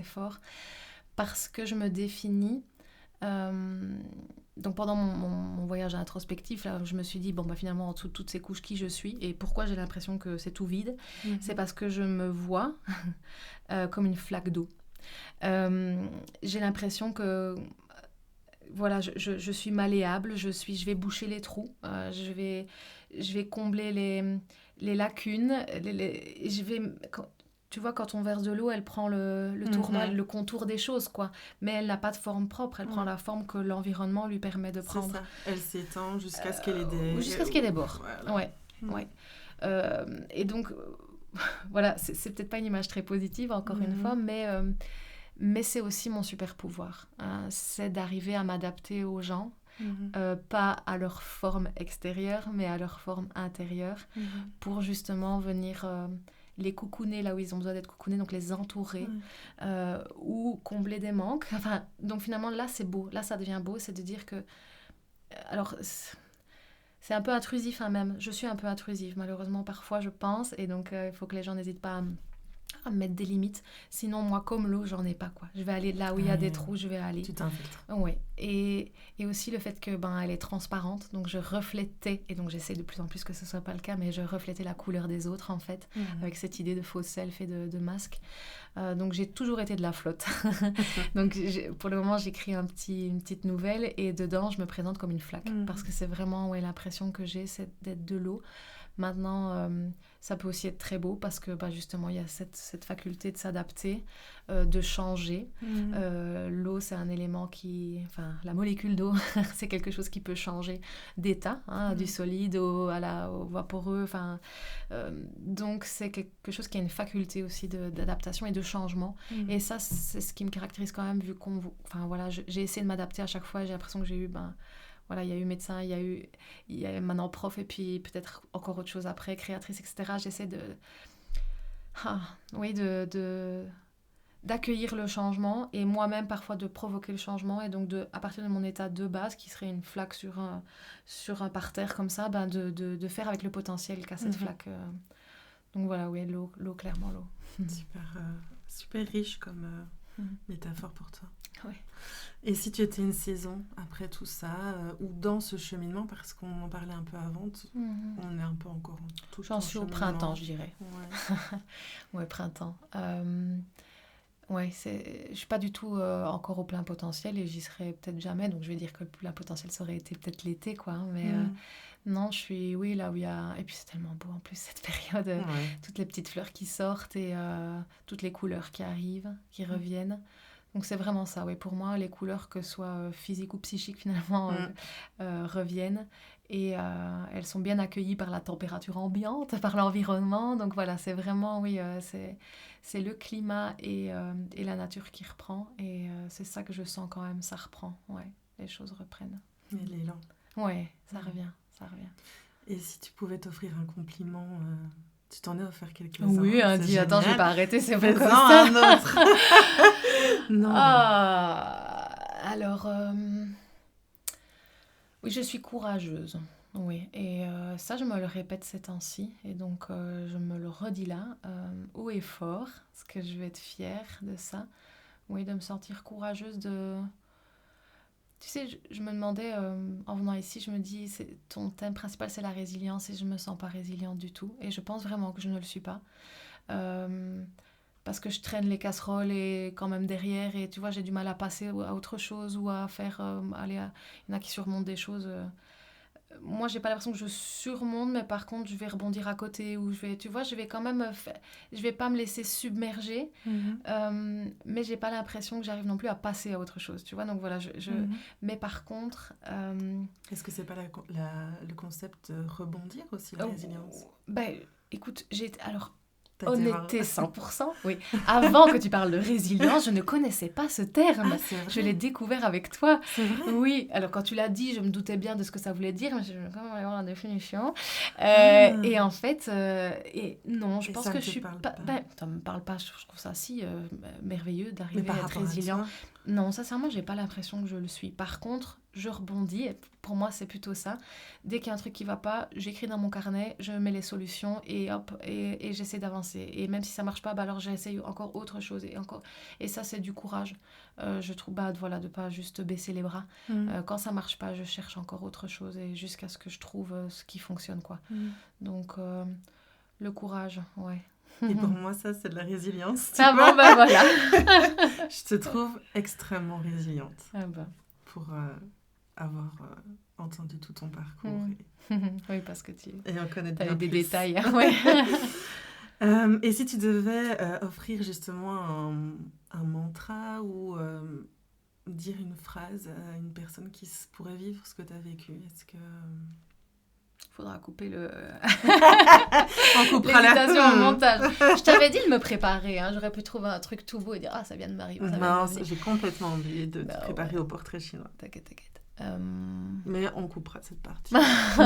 fort. Parce que je me définis... donc pendant mon voyage introspectif, là, je me suis dit, bon, bah, finalement, en dessous de toutes ces couches, qui je suis et pourquoi j'ai l'impression que c'est tout vide. C'est parce que je me vois comme une flaque d'eau. J'ai l'impression que voilà, je suis malléable, je vais boucher les trous, je vais combler les lacunes, tu vois, quand on verse de l'eau, elle prend le tournoi, le contour des choses, quoi. Mais elle n'a pas de forme propre, elle prend la forme que l'environnement lui permet de prendre. C'est ça, elle s'étend jusqu'à ce qu'elle ait Jusqu'à ce qu'il y ait des bords. Voilà. Ouais, ouais. Et donc, voilà, c'est peut-être pas une image très positive, encore une fois, mais c'est aussi mon super pouvoir. C'est d'arriver à m'adapter aux gens, pas à leur forme extérieure, mais à leur forme intérieure, pour justement venir les coucouner là où ils ont besoin d'être coucounés, donc les entourer, ou combler des manques. Enfin, donc finalement, là, c'est beau. Là, ça devient beau, c'est de dire que... Alors... C'est un peu intrusif, hein, même. Je suis un peu intrusive, malheureusement, parfois, je pense. Et donc, il faut que les gens n'hésitent pas à me mettre des limites. Sinon, moi, comme l'eau, j'en ai pas, quoi. Je vais aller là où il y a des trous, je vais aller. Tu t'infiltres. Ouais. Et aussi le fait que elle est transparente, donc je reflétais, et donc j'essaie de plus en plus que ce soit pas le cas, mais je reflétais la couleur des autres, en fait, avec cette idée de faux self et de masque. Donc j'ai toujours été de la flotte. Donc pour le moment, j'écris une petite nouvelle, et dedans, je me présente comme une flaque, parce que c'est vraiment l'impression que j'ai, c'est d'être de l'eau. Maintenant, ça peut aussi être très beau parce que justement, il y a cette faculté de s'adapter, de changer. L'eau, c'est un élément enfin, la molécule d'eau, c'est quelque chose qui peut changer d'état, du solide au vaporeux. Enfin, donc, c'est quelque chose qui a une faculté aussi d'adaptation et de changement. Et ça, c'est ce qui me caractérise quand même, vu enfin, voilà, j'ai essayé de m'adapter à chaque fois. J'ai l'impression que j'ai eu... Voilà, il y a eu médecin, il y a maintenant prof, et puis peut-être encore autre chose après, créatrice, etc. J'essaie d'accueillir le changement, et moi-même parfois de provoquer le changement, et donc à partir de mon état de base, qui serait une flaque sur un parterre comme ça, de faire avec le potentiel qu'a cette flaque. Donc voilà, oui, l'eau, clairement l'eau. Super riche comme métaphore pour toi. Oui. Et si tu étais une saison après tout ça, ou dans ce cheminement, parce qu'on en parlait un peu avant, on est un peu encore tout. J'en suis au printemps, je dirais. Ouais. Ouais, printemps. Ouais, je suis pas du tout encore au plein potentiel, et j'y serai peut-être jamais. Donc je vais dire que le plein potentiel, ça aurait été peut-être l'été, quoi. Mais non, je suis, oui, là où il y a... Et puis c'est tellement beau en plus, cette période. Toutes les petites fleurs qui sortent, et toutes les couleurs qui arrivent, qui reviennent. Donc c'est vraiment ça, oui. Pour moi, les couleurs, que ce soit physiques ou psychiques, finalement, reviennent. Et elles sont bien accueillies par la température ambiante, par l'environnement. Donc voilà, c'est vraiment, oui, c'est le climat et la nature qui reprend. Et c'est ça que je sens quand même, ça reprend. Ouais, les choses reprennent. Et l'élan. Ouais, ça revient. Et si tu pouvais t'offrir un compliment Tu t'en es offert quelques-uns. Oui, c'est dit, attends, je vais génial. pas arrêter, c'est bon Fais-en comme ça. un autre. Non. Alors, oui, je suis courageuse. Oui, et ça, je me le répète ces temps-ci. Et donc, je me le redis là, haut et fort, parce que je vais être fière de ça. Oui, de me sentir courageuse de... Tu sais, je me demandais, en venant ici, je me dis, ton thème principal, c'est la résilience, et je me sens pas résiliente du tout. Et je pense vraiment que je ne le suis pas. Parce que je traîne les casseroles et quand même derrière, et tu vois, j'ai du mal à passer à autre chose ou à faire... il y en a qui surmontent des choses... moi, j'ai pas l'impression que je surmonte, mais par contre, je vais rebondir à côté, ou tu vois, je vais quand même... je vais pas me laisser submerger, mais j'ai pas l'impression que j'arrive non plus à passer à autre chose, tu vois. Donc voilà, mais par contre... Est-ce que c'est pas le concept de rebondir aussi, la résilience? Ben, écoute, alors... T'as Honnêteté 100%, oui. Avant que tu parles de résilience, je ne connaissais pas ce terme. Je l'ai découvert avec toi. C'est vrai? Oui, alors quand tu l'as dit, je me doutais bien de ce que ça voulait dire, mais je vais quand même aller voir la définition. Et en fait, non, je pense que je suis pas... Ben, ça me parle pas, je trouve ça si merveilleux d'arriver à être résilient. Non, sincèrement, j'ai pas l'impression que je le suis. Par contre, je rebondis, et pour moi, c'est plutôt ça. Dès qu'il y a un truc qui va pas, j'écris dans mon carnet, je mets les solutions et hop, et j'essaie d'avancer. Et même si ça marche pas, bah alors j'essaye encore autre chose et ça, c'est du courage. Je trouve voilà, de pas juste baisser les bras. Quand ça marche pas, je cherche encore autre chose et jusqu'à ce que je trouve ce qui fonctionne, quoi. Donc, le courage, ouais. Et pour moi, ça, c'est de la résilience. Ah bon, ben voilà. Je te trouve extrêmement résiliente pour avoir entendu tout ton parcours. Oui, parce que tu en connais as eu des plus. détails. Ouais. Et si tu devais offrir justement un mantra ou dire une phrase à une personne qui pourrait vivre ce que tu as vécu, est-ce que... Faudra couper le... On coupera l'hésitation au montage. Je t'avais dit de me préparer, hein. J'aurais pu trouver un truc tout beau et dire « Ah, ça vient de m'arriver. » Non, j'ai complètement oublié de te préparer au portrait chinois. T'inquiète. Mais on coupera cette partie.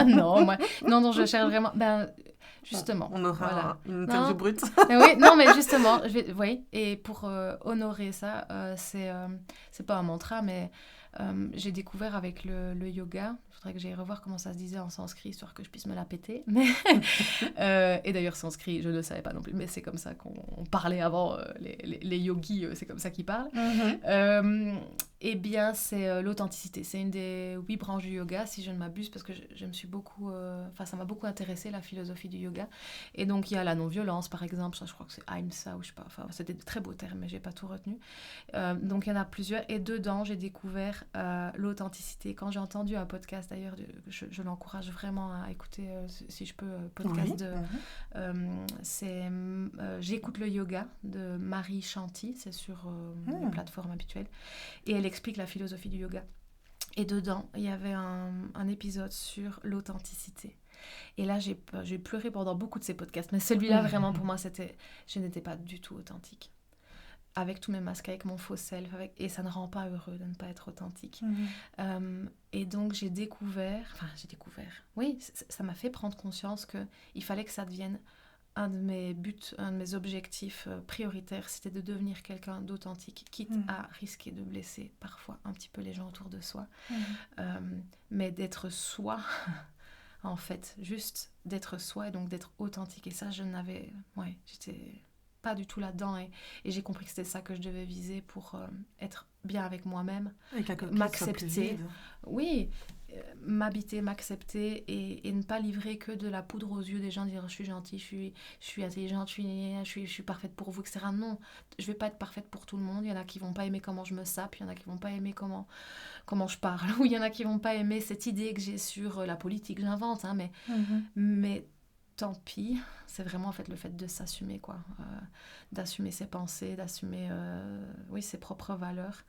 non, je cherche vraiment... justement. On aura une interview brute. Oui, non, mais justement, oui, et pour honorer ça, c'est pas un mantra, mais j'ai découvert avec le yoga, il faudrait que j'aille revoir comment ça se disait en sanskrit, histoire que je puisse me la péter. Mais et d'ailleurs, sanskrit, je ne le savais pas non plus, mais c'est comme ça qu'on parlait avant, les yogis, c'est comme ça qu'ils parlent. Eh bien, c'est l'authenticité. C'est une des 8 branches du yoga, si je ne m'abuse, parce que je me suis beaucoup... ça m'a beaucoup intéressé, la philosophie du yoga. Et donc, il y a la non-violence, par exemple. Ça, je crois que c'est Ahimsa, ou je sais pas. Enfin, c'était de très beaux termes, mais je n'ai pas tout retenu. Donc, il y en a plusieurs. Et dedans, j'ai découvert l'authenticité. Quand j'ai entendu un podcast, d'ailleurs, je l'encourage vraiment à écouter, si je peux, podcast c'est J'écoute le yoga de Marie Chanty. C'est sur les plateformes habituelles. Et elle explique la philosophie du yoga. Et dedans, il y avait un épisode sur l'authenticité. Et là, j'ai pleuré pendant beaucoup de ces podcasts. Mais celui-là, vraiment, pour moi, je n'étais pas du tout authentique. Avec tous mes masques, avec mon faux self. Et ça ne rend pas heureux de ne pas être authentique. Et donc, j'ai découvert... Oui, ça m'a fait prendre conscience qu'il fallait que ça devienne un de mes buts, un de mes objectifs prioritaires, c'était de devenir quelqu'un d'authentique, quitte à risquer de blesser parfois un petit peu les gens autour de soi. Mais d'être soi, en fait, juste d'être soi et donc d'être authentique. Et ça, j'étais pas du tout là-dedans et j'ai compris que c'était ça que je devais viser pour être bien avec moi-même, m'accepter. Oui, m'habiter, m'accepter et ne pas livrer que de la poudre aux yeux des gens, dire je suis gentille, je suis intelligente, je suis parfaite pour vous, etc. Non, je vais pas être parfaite pour tout le monde. Il y en a qui vont pas aimer comment je me sape, il y en a qui vont pas aimer comment je parle, ou il y en a qui vont pas aimer cette idée que j'ai sur la politique, j'invente, hein, mais tant pis, c'est vraiment en fait le fait de s'assumer, quoi, d'assumer ses pensées, d'assumer ses propres valeurs.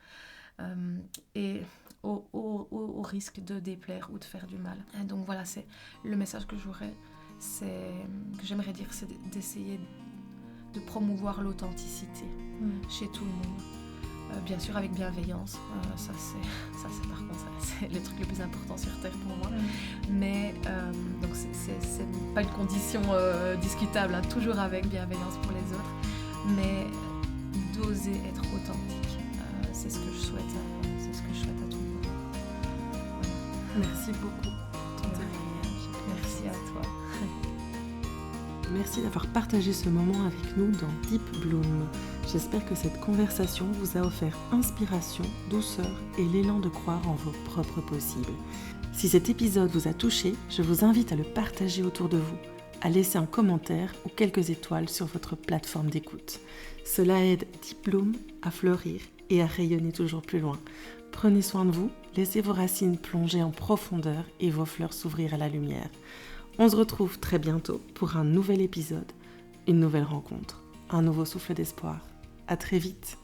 Et au risque de déplaire ou de faire du mal. Et donc voilà, c'est le message que j'aimerais dire, c'est d'essayer de promouvoir l'authenticité chez tout le monde. Bien sûr avec bienveillance, ça c'est par contre c'est le truc le plus important sur Terre pour moi. Mais donc c'est pas une condition discutable, hein, toujours avec bienveillance pour les autres, mais d'oser être authentique, c'est ce que je souhaite à tout le monde. Voilà. Merci beaucoup pour ton témoignage. Merci à toi. Merci d'avoir partagé ce moment avec nous dans Deep Bloom. J'espère que cette conversation vous a offert inspiration, douceur et l'élan de croire en vos propres possibles. Si cet épisode vous a touché, je vous invite à le partager autour de vous, à laisser un commentaire ou quelques étoiles sur votre plateforme d'écoute. Cela aide Deep Bloom à fleurir et à rayonner toujours plus loin. Prenez soin de vous, laissez vos racines plonger en profondeur et vos fleurs s'ouvrir à la lumière. On se retrouve très bientôt pour un nouvel épisode, une nouvelle rencontre, un nouveau souffle d'espoir. À très vite.